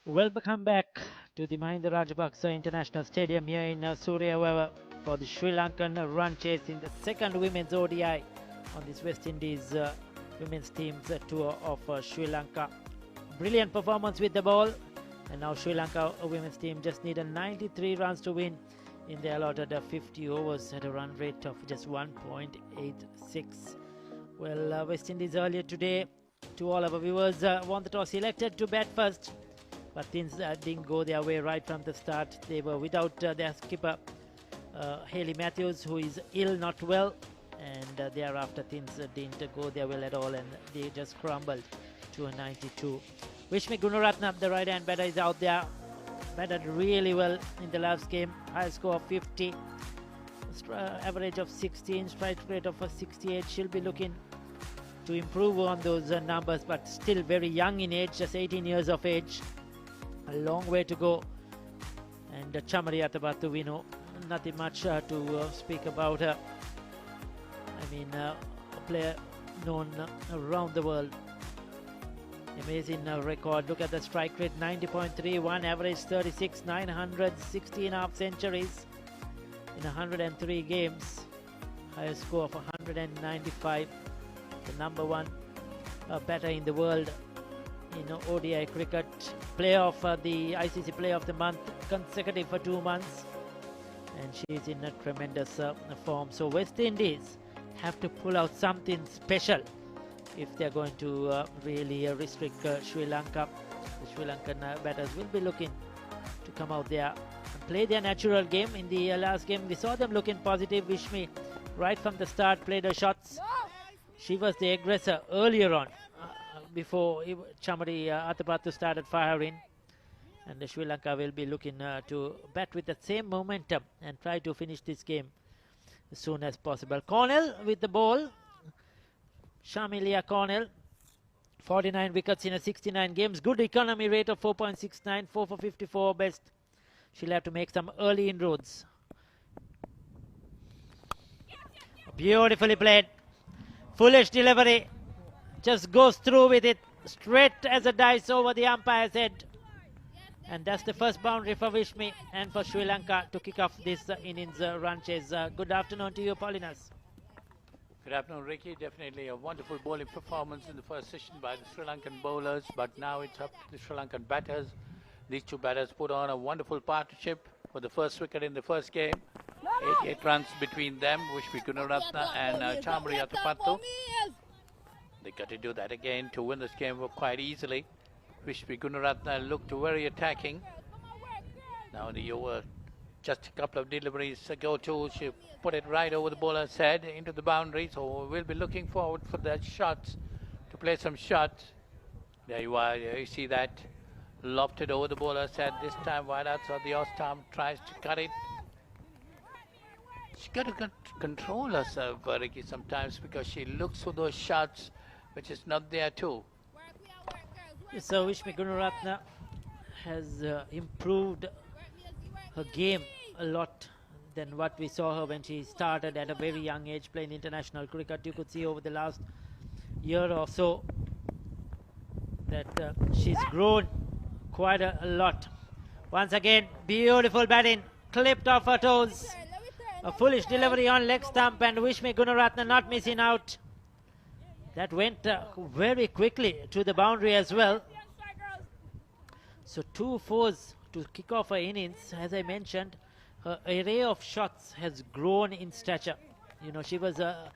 Welcome back to the Mahinda Rajapaksa International Stadium here in Surya for the Sri Lankan run chase in the second women's ODI on this West Indies women's team's tour of Sri Lanka. Brilliant performance with the ball, and now Sri Lanka women's team just need 93 runs to win in the allotted 50 overs at a run rate of just 1.86. Well, West Indies earlier today, to all our viewers, won the toss, selected to bat first, but things didn't go their way right from the start. They were without their skipper Hayley Matthews, who is ill, not well, and thereafter things didn't go their well at all, and they just crumbled to a 92. Vishmi Gunaratne, the right hand batter, is out there, batted really well in the last game. High score of 50, average of 16, strike rate of 68. She'll be looking to improve on those numbers, but still very young in age, just 18 years of age. A long way to go. And Chamari Atabatu, we know nothing much to speak about her. I mean, a player known around the world. Amazing record. Look at the strike rate, 90.31, average 36, 960 and a half centuries in 103 games. Highest score of 195. The number one batter in the world in ODI cricket. Player of the ICC Player of the Month, consecutive for 2 months, and she is in a tremendous form. So West Indies have to pull out something special if they're going to really restrict Sri Lanka. The Sri Lankan batters will be looking to come out there and play their natural game. In the last game, we saw them looking positive. Vishmi, right from the start, played her shots. She was the aggressor earlier on, before Chamari Atabatu started firing. And the Sri Lanka will be looking to bat with the same momentum and try to finish this game as soon as possible. Cornell with the ball. Shamilia Cornell, 49 wickets in 69 games. Good economy rate of 4.69, 4 for 54 best. She'll have to make some early inroads. Beautifully played. Foolish delivery. Just goes through with it, straight as a dice over the umpire's head. And that's the first boundary for Vishmi and for Sri Lanka to kick off this innings run chase. Good afternoon to you, Paulinas. Good afternoon, Ricky. Definitely a wonderful bowling performance in the first session by the Sri Lankan bowlers, but now it's up to the Sri Lankan batters. These two batters put on a wonderful partnership for the first wicket in the first game. 88 runs between them, Vishmi Gunaratne and Chamari Atabatu. They got to do that again to win this game quite easily. Vishmi Gunaratne looked very attacking. Now the over, just a couple of deliveries ago too, she put it right over the bowler's head into the boundary. So we'll be looking forward for that shots, to play some shots. There you are, you see that, lofted over the bowler's head. This time wide out, so the off-stump tries to cut it. She got to control herself, Ricky, sometimes, because she looks for those shots which is not there too. So Vishmi Gunaratne has improved her game a lot than what we saw her when she started at a very young age playing international cricket. You could see over the last year or so that she's grown quite a lot. Once again, beautiful batting, clipped off her toes. A foolish delivery on leg stump, and Vishmi Gunaratne not missing out. That went very quickly to the boundary as well. So 2 fours to kick off her innings. As I mentioned, her array of shots has grown in stature. You know, she was a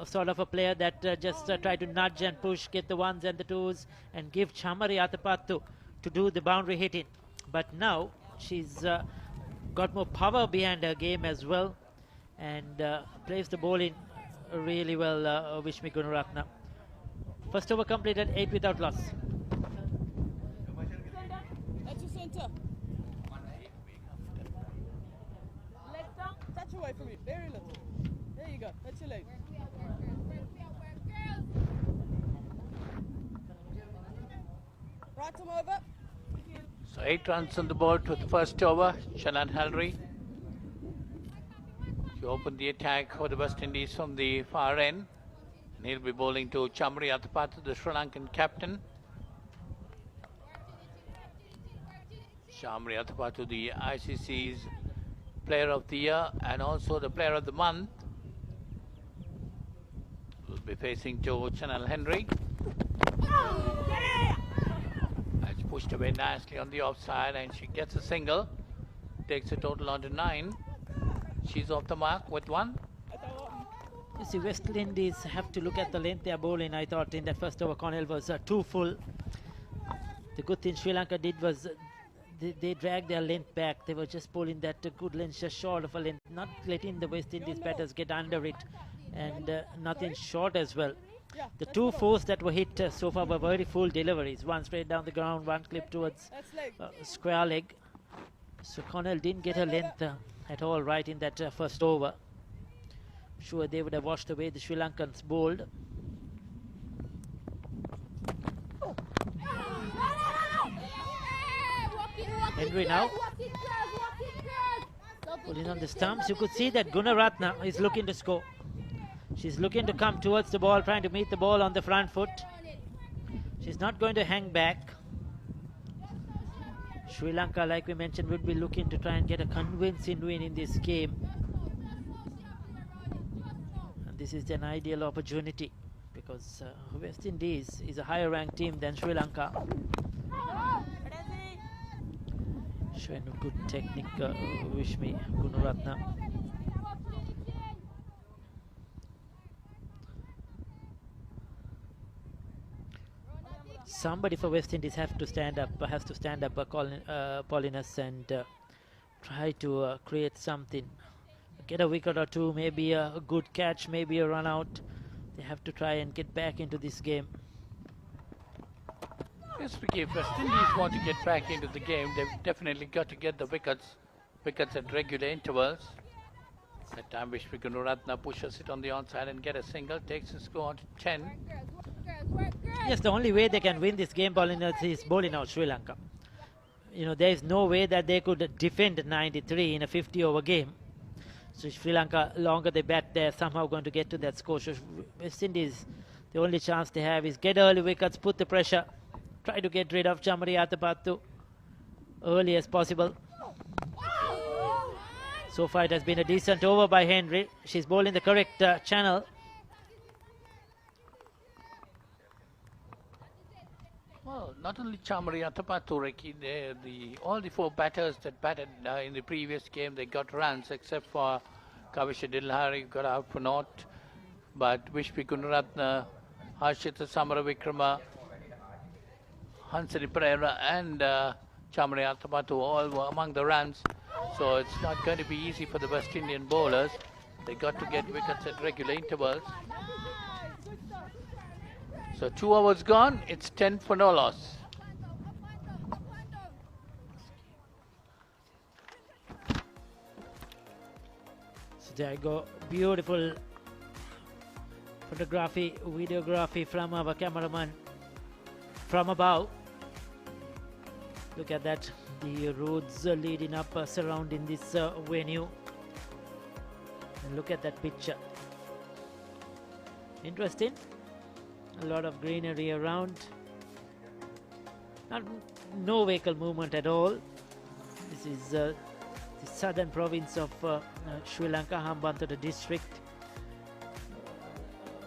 sort of a player that just tried to nudge and push, get the ones and the twos, and give Chamari Atabatu to do the boundary hitting. But now she's got more power behind her game as well, and plays the ball in really well, Vishmi Gunaratne. First over completed, 8 without loss. That's your center. Leg down, touch away from it, very little. There you go, that's your leg. Right arm over. So 8 runs on the board with the first over. Shanan Halri. He opened the attack for the West Indies from the far end. And he'll be bowling to Chamari Atabatu, the Sri Lankan captain. Shamri Athapattu, the ICC's Player of the Year and also the Player of the Month, will be facing Joe Chanel Henry. It's pushed away nicely on the offside and she gets a single. Takes a total on to 9. She's off the mark with 1. You see, West Indies have to look at the length they are bowling. I thought in that first over, Cornell was too full. The good thing Sri Lanka did was they dragged their length back. They were just bowling that good length, just short of a length, not letting the West Indies batters get under it, and nothing short as well. The 2 fours that were hit so far were very full deliveries. One straight down the ground, one clip towards square leg. So Cornell didn't get a length at all right in that first over. Sure, they would have washed away the Sri Lankans bowled. Henry now pulling on the stumps. You could see that Gunaratne is looking to score. She's looking to come towards the ball, trying to meet the ball on the front foot. She's not going to hang back. Sri Lanka, like we mentioned, would be looking to try and get a convincing win in this game. And this is an ideal opportunity because West Indies is a higher ranked team than Sri Lanka. Showing a good technique, wish me, Gunaratne. Somebody for West Indies has to stand up, Paulinus, and try to create something. Get a wicket or two, maybe a good catch, maybe a run out. They have to try and get back into this game. Yes, if West Indies want to get back into the game, they've definitely got to get the wickets at regular intervals. That time Vishnu Gunaratne pushes it on the onside and get a single, takes the score on to 10. Yes, the only way they can win this game, Paulinus, is bowling out Sri Lanka. You know, there is no way that they could defend 93 in a 50-over game. So Sri Lanka, longer they bat, they're somehow going to get to that score. So West Indies, the only chance they have is get early wickets, put the pressure, try to get rid of Shamri Athapattu early as possible. So far it has been a decent over by Henry. She's bowling the correct channel. Well, not only Shamri Athapattu, Ricky, all the 4 batters that batted in the previous game, they got runs except for Kavisha Dilhari, who got out for naught. But Vishnu Gunaratne, Harshita Samaravikrama, Hansini Pereira and Shamri Athapattu all were among the runs. So it's not going to be easy for the West Indian bowlers. They got to get wickets at regular intervals. So 2 overs gone, it's 10 for no loss. So there you go, beautiful photography, videography from our cameraman from above. Look at that, the roads leading up surrounding this venue. And look at that picture. Interesting. A lot of greenery around. No vehicle movement at all. This is the southern province of Sri Lanka, Hambantota district.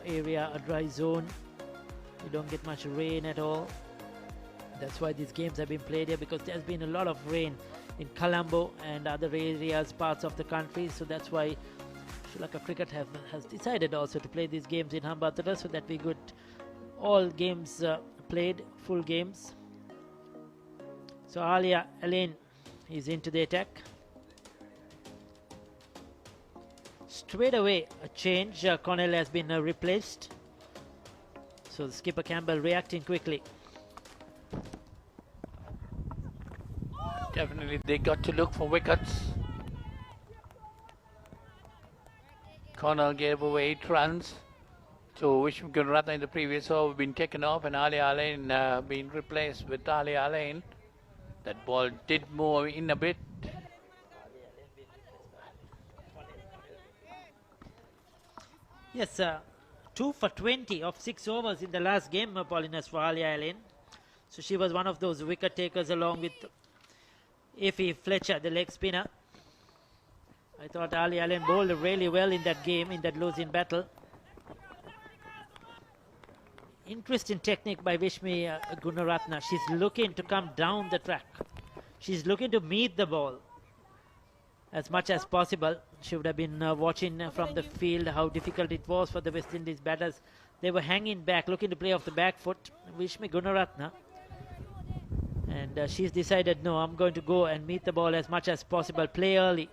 Area, a dry zone. You don't get much rain at all. That's why these games have been played here, because there's been a lot of rain in Colombo and other areas, parts of the country. So that's why Sri Lanka Cricket has decided also to play these games in Hambantota, so that we could all games played, full games. So Alia Elaine is into the attack. Straight away a change. Cornell has been replaced. So the skipper Campbell reacting quickly. Definitely they got to look for wickets. Cornell gave away 8 runs. So Vishnu Gunaratne in the previous over been taken off, and Ali Alain been replaced with Ali Alain. That ball did move in a bit. Yes, 2 for 20 of 6 overs in the last game, Paulinus, for Ali Alain. So she was one of those wicket takers along with iffy. Fletcher, the leg spinner. I thought Ali Allen bowled really well in that game, in that losing battle. Interesting technique by Vishmi Gunaratne. She's looking to come down the track. She's looking to meet the ball as much as possible. She would have been watching from the field how difficult it was for the West Indies batters. They were hanging back, looking to play off the back foot. Vishmi Gunaratne. And she's decided, no, I'm going to go and meet the ball as much as possible, play early.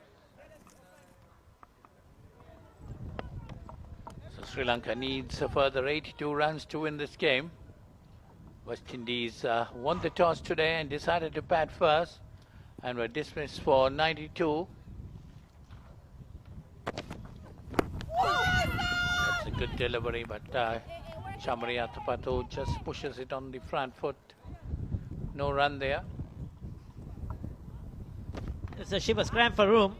So Sri Lanka needs a further 82 runs to win this game. West Indies won the toss today and decided to bat first and were dismissed for 92. That's a good delivery, but Chamariatapattu just pushes it on the front foot. No run there. So she was cramped for room.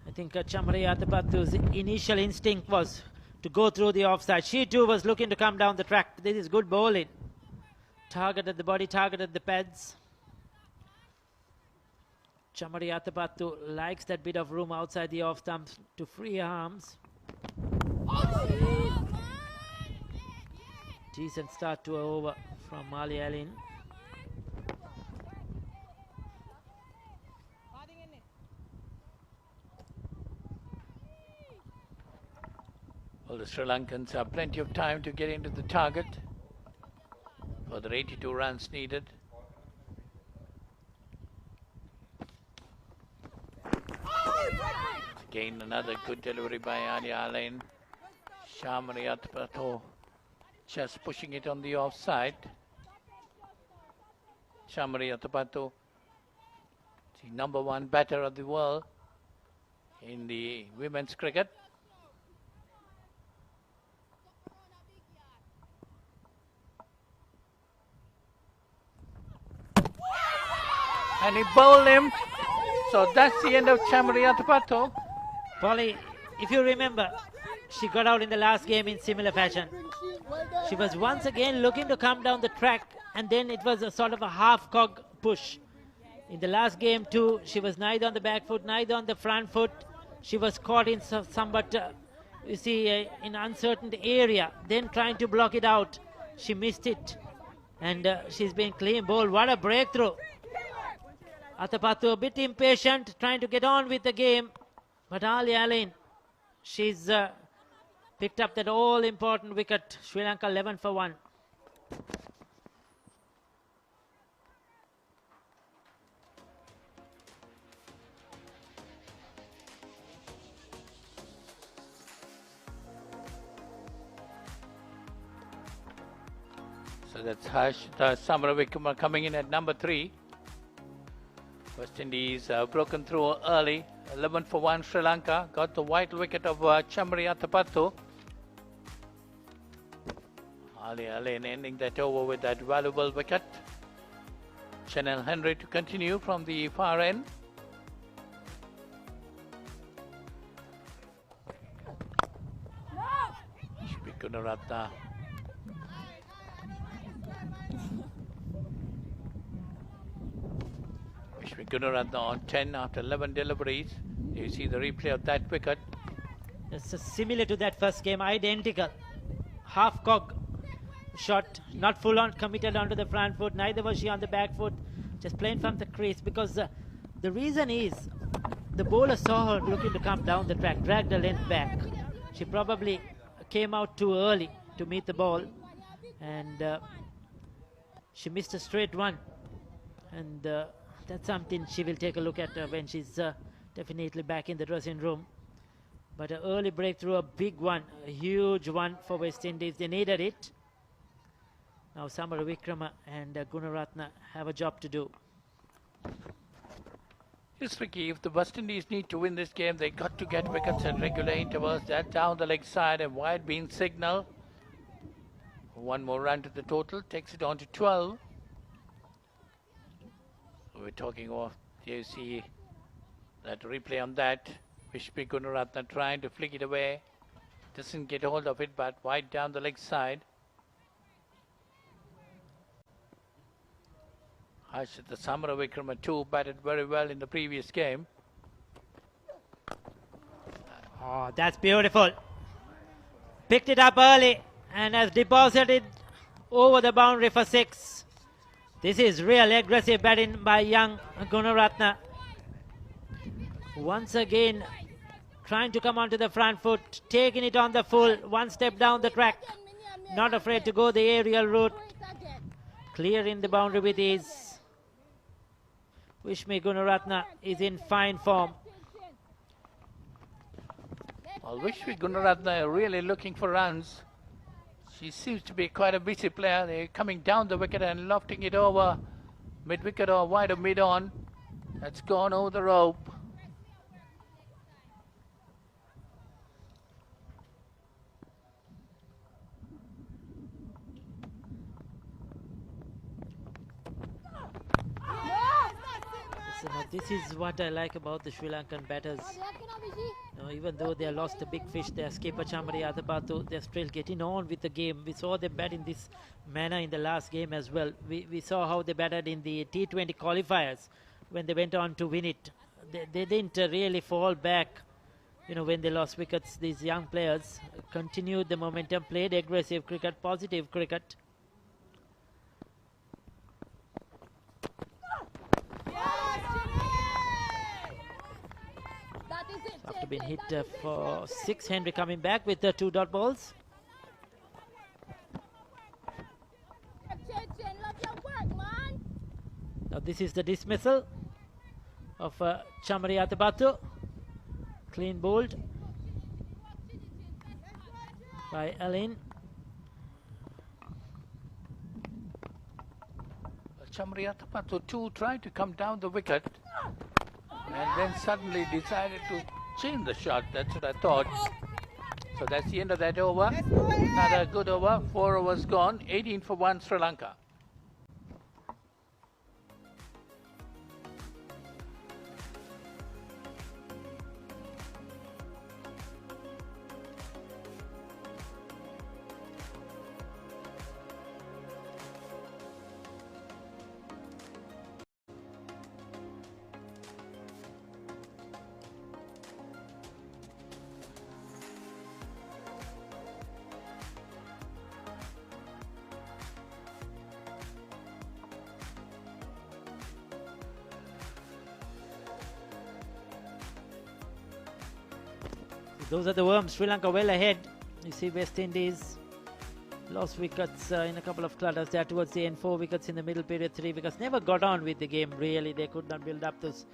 I think Chamariatapattu's initial instinct was to go through the offside. She too was looking to come down the track. This is good bowling. Targeted the body, targeted the pads. Chamariatapattu likes that bit of room outside the off stump to free her arms. Decent start to her over from Ali Allen. Well, the Sri Lankans have plenty of time to get into the target. Further 82 runs needed. Again, another good delivery by Ali Allen. Chamariatapattu just pushing it on the offside. Chamariatapattu, the #1 batter of the world in the women's cricket. And he bowled him. So that's the end of Chamariatapattu. Polly, if you remember, she got out in the last game in similar fashion. She was once again looking to come down the track, and then it was a sort of a half-cog push. In the last game too, she was neither on the back foot, neither on the front foot. She was caught in somewhat, in uncertain area, then trying to block it out. She missed it, and she's been clean bowled. What a breakthrough. Atapattu a bit impatient, trying to get on with the game. But Ali Allen, she's picked up that all-important wicket. Sri Lanka 11 for 1. So that's Harsh Samaravikrama coming in at #3. West Indies broken through early. 11 for 1 Sri Lanka. Got the white wicket of Chamariatapattu. Ali Allen ending that over with that valuable wicket. Chanel Henry to continue from the far end. Should be Gunaratne. Gunaratne on 10 after 11 deliveries. You see the replay of that wicket. It's similar to that first game, identical. Half cog shot, not full on committed onto the front foot, neither was she on the back foot, just playing from the crease, because the reason is the bowler saw her looking to come down the track, dragged the length back. She probably came out too early to meet the ball, and she missed a straight one, and that's something she will take a look at when she's definitely back in the dressing room. But an early breakthrough, a big one, a huge one for West Indies. They needed it. Now Samaravikrama and Gunaratne have a job to do. Yes, Ricky, if the West Indies need to win this game, they got to get wickets at regular intervals. That down the leg side and wide being signal. One more run to the total, takes it on to 12. We're talking of, you see that replay on that. Vishmi Gunaratne trying to flick it away. Doesn't get hold of it, but wide down the leg side. Harshita Samaravikrama too batted very well in the previous game. Oh, that's beautiful. Picked it up early and has deposited over the boundary for 6. This is real aggressive batting by young Gunaratne. Once again, trying to come onto the front foot, taking it on the full, one step down the track. Not afraid to go the aerial route. Clearing the boundary with ease. Vishmi Gunaratne is in fine form. Well, Vishmi Gunaratne really looking for runs. She seems to be quite a busy player. They're coming down the wicket and lofting it over mid-wicket or wide of mid-on. That's gone over the rope. So now this is what I like about the Sri Lankan batters. Even though they lost the big fish, their skipper Chamariatapattu, they're still getting on with the game. We saw them bat in this manner in the last game as well. We saw how they batted in the T20 qualifiers when they went on to win it. They didn't really fall back, when they lost wickets. These young players continued the momentum, played aggressive cricket, positive cricket. After being hit for 6, Henry coming back with the 2 dot balls. Now this is the dismissal of Chamariatapattu. Clean bowled by Alin. Chamariatapattu too tried to come down the wicket and then suddenly decided to change the shot. That's what I thought. So that's the end of that over. Another good over. 4 overs gone. 18 for 1 Sri Lanka. Those are the worms. Sri Lanka well ahead. You see West Indies lost wickets in a couple of clutters there towards the end. 4 wickets in the middle period, 3 wickets. Never got on with the game really. They could not build up those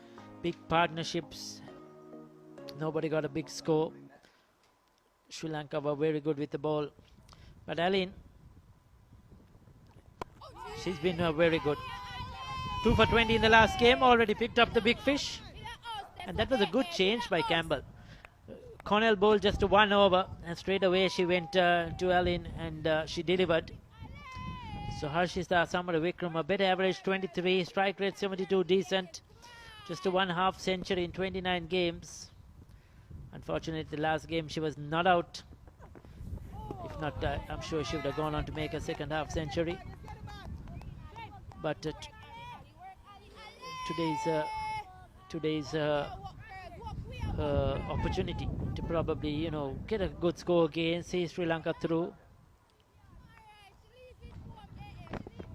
big partnerships. Nobody got a big score. Sri Lanka were very good with the ball. But Alin, she's been very good. 2 for 20 in the last game. Already picked up the big fish. And that was a good change by Campbell. Connell bowled just 1 over and straight away she went to Alin and she delivered. So Harshita Samaravikrama, better average 23, strike rate 72, decent. Just a 1/2 century in 29 games. Unfortunately, the last game she was not out. If not, I'm sure she would have gone on to make a second half century. But today's opportunity to probably, get a good score again, see Sri Lanka through.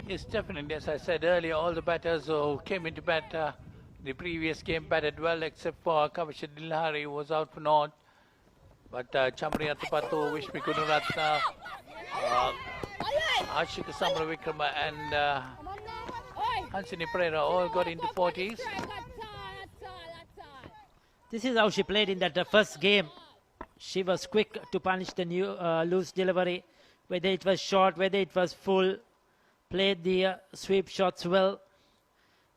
Yes, definitely. As I said earlier, all the batters who came into bat the previous game batted well, except for Kavasha Dilhari, who was out for naught. But Chamariatapattu, Vishmi Gunaratne, Ashika Samaravikrama and Hansini Pereira all got into 40s. This is how she played in that first game. She was quick to punish the new loose delivery, whether it was short, whether it was full. Played the sweep shots well.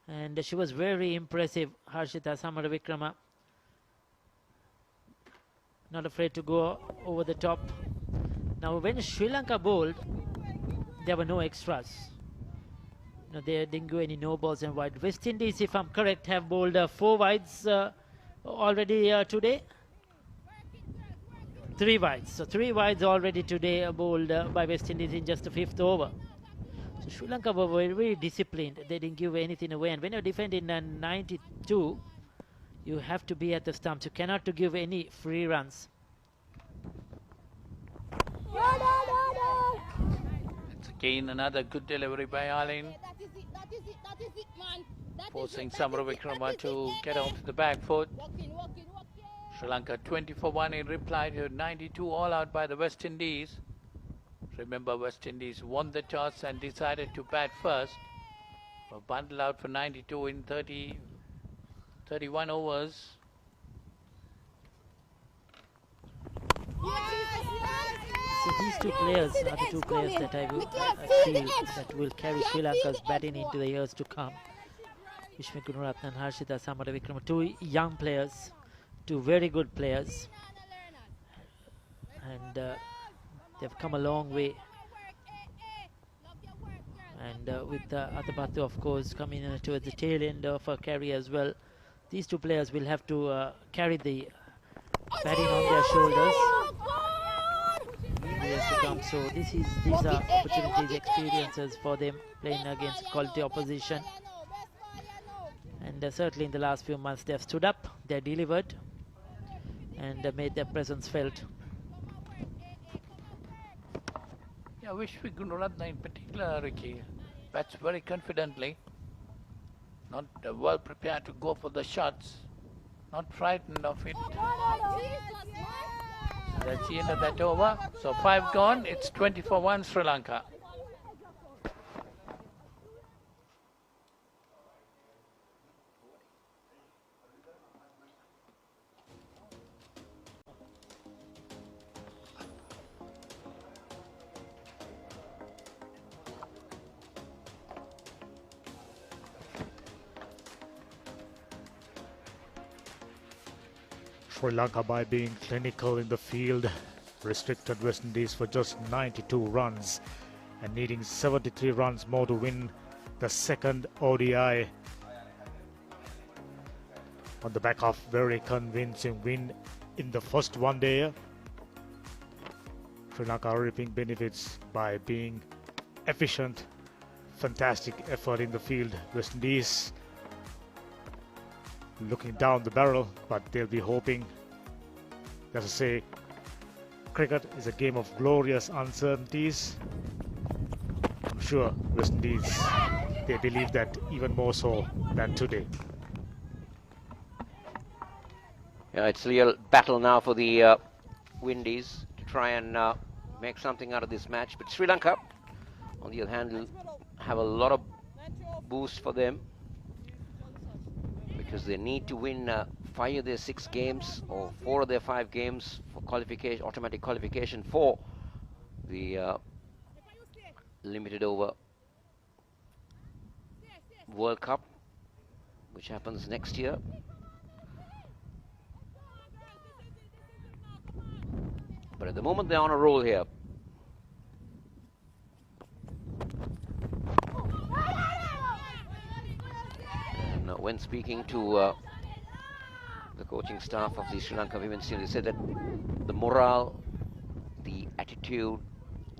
And she was very impressive, Harshita Samaravikrama. Not afraid to go over the top. Now when Sri Lanka bowled, there were no extras. They didn't go any no balls and wide. West Indies, if I'm correct, have bowled 4 wides already today. 3 wides. So 3 wides already today bowled by West Indies in just the 5th over. So Sri Lanka were very, very disciplined. They didn't give anything away. And when you're defending 92, you have to be at the stumps. You cannot to give any free runs. It's again another good delivery by Arlene, forcing Samara Vikrama to get off the back foot. Sri Lanka 20 for 1 in reply to 92 all out by the West Indies. Remember, West Indies won the toss and decided to bat first. Were bundled out for 92 in 31 overs. So these two players are the two players that I feel that will carry Sri Lanka's batting into the years to come. Gunaratne and Harshita Samaravikrama, two young players, two very good players, and they've come a long way. And with Atabatu, of course, coming towards the tail end of her career as well, these two players will have to carry the batting on their shoulders in the years to come. So these are opportunities, experiences for them playing against quality opposition. And certainly in the last few months they have stood up, they delivered, and made their presence felt. Yeah, Gunaratne in particular, Ricky, bats very confidently, not well prepared to go for the shots, not frightened of it. So that's the end of that over. So 5 gone, it's 20 for 1 Sri Lanka. Sri Lanka, by being clinical in the field, restricted West Indies for just 92 runs and needing 73 runs more to win the second ODI on the back of very convincing win in the first one-day. Sri Lanka are reaping benefits by being efficient. Fantastic effort in the field. West Indies looking down the barrel, but they'll be hoping. As I say, cricket is a game of glorious uncertainties. I'm sure West Indies, they believe that even more so than today. Yeah, it's a real battle now for the Windies to try and make something out of this match. But Sri Lanka, on the other hand, will have a lot of boost for them, because they need to win 5 of their 6 games or 4 of their 5 games for qualification, automatic qualification for the limited over World Cup, which happens next year. But at the moment they're on a roll here. And when speaking to the coaching staff of the Sri Lanka women's team, they said that the morale, the attitude,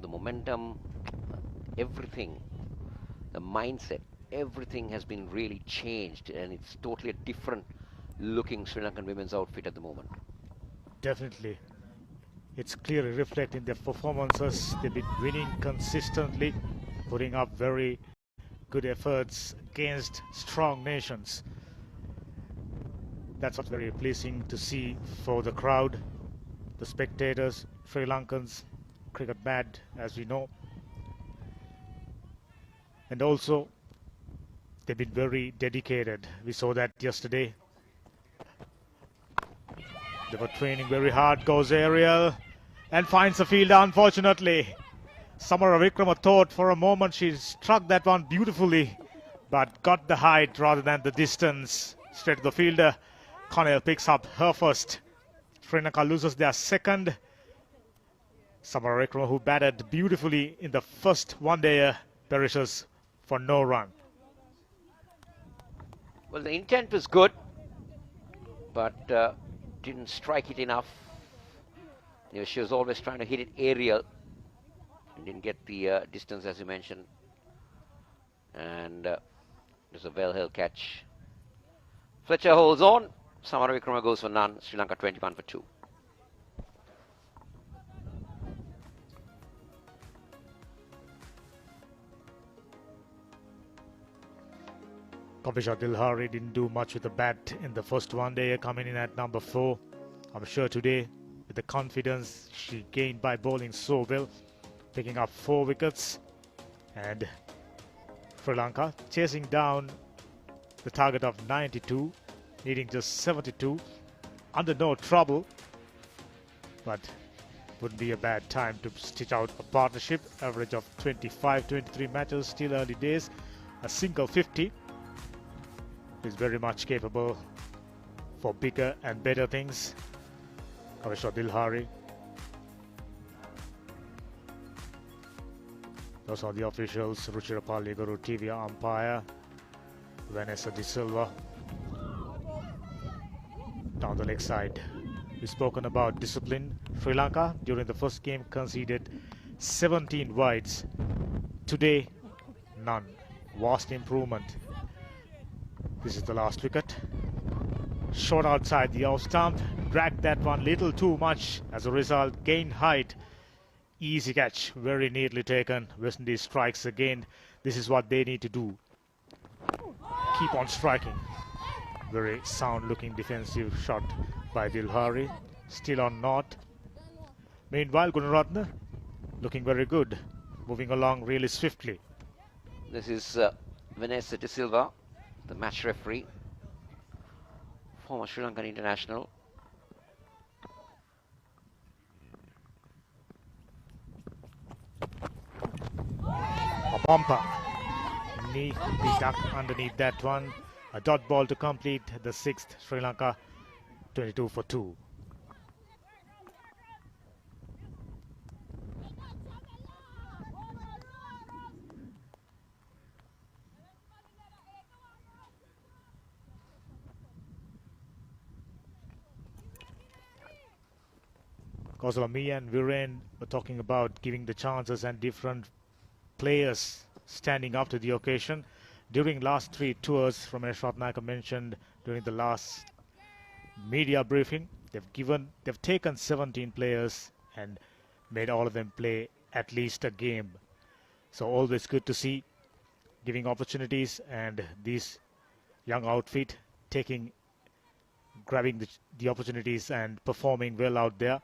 the momentum, everything, the mindset, everything has been really changed, and it's totally a different looking Sri Lankan women's outfit at the moment. Definitely. It's clearly reflecting their performances. They've been winning consistently, putting up very good efforts against strong nations. That's what's very pleasing to see for the crowd, the spectators. Sri Lankans, cricket mad, as we know. And also, they've been very dedicated. We saw that yesterday. They were training very hard. Goes aerial and finds the fielder, unfortunately. Samara Vikrama thought for a moment she struck that one beautifully, but got the height rather than the distance. Straight to the fielder. Connell picks up her first. Sri Lanka loses their second. Samara Vikrama, who batted beautifully in the first one-day, perishes for no run. Well, the intent was good, but didn't strike it enough. You know, she was always trying to hit it aerial and didn't get the distance, as you mentioned. And there's a well-held catch. Fletcher holds on. Samaravikrama goes for none. Sri Lanka 21 for 2. Kapisha Dilhari didn't do much with the bat in the first one day, coming in at number 4. I'm sure today, with the confidence she gained by bowling so well, picking up 4 wickets, and Sri Lanka chasing down the target of 92, needing just 72, under no trouble, but wouldn't be a bad time to stitch out a partnership. Average of 25-23 matches, still early days. A single 50 is very much capable for bigger and better things. Kavisha Dilhari. Those are the officials. Ruchirapalli Guru TV umpire. Vanessa De Silva. Down the leg side. We've spoken about discipline. Sri Lanka during the first game conceded 17 wides. Today, none. Vast improvement. This is the last wicket. Shot outside the off stump. Dragged that one little too much. As a result, gained height. Easy catch. Very neatly taken. West Indies strikes again. This is what they need to do. Keep on striking. Very sound looking defensive shot by Dilhari. Still on naught. Meanwhile, Gunaratne looking very good. Moving along really swiftly. This is Vanessa De Silva, the match referee, former Sri Lankan international. A bumper. Knee be ducked underneath that one. A dot ball to complete the 6th. Sri Lanka 22 for 2. Kausala, me and Viren were talking about giving the chances and different players standing up to the occasion. During last 3 tours, from Ratnaka mentioned during the last media briefing, they've taken 17 players and made all of them play at least a game. So always good to see, giving opportunities, and this young outfit grabbing the opportunities and performing well out there.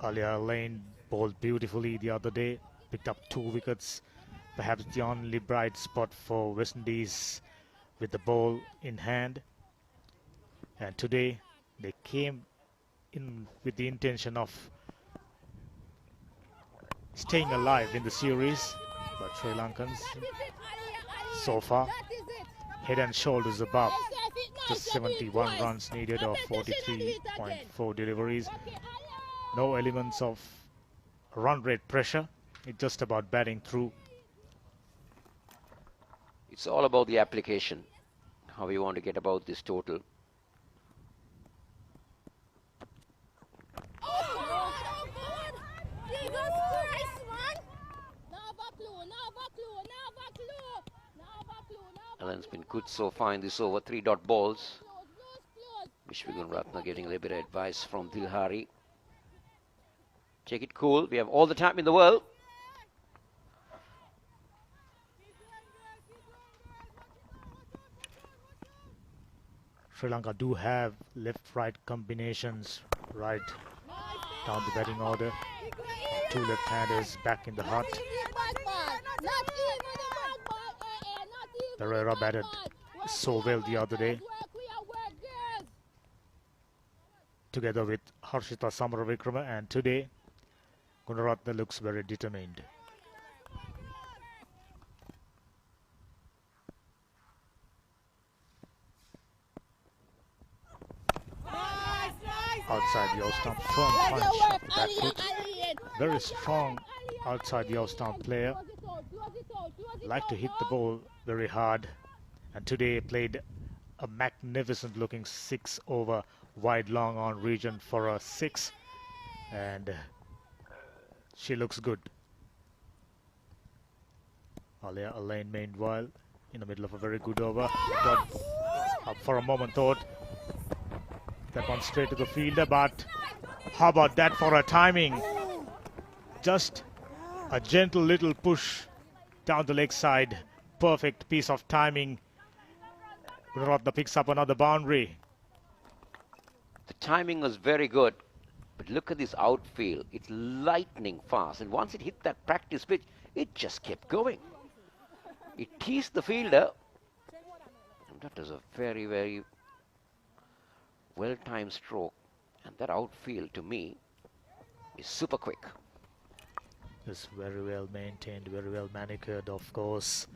Alia Lane bowled beautifully the other day, picked up 2 wickets, perhaps the only bright spot for West Indies with the ball in hand. And today they came in with the intention of staying alive in the series, but Sri Lankans so far head and shoulders above. Just 71 runs needed of 43.4 deliveries. No elements of run rate pressure. It's just about batting through. It's all about the application, how we want to get about this total. Alan's been good so far in this over. 3 dot balls. Gunaratne getting a little bit of advice from Dilhari. Take it cool. We have all the time in the world. Sri Lanka do have left-right combinations right down the batting order. 2 left-handers back in the hut. Pereira batted so well the other day, together with Harshita Samaravikrama, and today Gunaratne looks very determined. Outside the off stump, firm punch of the back foot. Very strong outside the off stump player. like to hit the ball very hard, and today played a magnificent looking 6 over wide long on region for a 6, and she looks good. Alia Alain meanwhile in the middle of a very good over. Got up for a moment, thought that one straight to the fielder, but how about that for a timing? Just a gentle little push down the leg side. Perfect piece of timing. Gunaratne picks up another boundary. The timing was very good, but look at this outfield. It's lightning fast, and once it hit that practice pitch, it just kept going. It teased the fielder, and that was a very, very well-timed stroke. And that outfield, to me, is super quick. It's very well maintained, very well manicured, of course.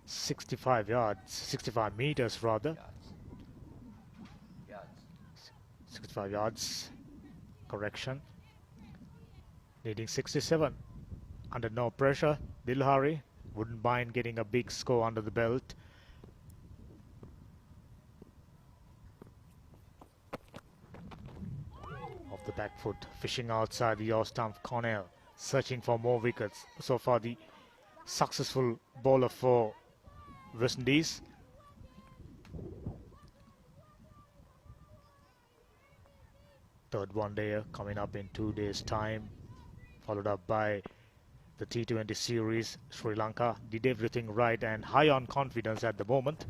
65 yards, 65 meters rather. 65 yards, correction. Needing 67. Under no pressure, Dilhari wouldn't mind getting a big score under the belt. Off the back foot, fishing outside the off stump, Cornell searching for more wickets. So far the successful bowler for West Indies. Third one-dayer coming up in 2 days' time, followed up by the T20 series. Sri Lanka did everything right and high on confidence at the moment.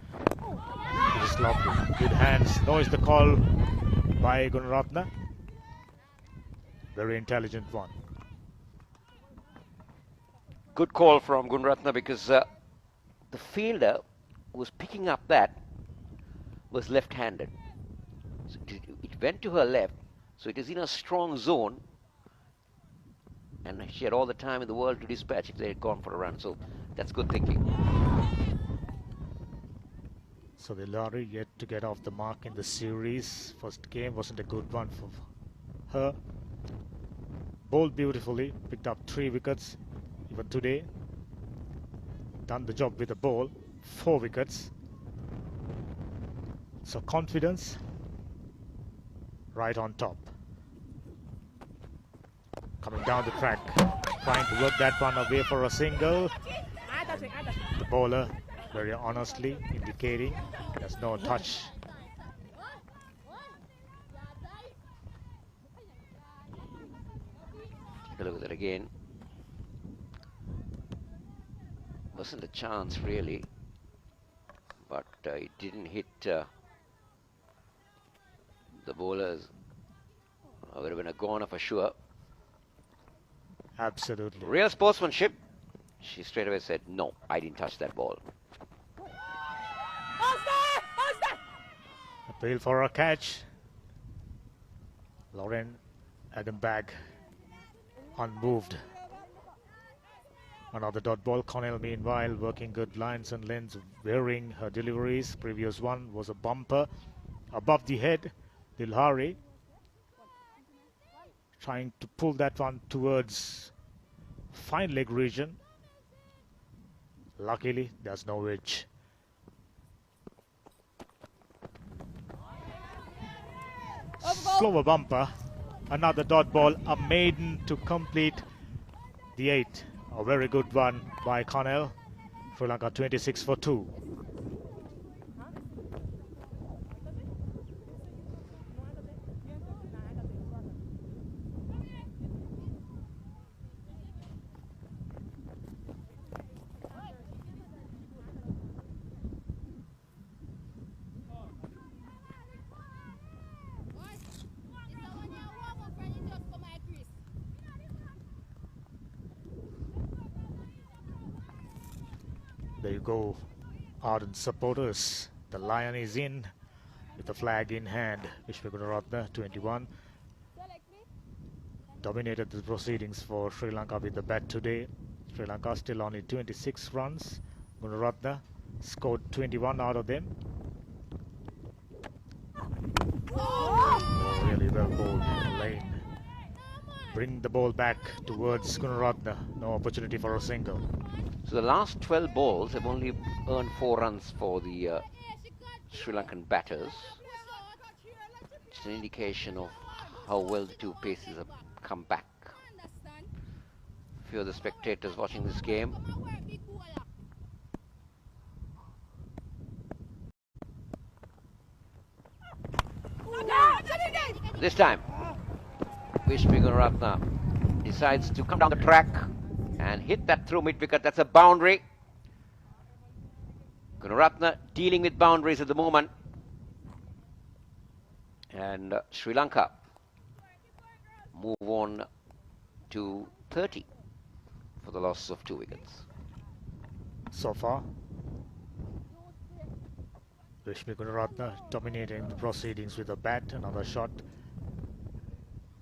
This is lovely. Good hands. Knows the call by Gunaratne. Very intelligent one. Good call from Gunaratne, because the fielder who was picking up that was left-handed. So it went to her left, so it is in a strong zone, and she had all the time in the world to dispatch if they had gone for a run. So that's good thinking. So the Lari yet to get off the mark in the series. First game wasn't a good one for her. Bowled beautifully, picked up 3 wickets. Even today, done the job with the ball, 4 wickets. So confidence right on top. Coming down the track, trying to work that one away for a single. The bowler very honestly indicating there's no touch. Take a look at it again. Wasn't a chance really, but it didn't hit the bowlers. Would have been a goner for sure. Absolutely. Real sportsmanship. She straight away said, no, I didn't touch that ball. Appeal for a catch. Lauren Agenbag unmoved. Another dot ball. Cornell meanwhile working good lines and lengths, varying her deliveries. Previous one was a bumper above the head. Dilhari trying to pull that one towards fine leg region. Luckily there's no edge. Slower bumper. Another dot ball. A maiden to complete the 8. A very good one by Cornell. Sri Lanka 26 for 2. There you go, ardent supporters. The Lion is in with the flag in hand. Vishwa Gunaratne, 21. Dominated the proceedings for Sri Lanka with the bat today. Sri Lanka still only 26 runs. Gunaratne scored 21 out of them. Really well bowled in the lane. Bring the ball back towards Gunaratne. No opportunity for a single. So the last 12 balls have only earned 4 runs for the Sri Lankan batters. It's an indication of how well the two paces have come back. A few of the spectators watching this game. This time, Gunaratne decides to come down the track and hit that through mid-wicket. That's a boundary. Gunaratne dealing with boundaries at the moment. And Sri Lanka move on to 30 for the loss of 2 wickets. So far, Gunaratne dominating the proceedings with a bat. Another shot.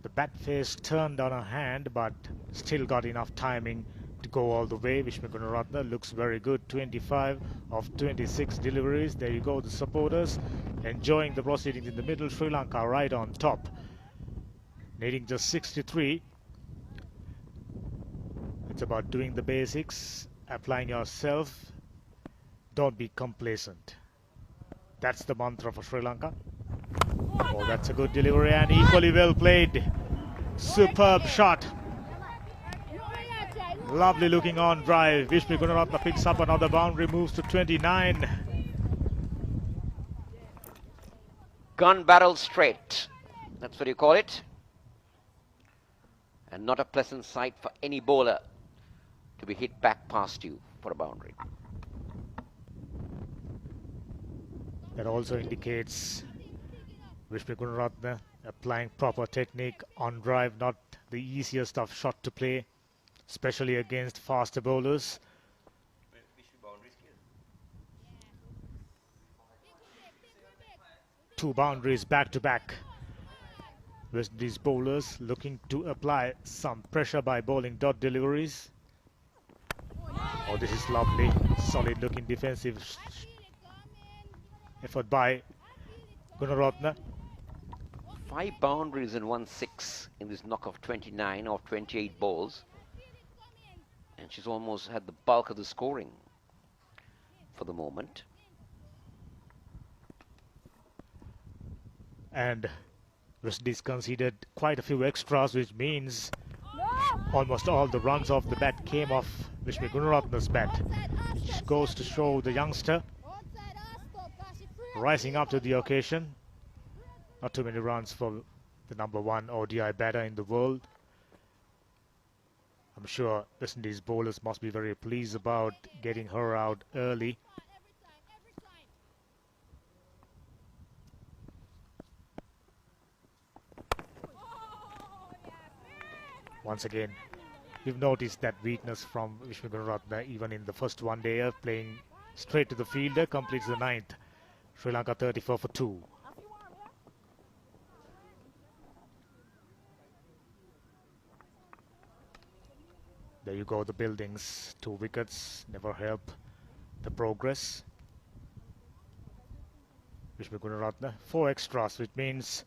The bat face turned on her hand, but still got enough timing to go all the way. Gunaratne looks very good. 25 of 26 deliveries. There you go, the supporters enjoying the proceedings in the middle. Sri Lanka right on top, needing just 63. It's about doing the basics, applying yourself. Don't be complacent. That's the mantra for Sri Lanka. Oh, that's a good delivery and equally well played. Superb shot. Lovely looking on drive. Gunaratne picks up another boundary, moves to 29. Gun barrel straight. That's what you call it. And not a pleasant sight for any bowler to be hit back past you for a boundary. That also indicates Gunaratne applying proper technique on drive, not the easiest of shot to play, especially against faster bowlers. Two boundaries back to back. West Indies bowlers looking to apply some pressure by bowling dot deliveries. Oh, this is lovely. Solid looking defensive effort by Gunaratne. 5 boundaries and 1 6 in this knock of 29 of 28 balls. And she's almost had the bulk of the scoring for the moment. And West Indies conceded quite a few extras, which means almost all the runs off the bat came off Gunaratne's bat, which goes to show the youngster rising up to the occasion. Not too many runs for the #1 ODI batter in the world. I'm sure West Indies bowlers must be very pleased about getting her out early. Once again, we've noticed that weakness from Gunaratne even in the first one-dayer, playing straight to the fielder, completes the 9th. Sri Lanka 34 for 2. There you go, the buildings. 2 wickets never help the progress. Gunaratne 4 extras, which means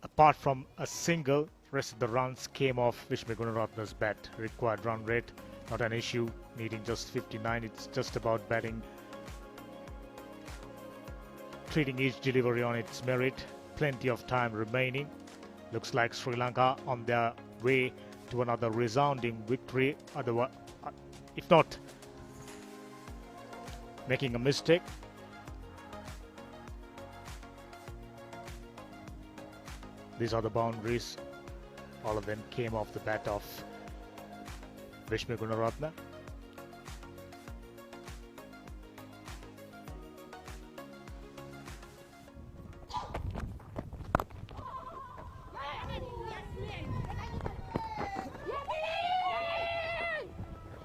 apart from a single, rest of the runs came off Gunaratne's bat. Required run rate, not an issue, needing just 59. It's just about batting, treating each delivery on its merit. Plenty of time remaining. Looks like Sri Lanka on their way to another resounding victory. Otherwise, if not making a mistake. These are the boundaries. All of them came off the bat of Gunaratne.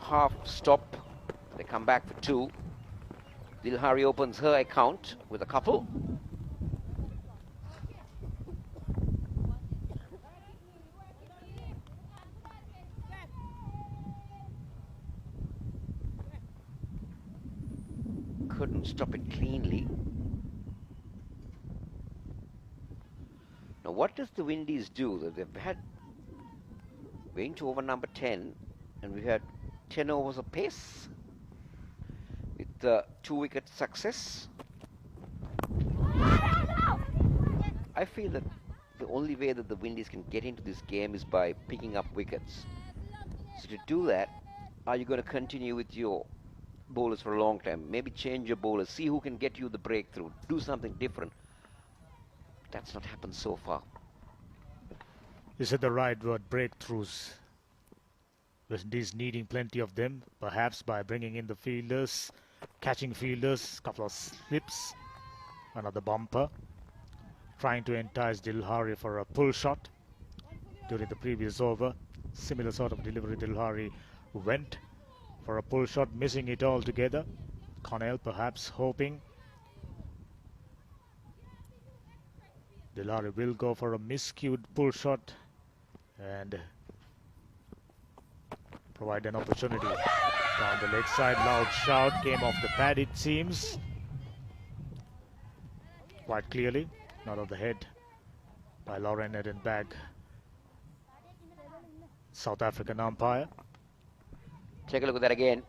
Half stop. They come back for 2. Dilhari opens her account with a couple. Couldn't stop it cleanly. Now what does the Windies do? They've had going to over number 10. And we had 10 overs of pace with 2-wicket success. I feel that the only way that the Windies can get into this game is by picking up wickets. So to do that, are you going to continue with your bowlers for a long time? Maybe change your bowlers, see who can get you the breakthrough, do something different. That's not happened so far. You said the right word, breakthroughs. West Indies needing plenty of them, perhaps by bringing in the fielders, catching fielders, couple of slips, another bumper, trying to entice Dilhari for a pull shot during the previous over. Similar sort of delivery Dilhari went for a pull shot, missing it altogether. Connell perhaps hoping. Dilhari will go for a miscued pull shot and provide an opportunity. Down the leg side, loud shout came off the pad, it seems. Quite clearly, not of the head by Lauren Edenbag, South African umpire. Take a look at that again.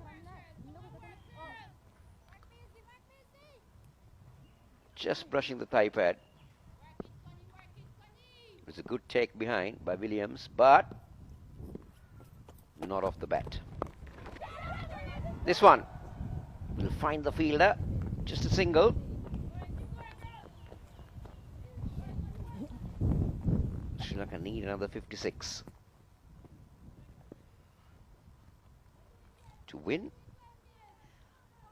Just brushing the thigh pad. It was a good take behind by Williams, but not off the bat. This one will find the fielder. Just a single. Sri Lanka need another 56 to win.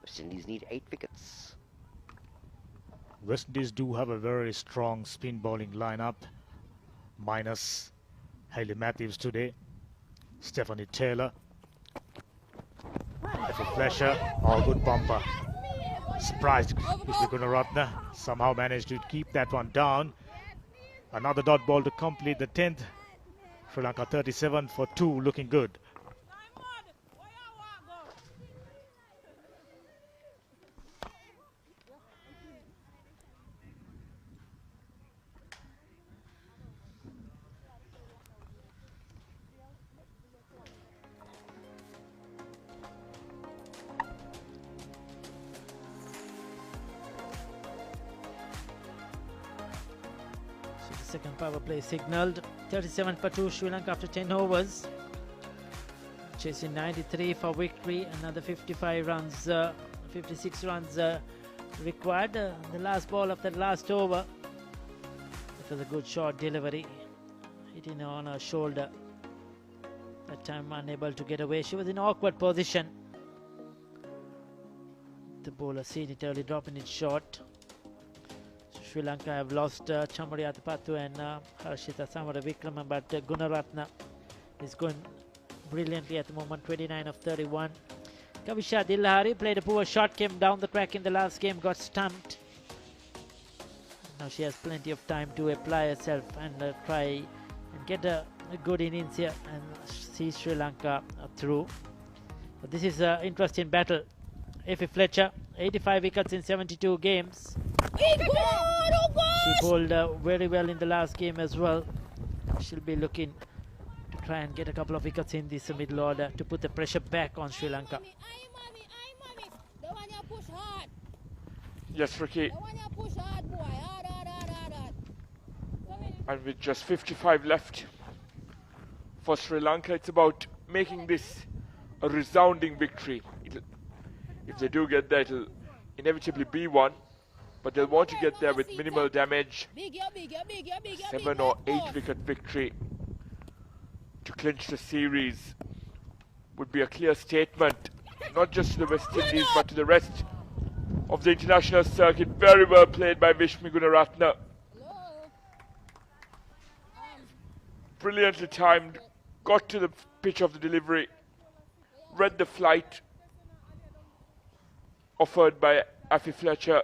West Indies need 8 wickets. West Indies do have a very strong spin bowling lineup, minus Hayley Matthews today. Stephanie Taylor, Fletcher, all good bumper. Surprised if Gunaratne somehow managed to keep that one down. Another dot ball to complete the 10th. Sri Lanka 37 for 2, looking good. Second power play signalled. 37 for 2 Sri Lanka after 10 overs. Chasing 93 for victory. Another 55 runs, 56 runs required. The last ball of that last over. It was a good short delivery. Hitting her on her shoulder. That time unable to get away. She was in an awkward position. The bowler seen it early, dropping it short. Sri Lanka have lost Chamari Atapattu and Harshita Samaravikraman, but Gunaratne is going brilliantly at the moment, 29 of 31. Kavisha Dilhari played a poor shot, came down the track in the last game, got stumped. Now she has plenty of time to apply herself and try and get a good innings here and see Sri Lanka through. But this is an interesting battle. F.E. Fletcher, 85 wickets in 72 games. She bowled very well in the last game as well. She'll be looking to try and get a couple of wickets in this middle order to put the pressure back on Sri Lanka. Yes, Ricky. And with just 55 left for Sri Lanka, it's about making this a resounding victory. If they do get there, it'll inevitably be one, but they'll want to get there with minimal damage. 7 or 8 wicket victory to clinch the series would be a clear statement, not just to the West Indies, but to the rest of the international circuit. Very well played by Vishmi Gunaratne. Brilliantly timed, got to the pitch of the delivery, read the flight offered by F.E. Fletcher,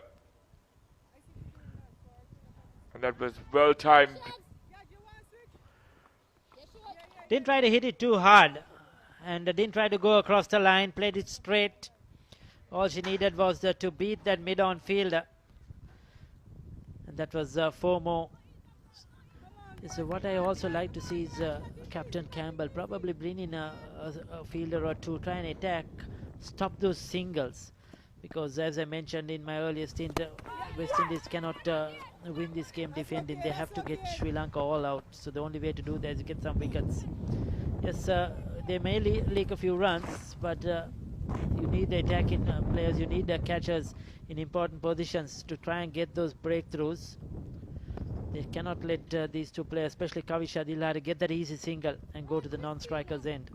and that was well timed. Didn't try to hit it too hard and didn't try to go across the line, played it straight. All she needed was to beat that mid-on fielder, and that was 4 more So what I also like to see is Captain Campbell probably bring in a fielder or two, try and attack, stop those singles, because as I mentioned in my earlier stint, West Indies cannot win this game defending. They have to get Sri Lanka all out. So the only way to do that is to get some wickets. Yes, they may leak a few runs, but you need the attacking players, you need the catchers in important positions to try and get those breakthroughs. They cannot let these two players, especially Kavisha Dilhari, get that easy single and go to the non-striker's end.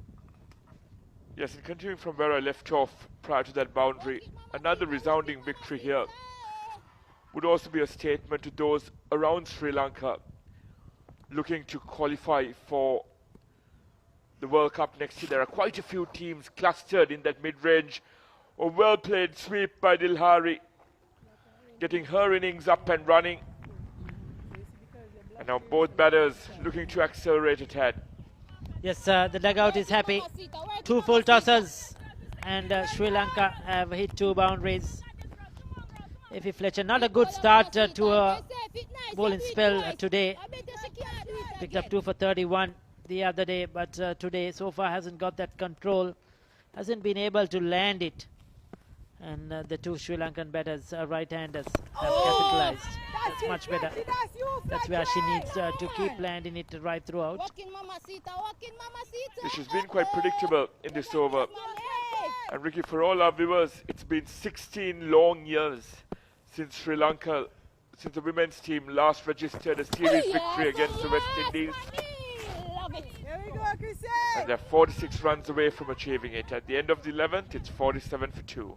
Yes, and continuing from where I left off prior to that boundary, another resounding victory here would also be a statement to those around Sri Lanka looking to qualify for the World Cup next year. There are quite a few teams clustered in that mid-range. A well-played sweep by Dilhari, getting her innings up and running. And now both batters looking to accelerate ahead. Yes, the dugout is happy. 2 full tosses, and Sri Lanka have hit 2 boundaries. If Fletcher, not a good start to a bowling spell today. Picked up 2 for 31 the other day, but today so far hasn't got that control, hasn't been able to land it. And the 2 Sri Lankan batters, right-handers, have capitalized. That's much better. That's where she needs to keep landing it right throughout. This has been quite predictable in this over. And Ricky, for all our viewers, it's been 16 long years since Sri Lanka, since the women's team last registered a series victory against the West Indies. And they're 46 runs away from achieving it. At the end of the 11th, it's 47 for 2.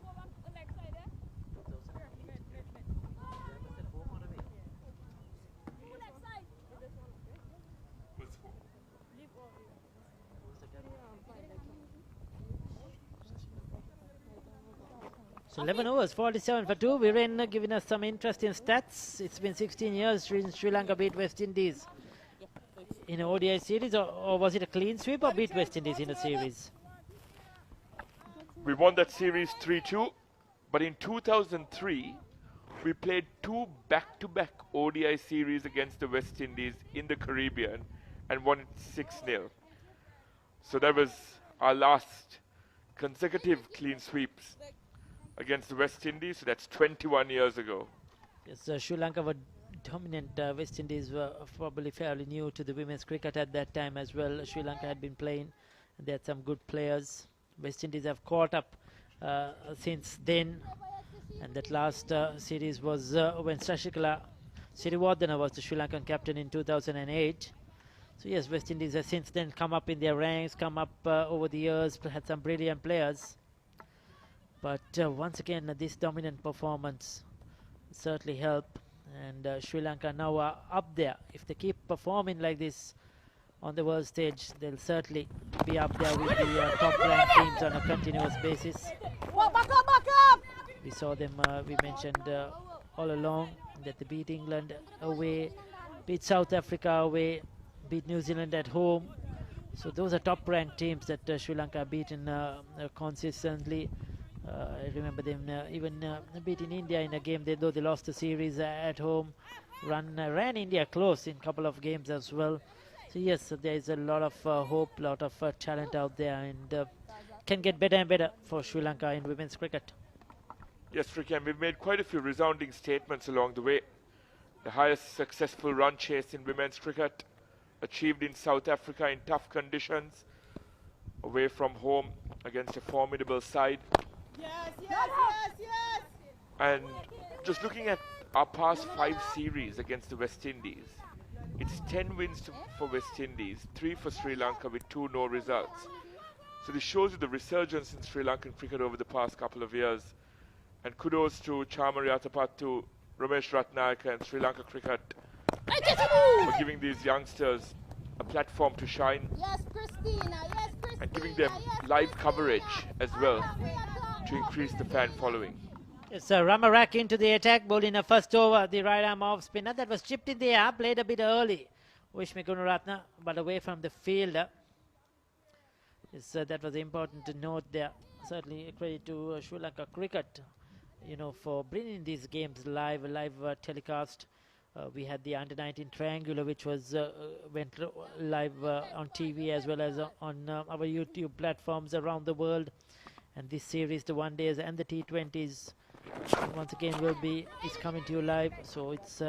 So 11 overs, 47 for 2. Viren giving us some interesting stats. It's been 16 years since Sri Lanka beat West Indies in an ODI series, or was it a clean sweep or beat West Indies in a series? We won that series 3-2, but in 2003, we played 2 back-to-back ODI series against the West Indies in the Caribbean and won it 6-0. So that was our last consecutive clean sweeps against the West Indies, so that's 21 years ago. Yes, Sri Lanka were dominant. West Indies were probably fairly new to the women's cricket at that time as well. Sri Lanka had been playing, and they had some good players. West Indies have caught up since then, and that last series was when Sashikala Siriwardena was the Sri Lankan captain in 2008. So yes, West Indies have since then come up in their ranks, come up over the years, had some brilliant players. But once again, this dominant performance certainly helped, and Sri Lanka now are up there. If they keep performing like this on the world stage, they'll certainly be up there with the top-ranked teams on a continuous basis. We saw them, we mentioned all along, that they beat England away, beat South Africa away, beat New Zealand at home. So those are top-ranked teams that Sri Lanka beaten consistently. I remember them even beating India in a game, though they lost the series at home. Ran India close in a couple of games as well. So yes, there is a lot of hope, a lot of talent out there, and can get better and better for Sri Lanka in women's cricket. Yes, Ricky, and we've made quite a few resounding statements along the way. The highest successful run chase in women's cricket, achieved in South Africa in tough conditions, away from home against a formidable side. And just looking at our past 5 series against the West Indies, it's 10 wins for West Indies, 3 for Sri Lanka with 2 no results. So this shows you the resurgence in Sri Lankan cricket over the past couple of years. And kudos to Chamari Atapattu, Ramesh Ratnayaka and Sri Lanka cricket for giving these youngsters a platform to shine. Yes, Christina. Yes, Christina. And giving them live coverage as well to increase the fan following. Yes, Ramarak into the attack, bowling a first over, the right arm off spinner that was chipped in the air, played a bit early. Wishmi Gunaratne, but away from the fielder. Yes, that was important to note there. Certainly a credit to Sri Lanka cricket, you know, for bringing these games live telecast We had the under-19 triangular, which was went live on TV as well as on our YouTube platforms around the world. And this series, the one days and the T20s, once again is coming to you live. So it's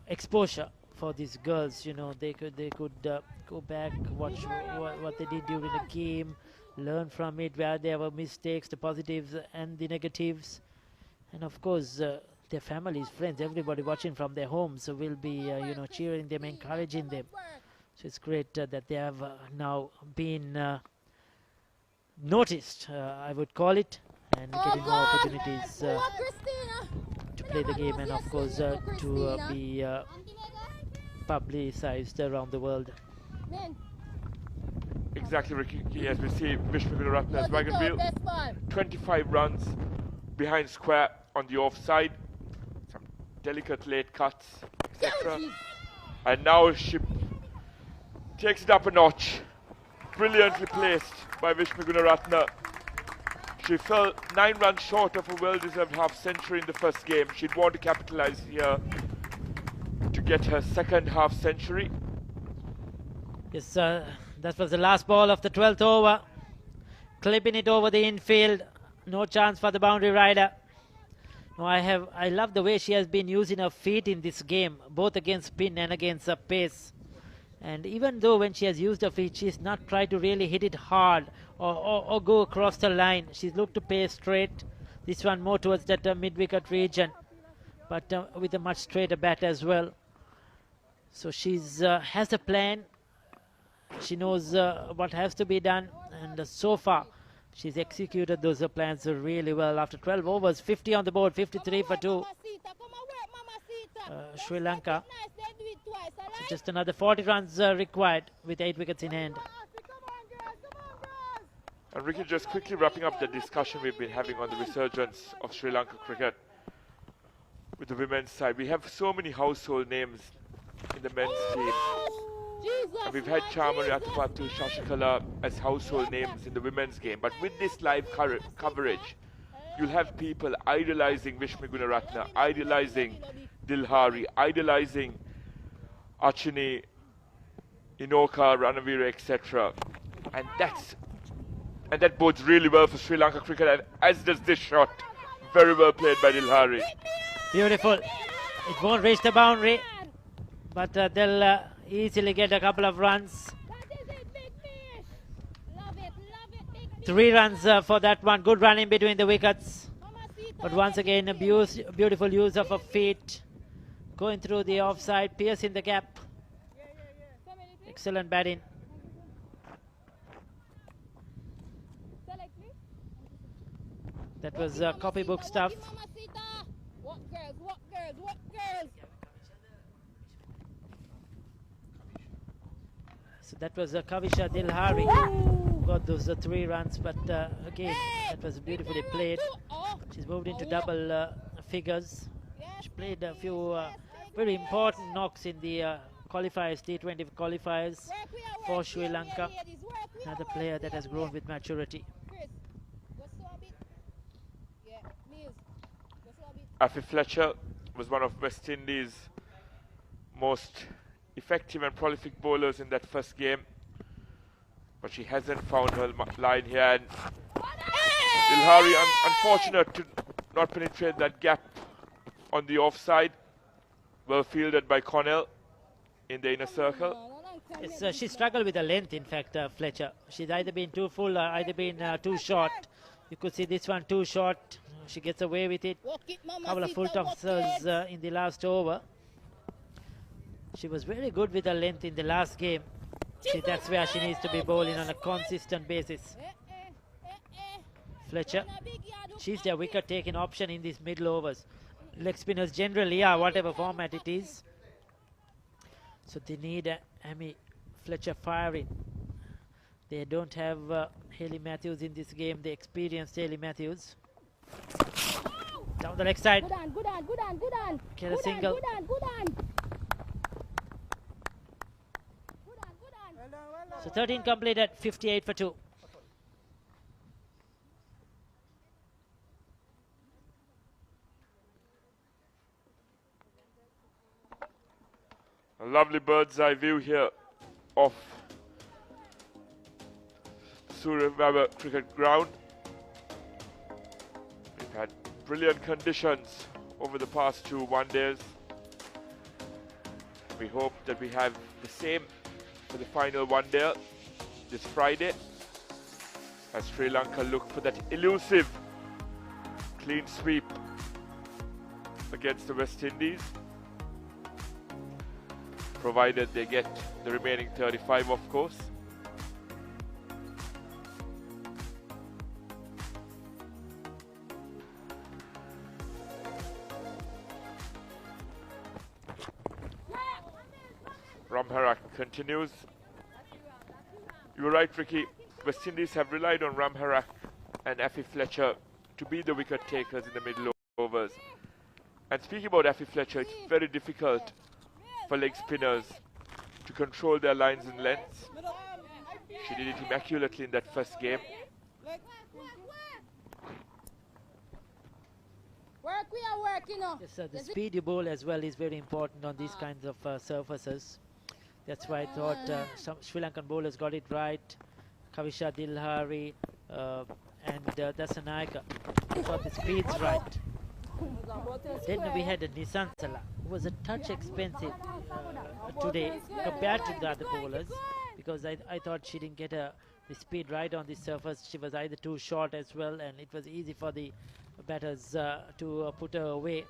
exposure for these girls. You know, they could go back, watch what they did during the game, learn from it, where there were mistakes, the positives and the negatives, and of course their families, friends, everybody watching from their homes will be you know, cheering them, encouraging them. So it's great that they have now been noticed, I would call it, and getting more opportunities to play the game, and of course to be publicized around the world. Exactly, Ricky, as we see Vishnu Gunaratne's wagon wheel, 25 runs behind square on the offside, some delicate late cuts, etc. And now she takes it up a notch. Brilliantly placed by Vishnu Gunaratne. She fell 9 runs short of a well-deserved half-century in the first game. She'd want to capitalize here to get her second half-century. Yes, that was the last ball of the 12th over. Clipping it over the infield. No chance for the boundary rider. No, I love the way she has been using her feet in this game, both against spin and against pace. And even though when she has used her feet, she's not tried to really hit it hard or go across the line. She's looked to play straight. This one more towards that mid-wicket region, but with a much straighter bat as well. So she's has a plan. She knows what has to be done, and so far she's executed those plans really well. After 12 overs, 50 on the board, 53 for 2. Sri Lanka. So just another 40 runs required with 8 wickets in hand. And Ricky, just quickly wrapping up the discussion we've been having on the resurgence of Sri Lanka cricket with the women's side. We have so many household names in the men's team. And we've had Chamari, Atapattu, Shashikala as household names in the women's game. But with this live coverage, you'll have people idolizing Vishnu Gunaratne, idolizing Dilhari, idolizing Achini, Inoka, Ranavira, etc. And that bodes really well for Sri Lanka cricket, as does this shot. Very well played by Dilhari. Beautiful. It won't reach the boundary, but they'll easily get a couple of runs. 3 runs for that one. Good running between the wickets. But once again, a beautiful use of her feet. Going through the offside, piercing the gap. Excellent batting. That was copybook stuff. So that was Kavisha Dilhari who got those 3 runs, but again, that was beautifully played. She's moved into double figures. She played a few very important knocks in the qualifiers, T20 qualifiers for Sri Lanka. Another player that has grown with maturity. Afi Fletcher was one of West Indies' most effective and prolific bowlers in that first game, but she hasn't found her line here, and Dilhari unfortunate to not penetrate that gap on the offside. Well fielded by Connell in the inner circle. It's, she struggled with the length, in fact, Fletcher. She's either been too full or either been too short. You could see this one too short. She gets away with it. Couple of full tosses in the last over. She was very good with her length in the last game. See, that's where she needs to be bowling on a consistent basis. Fletcher, she's their wicket-taking option in these middle overs. Leg spinners generally are, whatever format it is. So they need Amy Fletcher firing. They don't have Hayley Matthews in this game, the experienced Hayley Matthews. Down the leg side. Good on. Get a single. So 13 completed, 58 for 2. A lovely bird's eye view here of Surya cricket ground. We've had brilliant conditions over the past 2 one-days. We hope that we have the same for the final one-day this Friday, as Sri Lanka look for that elusive clean sweep against the West Indies, provided they get the remaining 35, of course. Ramharak continues. You were right, Ricky. West Indies have relied on Ramharak and Fletcher to be the wicket takers in the middle overs. And speaking about Fletcher, it's very difficult for leg spinners to control their lines and lengths. She did it immaculately in that first game. Work, we are working on. Yes, the speed you bowl as well is very important on these kinds of surfaces. That's why I thought some Sri Lankan bowlers got it right. Kavisha Dilhari and Dasanayaka got the speeds right. Then we had a Nissan Salah, who was a touch expensive today compared to the other bowlers, because I thought she didn't get the speed right on this surface. She was either too short as well, and it was easy for the batters to put her away.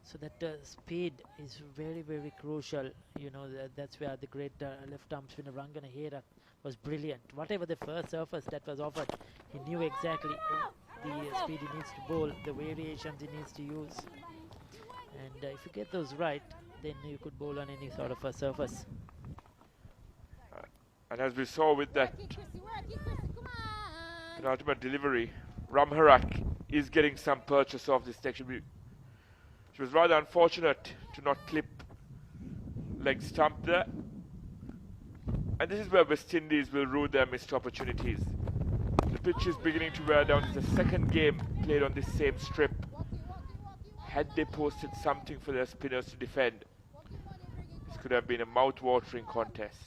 So that speed is very, very crucial. You know, that's where the great left arm spinner Rangana Hera was brilliant. Whatever the first surface that was offered, he knew exactly the speed he needs to bowl, the variations he needs to use. And if you get those right, then you could bowl on any sort of a surface. And as we saw with that penultimate delivery, Ramharak is getting some purchase of this section. She was rather unfortunate to not clip leg stump there. And this is where West Indies will rue their missed opportunities. The pitch is beginning to wear down. It's the second game played on this same strip. Had they posted something for their spinners to defend, this could have been a mouth-watering contest.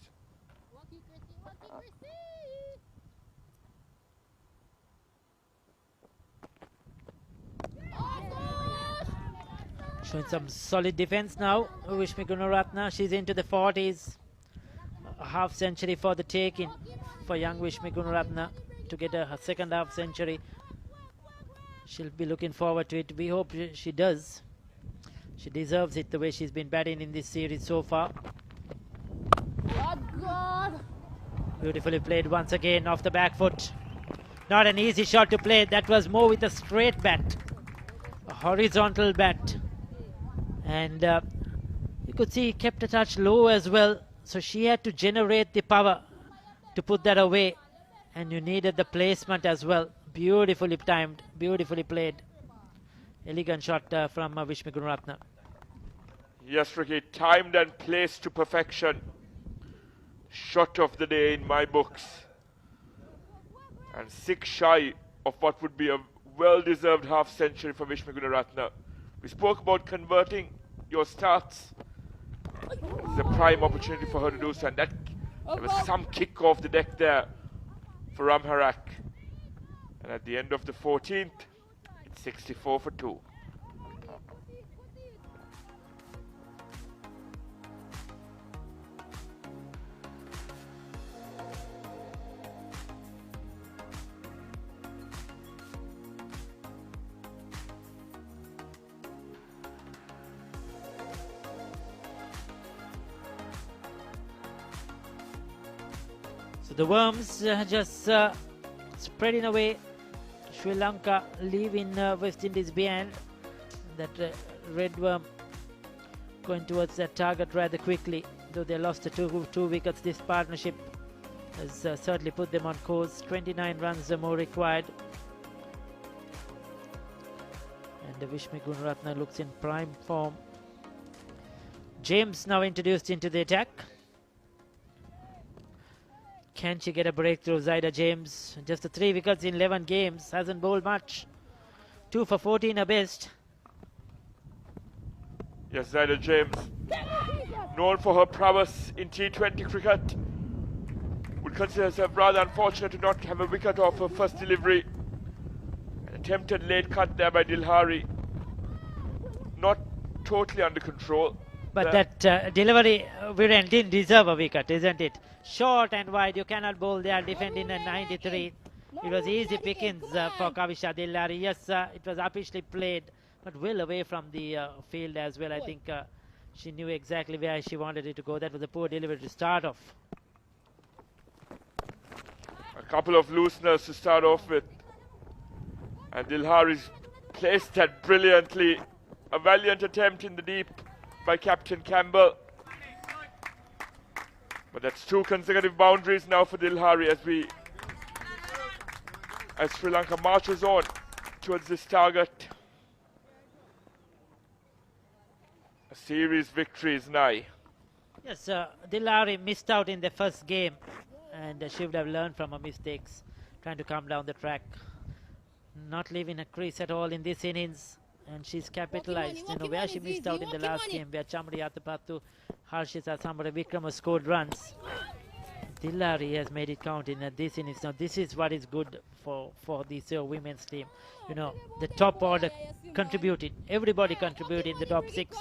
Showing some solid defense now. Vishmi Gunaratne, she's into the 40s. A half century for the taking for young Vishmi Gunaratne to get her second half century. She'll be looking forward to it. We hope she does. She deserves it the way she's been batting in this series so far. God. Beautifully played once again off the back foot. Not an easy shot to play. That was more with a straight bat, a horizontal bat. And you could see he kept a touch low as well, so she had to generate the power to put that away, and you needed the placement as well. Beautifully timed, beautifully played. Elegant shot from Vishmi Gunaratne. Yes, Ricky, timed and placed to perfection. Shot of the day in my books. And 6 shy of what would be a well-deserved half century for Vishmi Gunaratne. We spoke about converting your starts. It's a prime opportunity for her to do so, and there was some kick off the deck there for Ramharak. And at the end of the 14th, it's 64 for 2. So the worms just spreading away. Sri Lanka leaving West Indies behind. That red worm going towards that target rather quickly. Though they lost the two wickets, this partnership has certainly put them on course. 29 runs more required. And Vishmi Gunaratne looks in prime form. James now introduced into the attack. Can she get a breakthrough, Zaida James? Just 3 wickets in 11 games. Hasn't bowled much. 2 for 14 her best. Yes, Zaida James known for her prowess in T20 cricket, would consider herself rather unfortunate to not have a wicket off her first delivery. An attempted late cut there by Dilhari. Not totally under control. But that delivery, Viren, didn't deserve a wicket, isn't it? Short and wide, you cannot bowl there, defending a 93. It was easy pickings for Kavisha Dilhari. Yes, it was uppishly played, but well away from the field as well. I think she knew exactly where she wanted it to go. That was a poor delivery to start off. A couple of looseners to start off with. And Dilhari's placed that brilliantly. A valiant attempt in the deep by Captain Campbell. But that's 2 consecutive boundaries now for Dilhari as Sri Lanka marches on towards this target. A series victory is nigh. Yes, Dilhari missed out in the first game, and she would have learned from her mistakes, trying to come down the track. Not leaving a crease at all in this innings, and she's capitalized. You know, where she missed out in the last game, where Chamari Atapattu, Harshita Samara Vikrama scored runs. Dilhari has made it count in this innings. Now, this is what is good for this women's team. You know, the top order contributed. Everybody contributed in the top 6.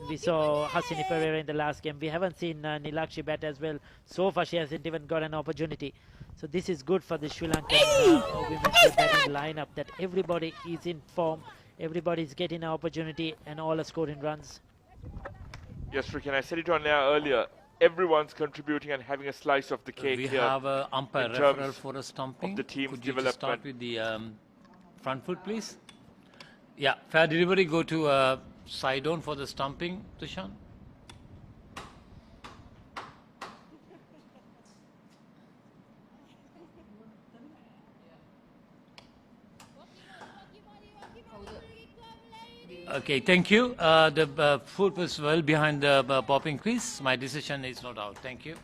We saw Hasini Pereira in the last game. We haven't seen Nilakshi bat as well. So far, she hasn't even got an opportunity. So this is good for the Sri Lankan women's batting lineup, that everybody is in form, everybody is getting an opportunity, and all are scoring runs. Yes, Ricky, and I said it on air earlier. Everyone's contributing and having a slice of the cake we here. We have an umpire referral for a stumping. Of the team's Could you development. just start with the front foot, please? Yeah, fair delivery. Go to side on for the stumping, Tushan. Okay, thank you. The foot was well behind the popping crease. My decision is not out. Thank you.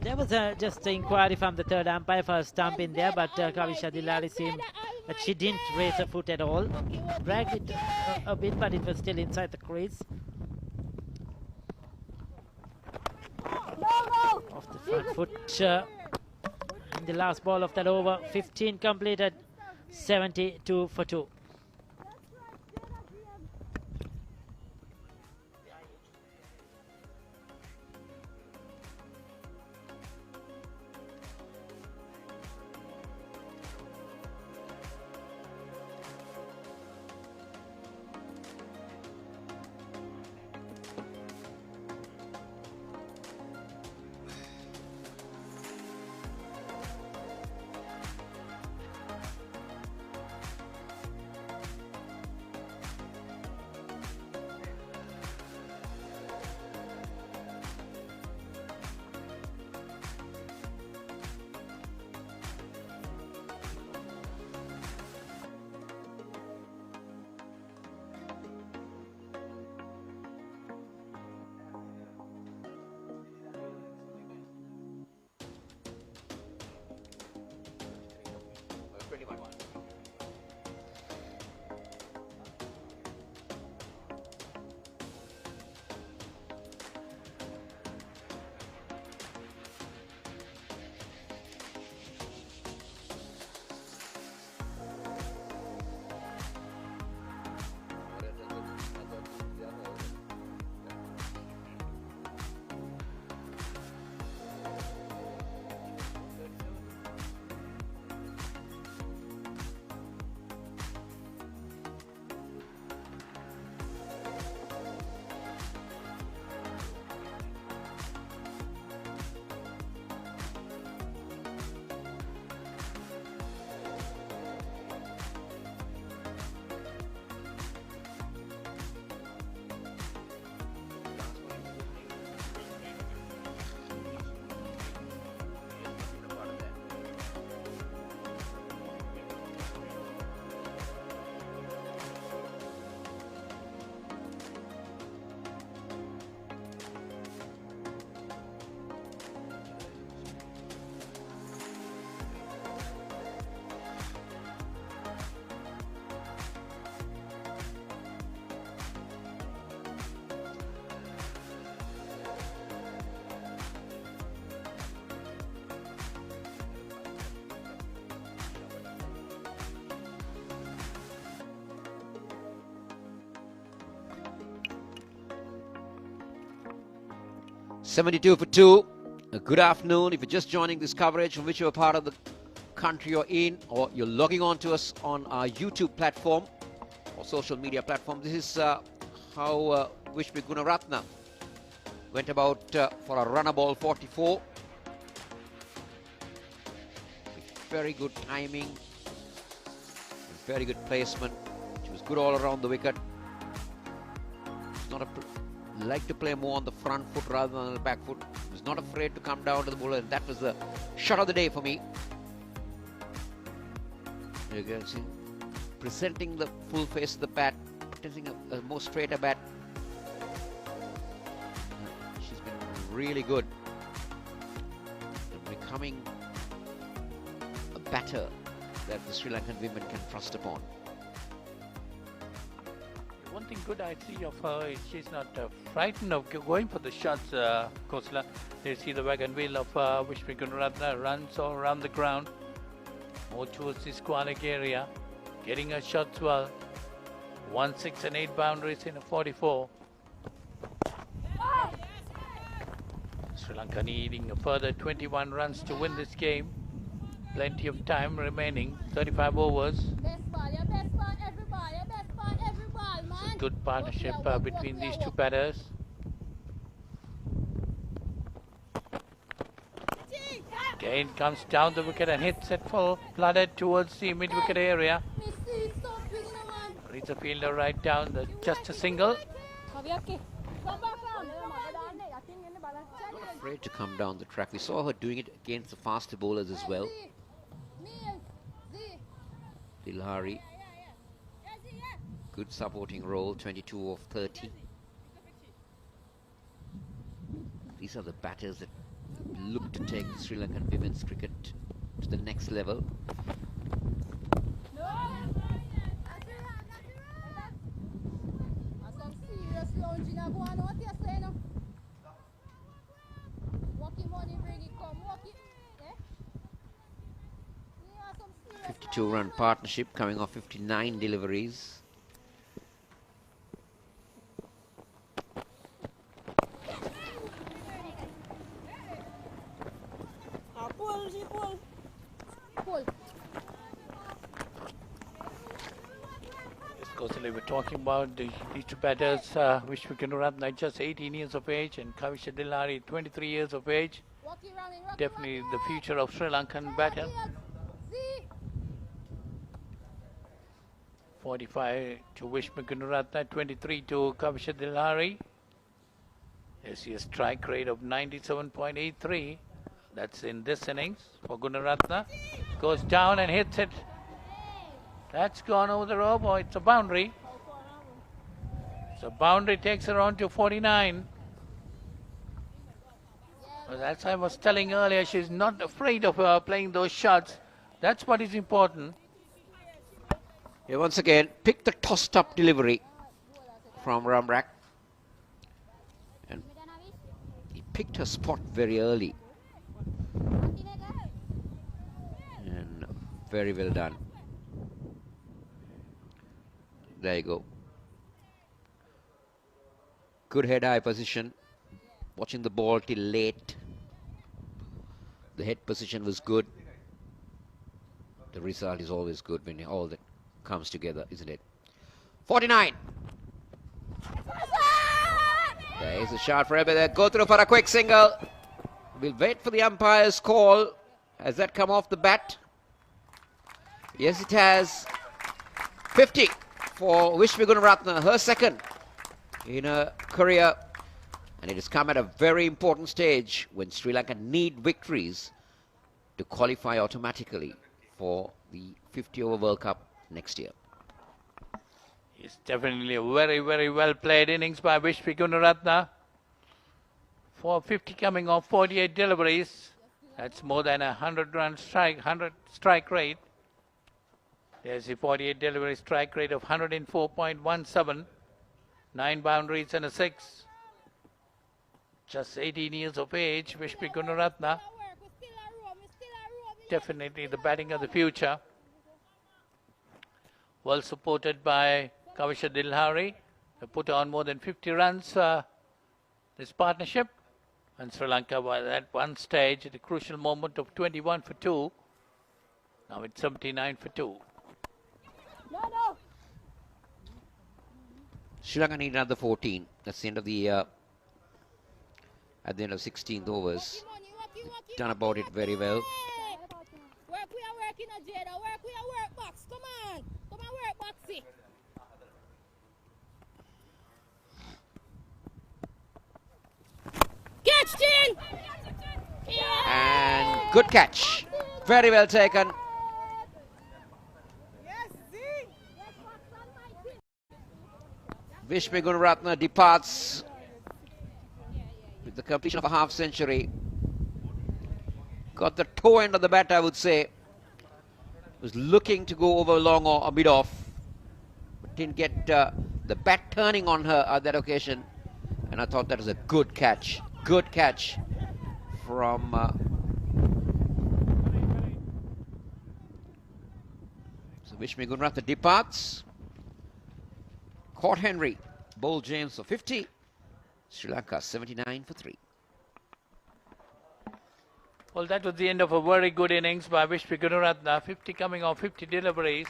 There was just an inquiry from the third umpire for a stump in there, but Kavisha Dilhari seemed that she didn't raise her foot at all. Dragged it a bit, but it was still inside the crease. Off the front foot in the last ball of that over. 15 completed, 72 for 2. 72 for 2. Good afternoon. If you're just joining this coverage from whichever part of the country you're in, or you're logging on to us on our YouTube platform or social media platform, this is how Wishmi Gunaratne went about for a runner ball 44. Very good timing, very good placement. She was good all around the wicket. Not like to play more on the front foot rather than on the back foot. Was not afraid to come down to the bowler, and that was the shot of the day for me. You can see presenting the full face of the bat, presenting a more straighter bat. She's been really good and becoming a batter that the Sri Lankan women can trust upon. One thing good I see of her is she's not frightened of going for the shots, Kosla. You see the wagon wheel of Wishmi Gunaratne runs all around the ground, more towards the squalic area, getting her shots well. 1, 6 and 8 boundaries in a 44. Sri Lanka needing a further 21 runs to win this game. Plenty of time remaining, 35 overs. Best ball, your best ball, every ball, your best ball, every ball, man. Good partnership between these two batters. Again comes down the wicket and hits it full, flooded towards the mid-wicket area. Reads the fielder right down, just a single. Not afraid to come down the track. We saw her doing it against the faster bowlers as well. Dilhari, good supporting role, 22 of 30. These are the batters that look to take Sri Lankan women's cricket to the next level. A 52-run partnership coming off 59 deliveries. We're talking about these two batters, Wishmi Gunaratne, just 18 years of age, and Kavisha Dilhari, 23 years of age. Definitely the future of Sri Lankan batter. 45 to Wishmi Gunaratne, 23 to Kavisha Dilhari. You see a strike rate of 97.83. That's in this innings for Gunaratne. Goes down and hits it. That's gone over the rope, or it's a boundary. So boundary takes her on to 49. Well, as I was telling earlier, she's not afraid of playing those shots. That's what is important. Yeah, once again, pick the tossed up delivery from Ramrak. And he picked her spot very early. And very well done. There you go. Good head-eye position. Watching the ball till late. The head position was good. The result is always good when all that comes together, isn't it? 49. There is a shot for everybody. Go through for a quick single. We'll wait for the umpire's call. Has that come off the bat? Yes, it has. 50 for Wishmi Gunaratne, her second in her career. And it has come at a very important stage when Sri Lanka need victories to qualify automatically for the 50-over World Cup next year. It's definitely a very, very well played innings by Wishmi Gunaratne. 450 coming off 48 deliveries. That's more than a 100-run strike, 100 strike rate. There's a 48 delivery strike rate of 104.17. 9 boundaries and a 6. Just 18 years of age, Wishmi Gunaratne. Definitely the batting of the future. Well supported by Kavisha Dilhari. They put on more than 50 runs this partnership. And Sri Lanka was at one stage at a crucial moment of 21 for 2. Now it's 79 for 2. No. Sri Lanka need another 14. That's the end of the at the end of 16th overs. Done about it very well. Work, we are working on Jada. Work, we are work box. Come on. Come on, work boxy. Catch, Chin! And good catch. Very well taken. Vishme Gunaratne departs with the completion of a half century. Got the toe end of the bat, I would say. Was looking to go over long or a mid-off. But didn't get the bat turning on her at that occasion. And I thought that was a good catch. Good catch from so Vishme Gunaratne departs. Caught Henry, bowled James for 50. Sri Lanka 79 for 3. Well, that was the end of a very good innings by Vishme Gunaratne. 50 coming off 50 deliveries.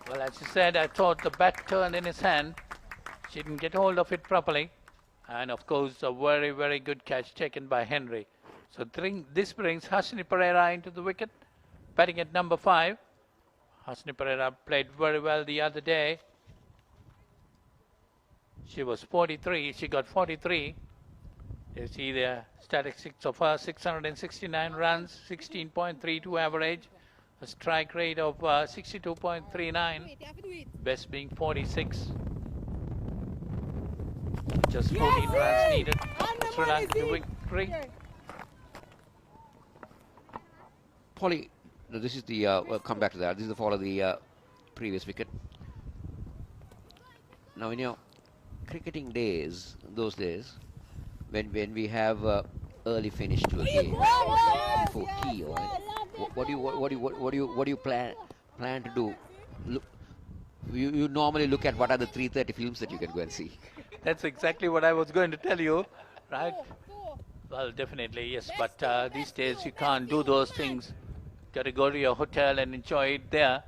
Well, as you said, I thought the bat turned in his hand. She didn't get hold of it properly. And of course, a very, very good catch taken by Henry. So this brings Hasini Pereira into the wicket, batting at number 5. Hasini Pereira played very well the other day. She was 43. She got 43. You see the statistics of her: 669 runs, 16.32 average, a strike rate of 62.39, best being 46. Just 14 runs needed for Sri Lanka to victory. Polly, no, this is the, we'll come back to that. This is the fall of the previous wicket. Now, in your cricketing days, those days, when we have early finish to a game before tea, what do you plan to do? Look, you normally look at what are the 3:30 films that you can go and see. That's exactly what I was going to tell you, right? Well, definitely, yes. But these days you can't do those things. Got to go to your hotel and enjoy it there.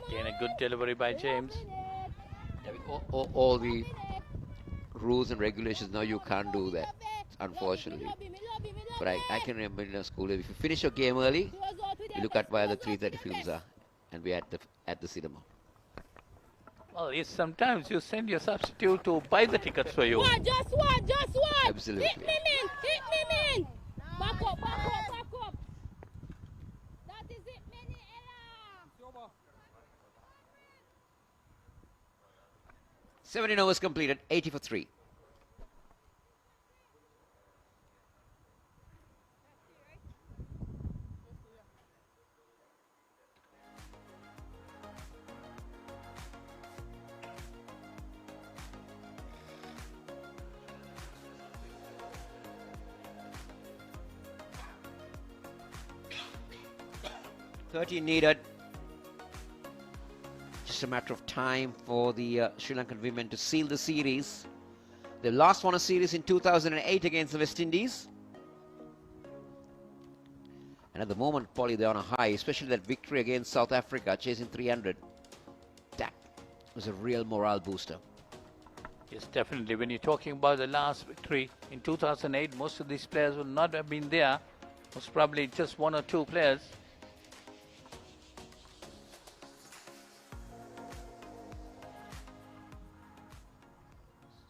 Again, a good delivery by James. All the rules and regulations, now you can't do that, unfortunately. But I can remember in school, if you finish your game early, you look at where the 3:30 films are, and we're at the cinema. Well, yes, sometimes you send your substitute to buy the tickets for you. Just one. Absolutely. Hit me, man. Back up. That is it, man. 17 overs completed, 80 for 3. Needed. Just a matter of time for the Sri Lankan women to seal the series. They last won a series in 2008 against the West Indies. And at the moment, Polly, they're on a high, especially that victory against South Africa, chasing 300. That was a real morale booster. Yes, definitely. When you're talking about the last victory in 2008, most of these players would not have been there. Most probably just 1 or 2 players.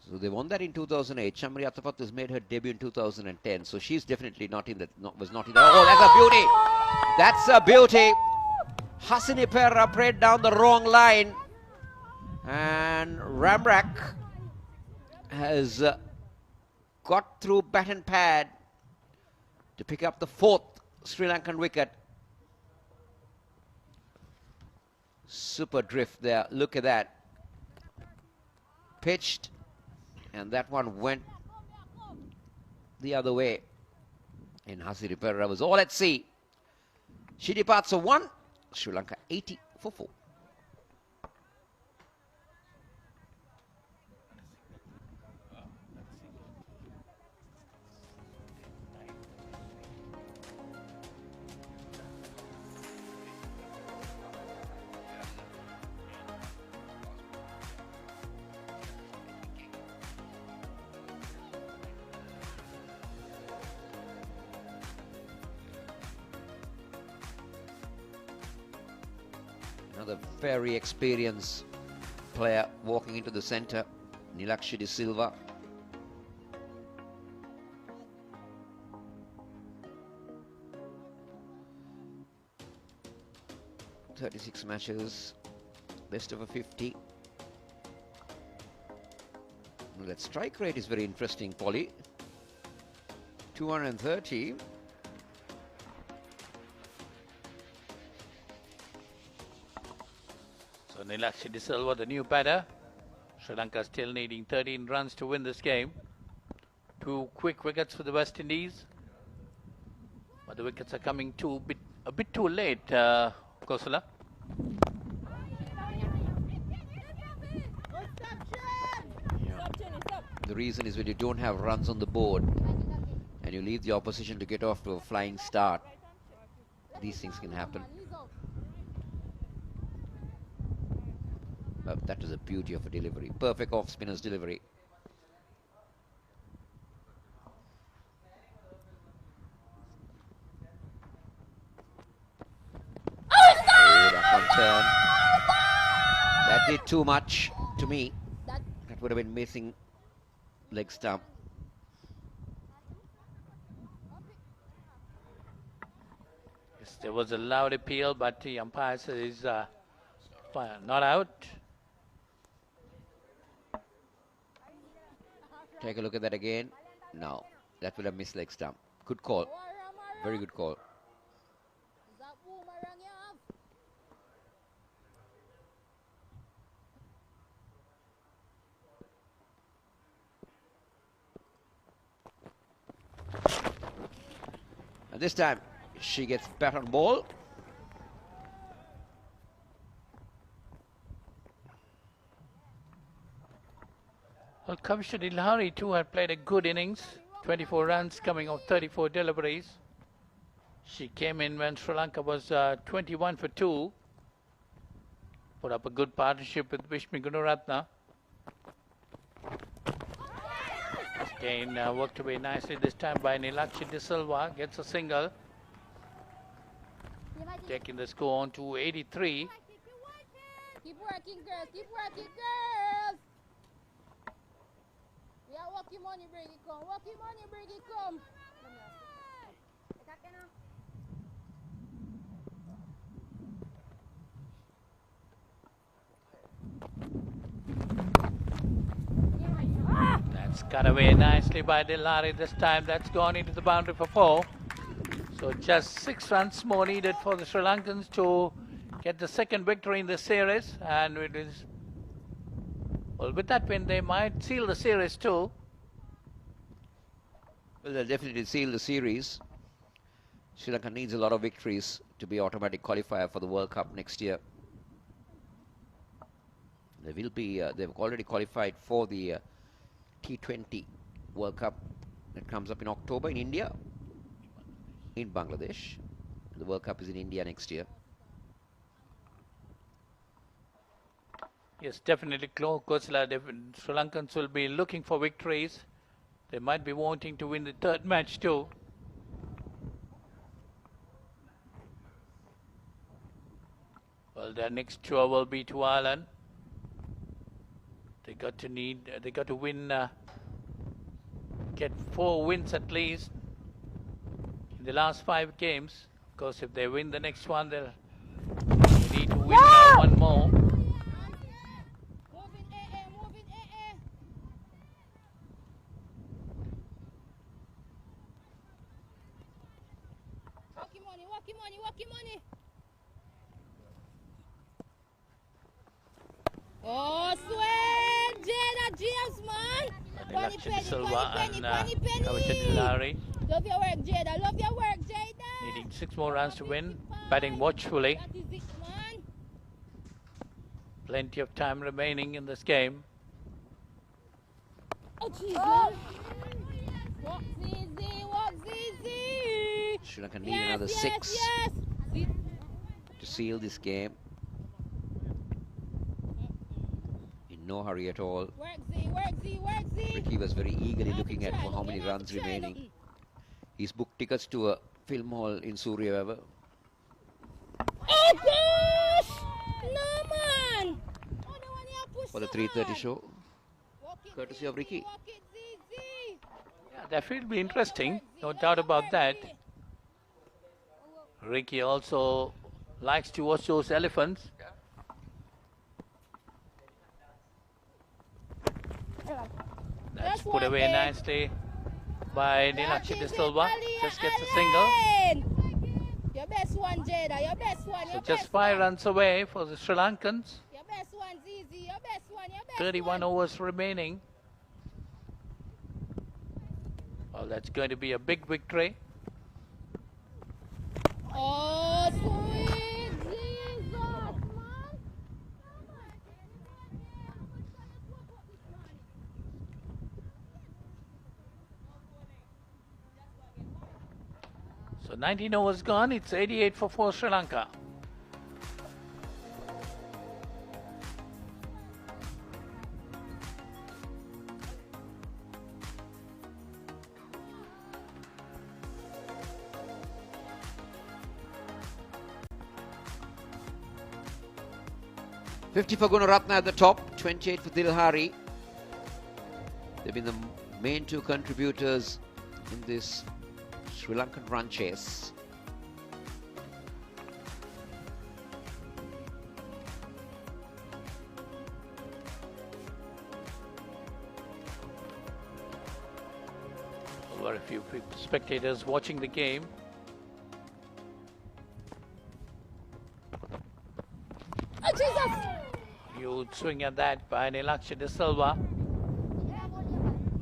So they won that in 2008. Chamari Attapat has made her debut in 2010. So she's definitely not in that. Was not in that. Oh, that's a beauty. That's a beauty. Hasini Pereira played down the wrong line. And Ramrak has got through bat and pad to pick up the 4th Sri Lankan wicket. Super drift there. Look at that. Pitched. And that one went the other way. And Hasini Pereira was all at sea. She departs for 1. Sri Lanka 80 for 4. Another very experienced player walking into the centre, Nilakshi De Silva. "36 matches, best of a 50. Well, that strike rate is very interesting, Polly. 230. So Nilakshi De Silva, the new batter. Sri Lanka still needing 13 runs to win this game. 2 quick wickets for the West Indies. But the wickets are coming a bit too late, Kosala. The reason is when you don't have runs on the board and you leave the opposition to get off to a flying start, these things can happen. But that was a beauty of a delivery. Perfect off-spinner's delivery. Oh, that turn. That did too much to me. That would have been missing leg stump. Yes, there was a loud appeal, but the umpire says not out. Take a look at that again. No, that would have missed leg stump. Good call. Very good call. And this time she gets bat on ball. Well, Commissioner Ilhari too had played a good innings. 24 runs coming off 34 deliveries. She came in when Sri Lanka was 21 for 2. Put up a good partnership with Vishmi Gunaratne. Again, worked away nicely this time by Nilakshi De Silva. Gets a single. Taking the score on to 83. Keep working, girls. Keep working, girls. Yeah, walk your money, bring it come. Walk your money, bring it come. That's cut away nicely by Dilari this time. That's gone into the boundary for 4. So just 6 runs more needed for the Sri Lankans to get the second victory in the series. And it is, well, with that win, they might seal the series too. Well, they'll definitely seal the series. Sri Lanka needs a lot of victories to be automatic qualifier for the World Cup next year. They will be, they've already qualified for the T20 World Cup that comes up in October in India, in Bangladesh. The World Cup is in India next year. Yes, definitely, Kosala. Sri Lankans will be looking for victories. They might be wanting to win the third match too. Well, their next tour will be to Ireland. They got to win, get 4 wins at least in the last 5 games. Of course, if they win the next one, they need to win 1 more. Walk your money. Oh, sweat, Jada James, man. Nilakshi De Silva and Dilari. Love your work, Jada. Love your work, Jada. Needing 6 more runs to win. Batting watchfully. That is it, man. Plenty of time remaining in this game. Oh, Jesus. Walk easy, walk easy. Sri Lanka need another 6 to seal this game. No hurry at all. Ricky was very eagerly looking at how many runs remaining. He's booked tickets to a film hall in Surya. Oh gosh! for the 3:30 show, courtesy of Ricky. Yeah, that will be interesting, no doubt about that. Ricky also likes to watch those elephants. That's put away nicely by Nilakshi De Silva. Just gets a single. Your best one, Jada. Your best one. So just 5 runs away for the Sri Lankans. Your best one's easy. Your best one. Your best 31 overs remaining. Well, that's going to be a big victory. Oh, sweet Jesus, man. So 19 overs gone. It's 88 for 4 Sri Lanka. $50 for Gunaratne at the top, 28 for Dilhari. They've been the main 2 contributors in this Sri Lankan run chase. Very few spectators watching the game. Oh, Jesus! Huge swing at that by Nilakshi De Silva.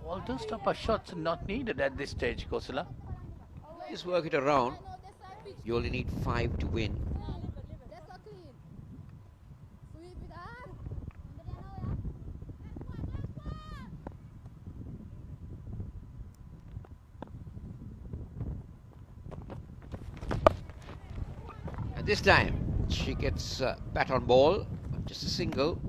Well, those type of shots are not needed at this stage, Kosala. Just work it around. You only need 5 to win. And this time she gets bat on ball, just a single.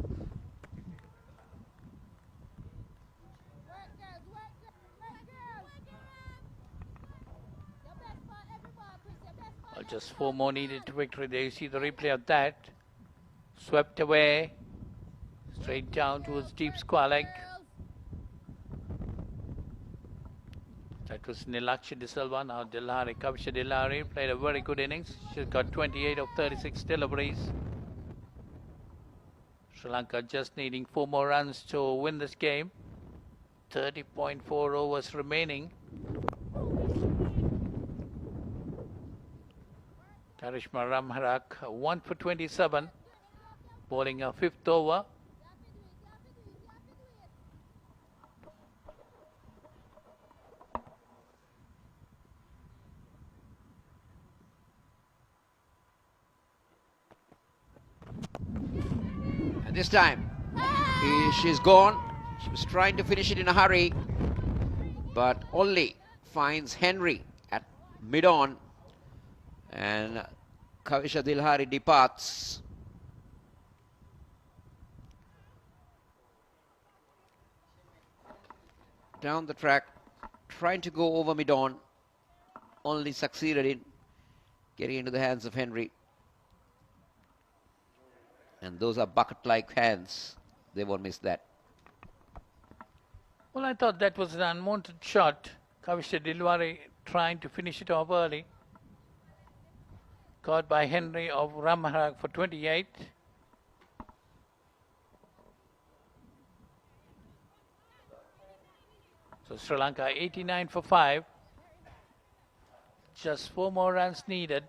Well, just 4 more needed to victory. There you see the replay of that. Swept away, straight down towards deep square leg. That was Nilakshi De Silva. Now Dilhari, Kavisha Dilhari played a very good innings. She's got 28 of 36 deliveries. Sri Lanka just needing 4 more runs to win this game. 30.4 overs remaining. Karishma Ramharak 1 for 27, bowling a 5th over. And this time she's gone. She was trying to finish it in a hurry, but only finds Henry at mid-on, and Kavisha Dilhari departs. Down the track, trying to go over mid-on, only succeeded in getting into the hands of Henry. And those are bucket-like hands. They won't miss that. Well, I thought that was an unwanted shot. Kavisha Dilhari trying to finish it off early. Caught by Henry of Ramharak for 28. So Sri Lanka 89 for 5. Just 4 more runs needed.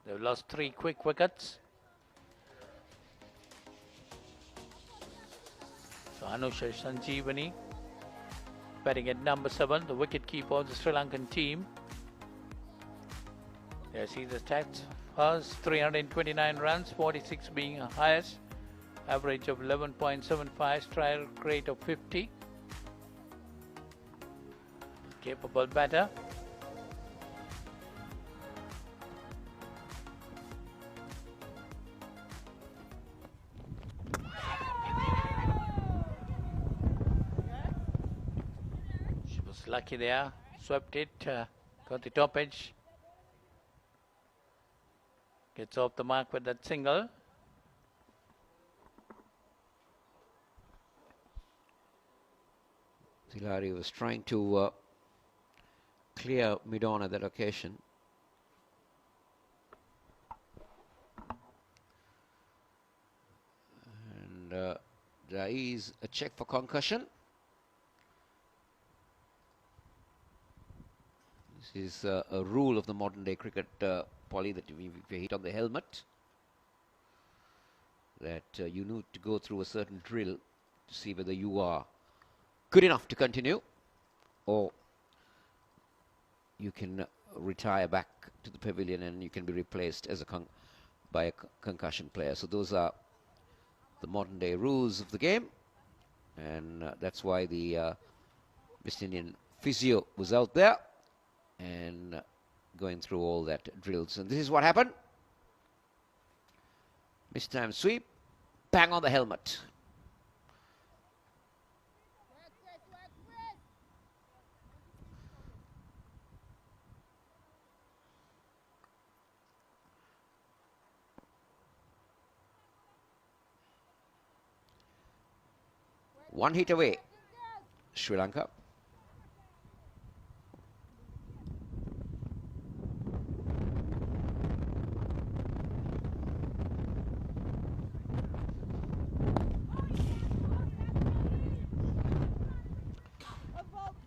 They've lost 3 quick wickets. So Anusha Sanjeevani batting at number 7, the wicket keeper of the Sri Lankan team. There see the stats. Hers 329 runs, 46 being her highest. Average of 11.75, strike rate of 50. Capable batter. She was lucky there, swept it, got the top edge. Gets off the mark with that single. Tilari was trying to clear mid-on at that occasion. And there is a check for concussion. This is a rule of the modern day cricket, Polly, that if you hit on the helmet, that you need to go through a certain drill to see whether you are good enough to continue, or you can retire back to the pavilion and you can be replaced as by a concussion player. So those are the modern day rules of the game, and that's why the West Indian physio was out there and going through all that drills. And this is what happened. Mistime sweep, bang on the helmet. One hit away, Sri Lanka.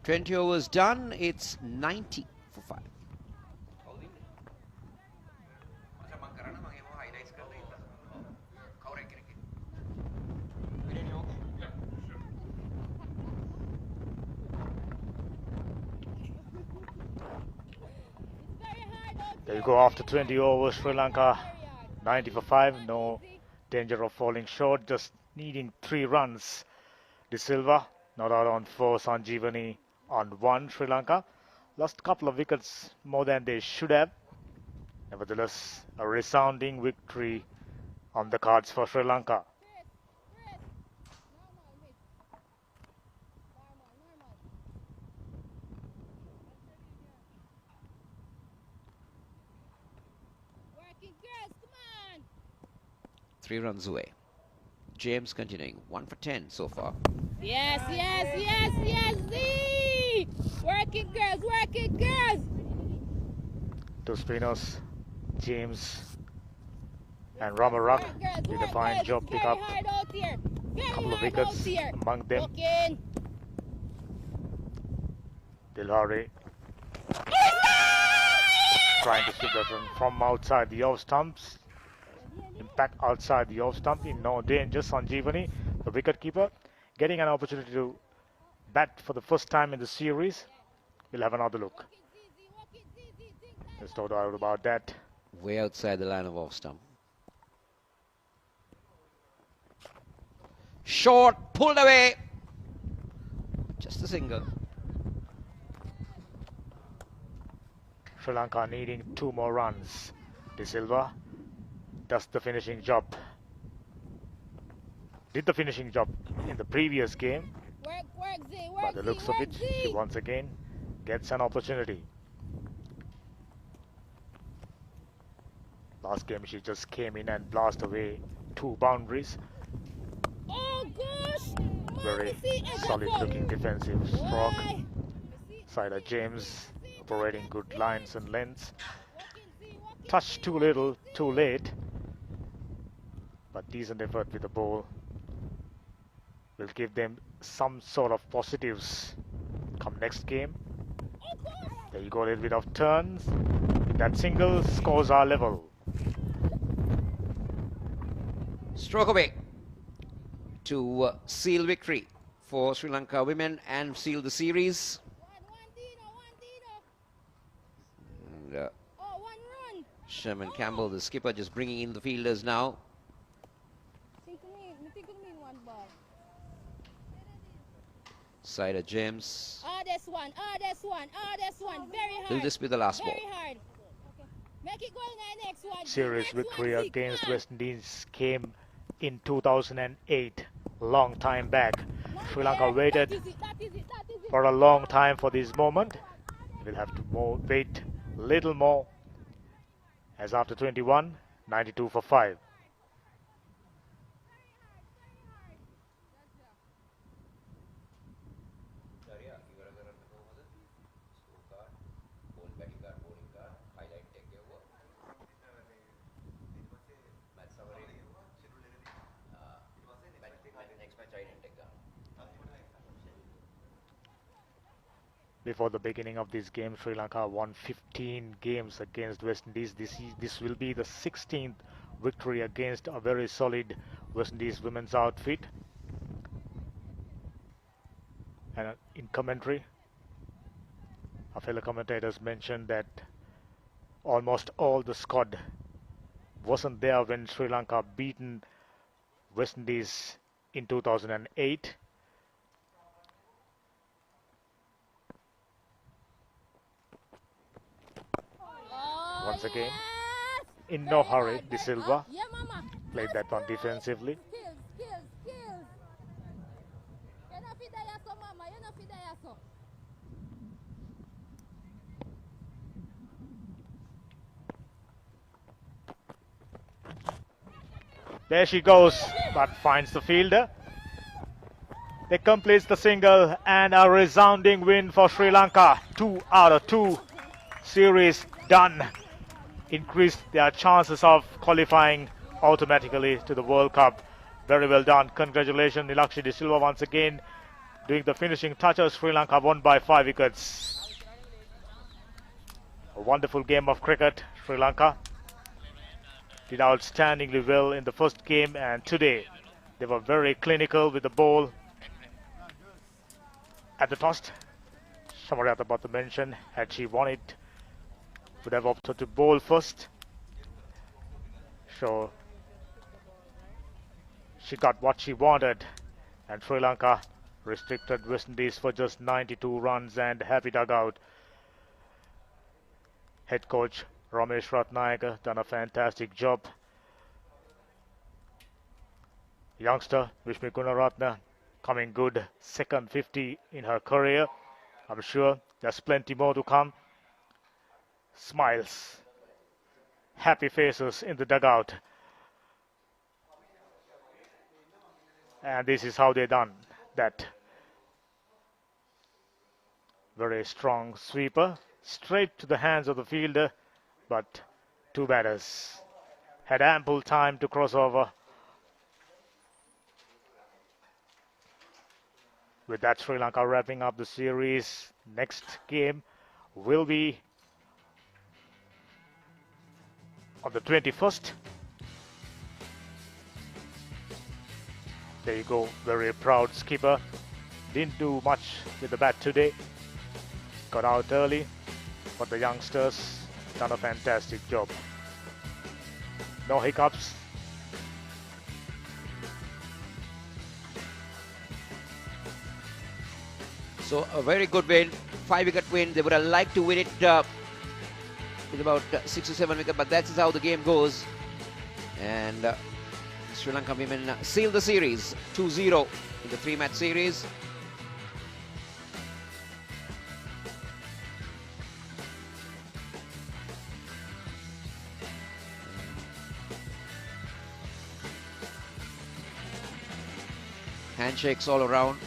"20 overs done, it's 90 for 5. There you go, after 20 overs, Sri Lanka 90 for 5. No danger of falling short, just needing 3 runs. De Silva not out on 4, Sanjeevani on 1. Sri Lanka lost a couple of wickets more than they should have. Nevertheless, a resounding victory on the cards for Sri Lanka. Three runs away. James continuing, 1 for 10 so far. Yes, yes, yes, yes, Z! Work it, girls, work it, girls! 2 spinners, James and Ramarak did a fine job, pick up a couple of wickets among them. Dilhari trying to sweep that one from outside the off stumps. Impact outside the off stump, in no danger. Sanjeevani, the wicketkeeper, getting an opportunity to bat for the first time in the series. We'll have another look. There's no doubt about that. Way outside the line of off stump. Short, pulled away. Just a single. Sri Lanka needing 2 more runs. De Silva does the finishing job. Did the finishing job in the previous game. By the looks of it, she once again gets an opportunity. Last game she just came in and blasted away 2 boundaries. Oh gosh! Very solid looking defensive stroke. Sider James operating good lines and lengths. Touch too little, too late. But decent effort with the ball will give them some sort of positives come next game. There you go, a little bit of turns. With that single, scores are level. Stroke away to seal victory for Sri Lanka women and seal the series. And, Sherman Campbell, the skipper, just bringing in the fielders now. Sider James. This one, this one, this one. Very hard. Will this be the last ball? Very hard. Okay. Make it go in the next one. Series victory against West Indies came in 2008, long time back. Sri Lanka waited for a long time for this moment. We'll have to wait a little more, as after 21 92 for 5. Before the beginning of this game, Sri Lanka won 15 games against West Indies. This will be the 16th victory against a very solid West Indies women's outfit. And in commentary, our fellow commentators mentioned that almost all the squad wasn't there when Sri Lanka beaten West Indies in 2008. Once again, in no hurry, De Silva played that one defensively. There she goes, but finds the fielder. They completes the single and a resounding win for Sri Lanka. 2 out of 2 series done. Increased their chances of qualifying automatically to the World Cup. Very well done. Congratulations, Nilakshi De Silva once again doing the finishing touches. Sri Lanka won by 5 wickets. A wonderful game of cricket. Sri Lanka did outstandingly well in the first game, and today they were very clinical with the ball. At the toss, Shamariat about to mention, had she won it, would have opted to bowl first. So she got what she wanted, and Sri Lanka restricted West Indies for just 92 runs and happy dugout. Head coach Ramesh Ratnayaka done a fantastic job. Youngster Vishmi Gunaratne coming good, second 50 in her career. I'm sure there's plenty more to come. Smiles, happy faces in the dugout. And this is how they done that. Very strong sweeper, straight to the hands of the fielder, but 2 batters had ample time to cross over. With that, Sri Lanka wrapping up the series. Next game will be on the 21st. There you go, very proud skipper. Didn't do much with the bat today. Got out early, but the youngsters done a fantastic job. No hiccups. So a very good win, 5-wicket win. They would have liked to win it with about 6 or 7 wickets, but that's how the game goes. And Sri Lanka women sealed the series 2-0 in the 3-match series. Handshakes all around.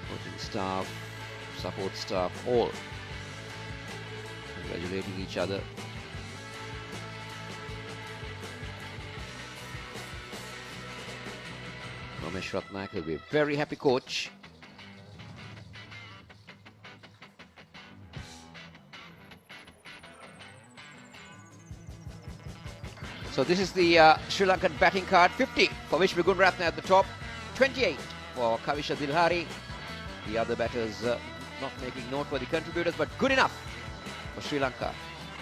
Coaching staff, support staff, all congratulating each other. Ramesh Ratnayaka will be a very happy coach. So this is the Sri Lankan batting card. 50 for Vishmi Gunaratne at the top, 28 for Kavisha Dilhari. The other batters not making note for the contributors, but good enough for Sri Lanka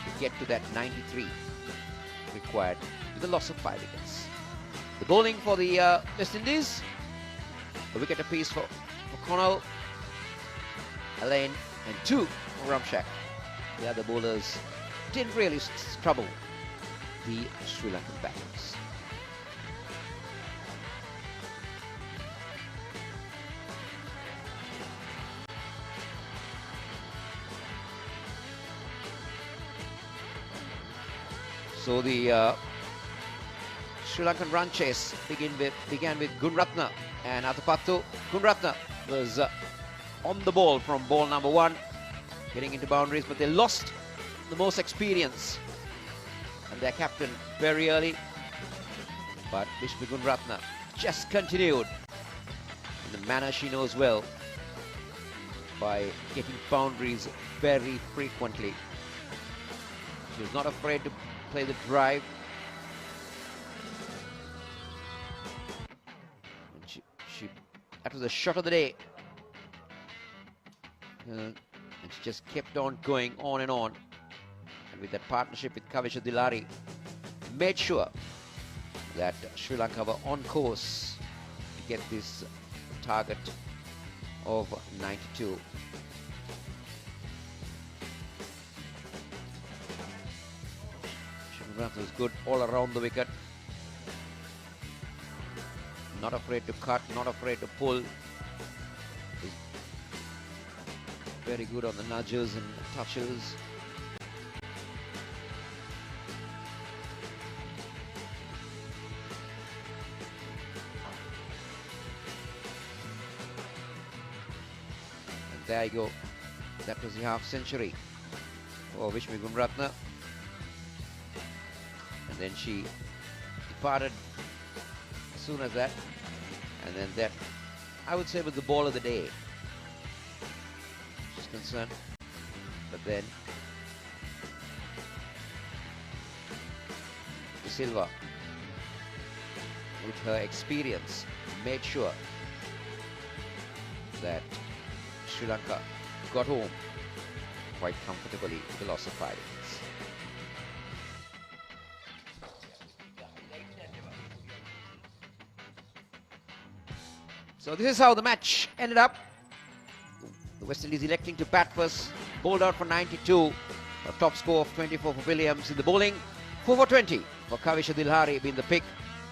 to get to that 93 required with the loss of 5 wickets. The bowling for the West Indies, a wicket apiece for Connell, Alain and 2 for Ramshak. The other bowlers didn't really trouble the Sri Lankan batters. So the Sri Lankan run chase began with Gunaratne and Athapattu. Gunaratne was on the ball from ball number 1, getting into boundaries, but they lost the most experience and their captain very early. But Bishmi Gunaratne just continued in the manner she knows well, by getting boundaries very frequently. She was not afraid to play the drive. And that was a shot of the day. And she just kept on going on and on. And with that partnership with Kavisha Dilari, made sure that Sri Lanka were on course to get this target of 92. Gunaratne was good all around the wicket. Not afraid to cut, not afraid to pull. Very good on the nudges and touches. And there you go. That was the half century for Bishmi Gunaratne. And then she departed as soon as that. And then that, I would say, was the ball of the day. She's concerned. But then De Silva, with her experience, made sure that Sri Lanka got home quite comfortably with the loss of 5 wickets. So this is how the match ended up. The West Indies electing to bat first, bowled out for 92, a top score of 24 for Williams in the bowling, 4 for 20 for Kavisha Dilhari being the pick,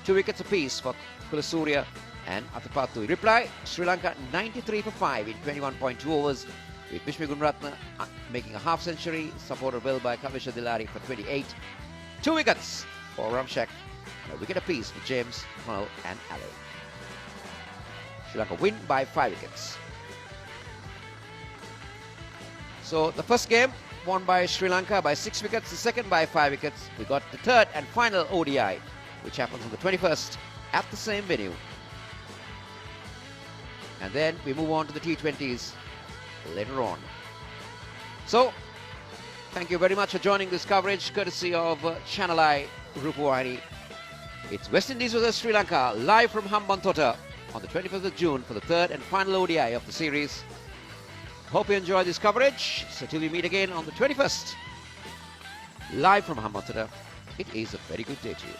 2 wickets apiece for Kulasurya and Athapattu. In reply, Sri Lanka 93 for 5 in 21.2 overs, with Bishmi Gunaratne making a half century, supported well by Kavisha Dilhari for 28, 2 wickets for Ramshak, and a wicket apiece for James, Connell and Allen. Sri Lanka win by 5 wickets. So the first game won by Sri Lanka by 6 wickets, the second by 5 wickets. We got the third and final ODI, which happens on the 21st at the same venue. And then we move on to the T20s later on. So, thank you very much for joining this coverage, courtesy of Channel I, Rupawahini. It's West Indies versus Sri Lanka, live from Hambantota on the 21st of June for the third and final ODI of the series. Hope you enjoy this coverage. So till we meet again on the 21st, live from Hambantota, it is a very good day to you.